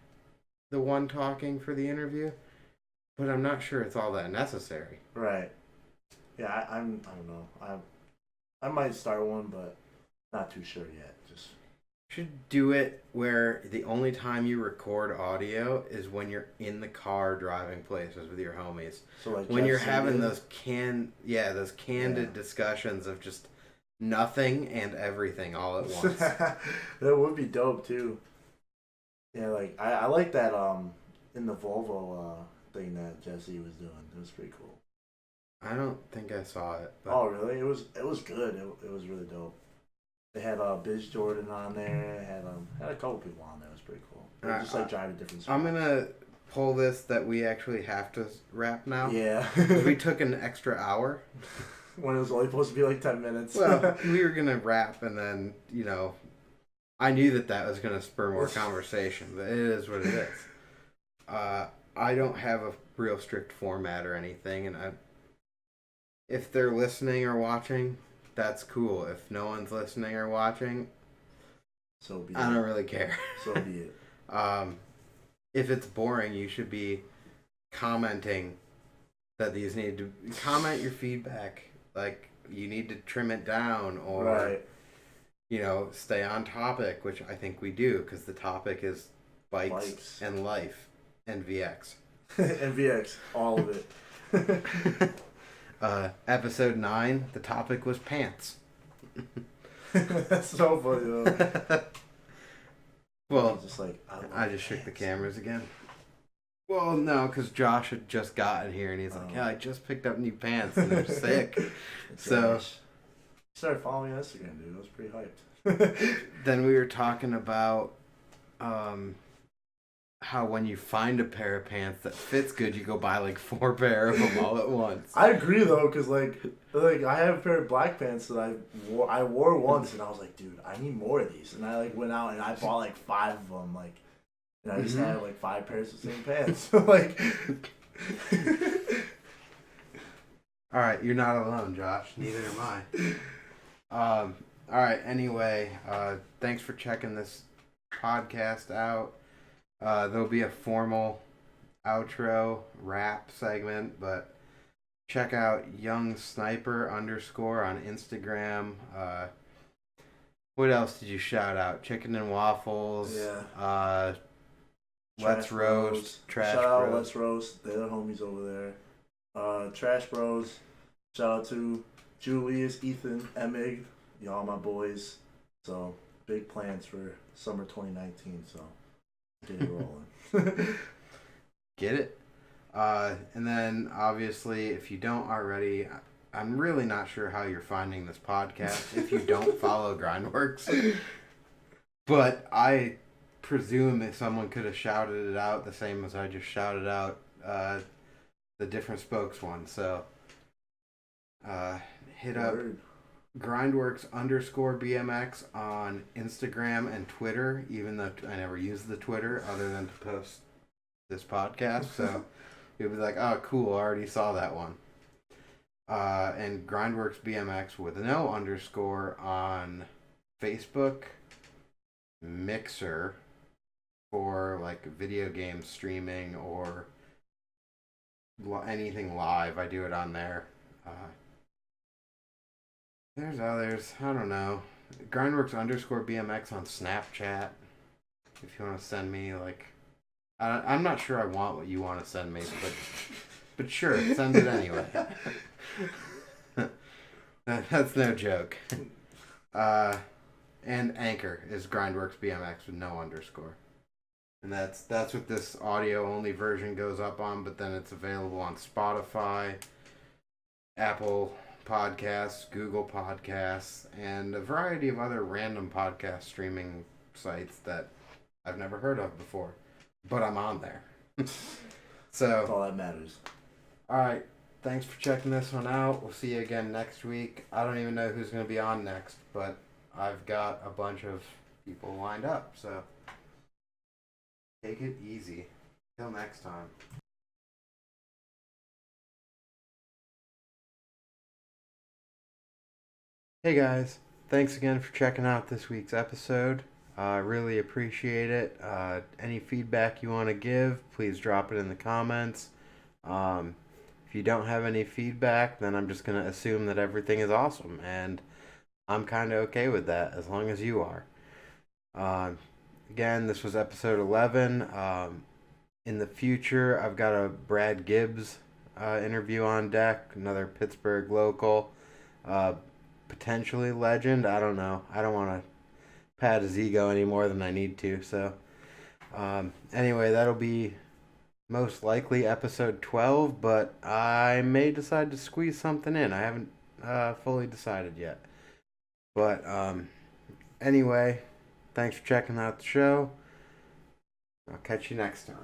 S1: the one talking for the interview. But I'm not sure it's all that necessary.
S2: Right. Yeah, I don't know. I might start one, but not too sure yet. Just
S1: should do it where the only time you record audio is when you're in the car driving places with your homies.
S2: So like
S1: when you're having those candid discussions of just nothing and everything all at once.
S2: That would be dope too. Yeah, like I like that in the Volvo thing that Jesse was doing. It was pretty cool.
S1: I don't think I saw it. But...
S2: Oh really? It was good. It was really dope. They had Biz Jordan on there. Had a couple people on there. It was pretty cool. They just like driving different spots.
S1: I'm gonna pull this that we actually have to wrap now.
S2: Yeah.
S1: We took an extra hour.
S2: When it was only supposed to be like 10 minutes.
S1: Well, we were gonna wrap, and then I knew that was gonna spur more conversation. But it is what it is. I don't have a real strict format or anything, and if they're listening or watching, that's cool. If no one's listening or watching,
S2: so be it.
S1: I don't really care.
S2: So be it.
S1: If it's boring, you should be commenting that these need to comment your feedback. Like, you need to trim it down, or
S2: right.
S1: Stay on topic, which I think we do, because the topic is bikes and life and VX.
S2: And VX, all of it.
S1: Episode 9, the topic was pants.
S2: That's so funny though.
S1: Well,
S2: just like,
S1: I just shook the cameras again. Well, no, because Josh had just gotten here and he's like, yeah, I just picked up new pants and they're sick. So
S2: he started following me on Instagram, dude. I was pretty hyped.
S1: Then we were talking about how when you find a pair of pants that fits good, you go buy like 4 pair of them all at once.
S2: I agree though, because like I have a pair of black pants that I wore once, and I was like, dude, I need more of these. And I like went out and I bought like 5 of them, like, and I just had like 5 pairs of the same pants. Like,
S1: all right, you're not alone, Josh. Neither am I. All right. Anyway, thanks for checking this podcast out. There'll be a formal outro rap segment, but check out Young Sniper __ on Instagram. What else did you shout out? Chicken and Waffles.
S2: Yeah.
S1: Let's Roast. Trash
S2: Shout out
S1: Bros.
S2: Let's Roast. They're the homies over there. Trash Bros. Shout out to Julius, Ethan, Emig. Y'all my boys. So, big plans for summer 2019. So, get it rolling.
S1: Get it. And then, obviously, if you don't already, I'm really not sure how you're finding this podcast if you don't follow GrindWorks. But I presume if someone could have shouted it out the same as I just shouted out the Different Spokes one. So, hit up GrindWorks _ BMX on Instagram and Twitter, even though I never use the Twitter other than to post this podcast. So, you'll be like, oh, cool, I already saw that one. And GrindWorks BMX with no _ on Facebook, Mixer for like video game streaming or anything live. I do it on there. There's others. I don't know. GrindWorks _ BMX on Snapchat. If you want to send me like, I'm not sure I want what you want to send me, but sure, send it anyway. That's no joke. And Anchor is GrindWorks BMX with no _. And that's what this audio only version goes up on, but then it's available on Spotify, Apple Podcasts, Google Podcasts, and a variety of other random podcast streaming sites that I've never heard of before. But I'm on there. So
S2: that's all that matters.
S1: Alright, thanks for checking this one out. We'll see you again next week. I don't even know who's going to be on next, but I've got a bunch of people lined up, so take it easy. Till next time. Hey guys, thanks again for checking out this week's episode. I really appreciate it. Any feedback you want to give, please drop it in the comments. If you don't have any feedback, then I'm just going to assume that everything is awesome, and I'm kind of okay with that as long as you are. Again, this was episode 11. In the future, I've got a Brad Gibbs interview on deck, another Pittsburgh local, potentially legend. I don't know. I don't want to pat his ego any more than I need to. So, anyway, that'll be most likely episode 12, but I may decide to squeeze something in. I haven't fully decided yet. But anyway, thanks for checking out the show. I'll catch you next time.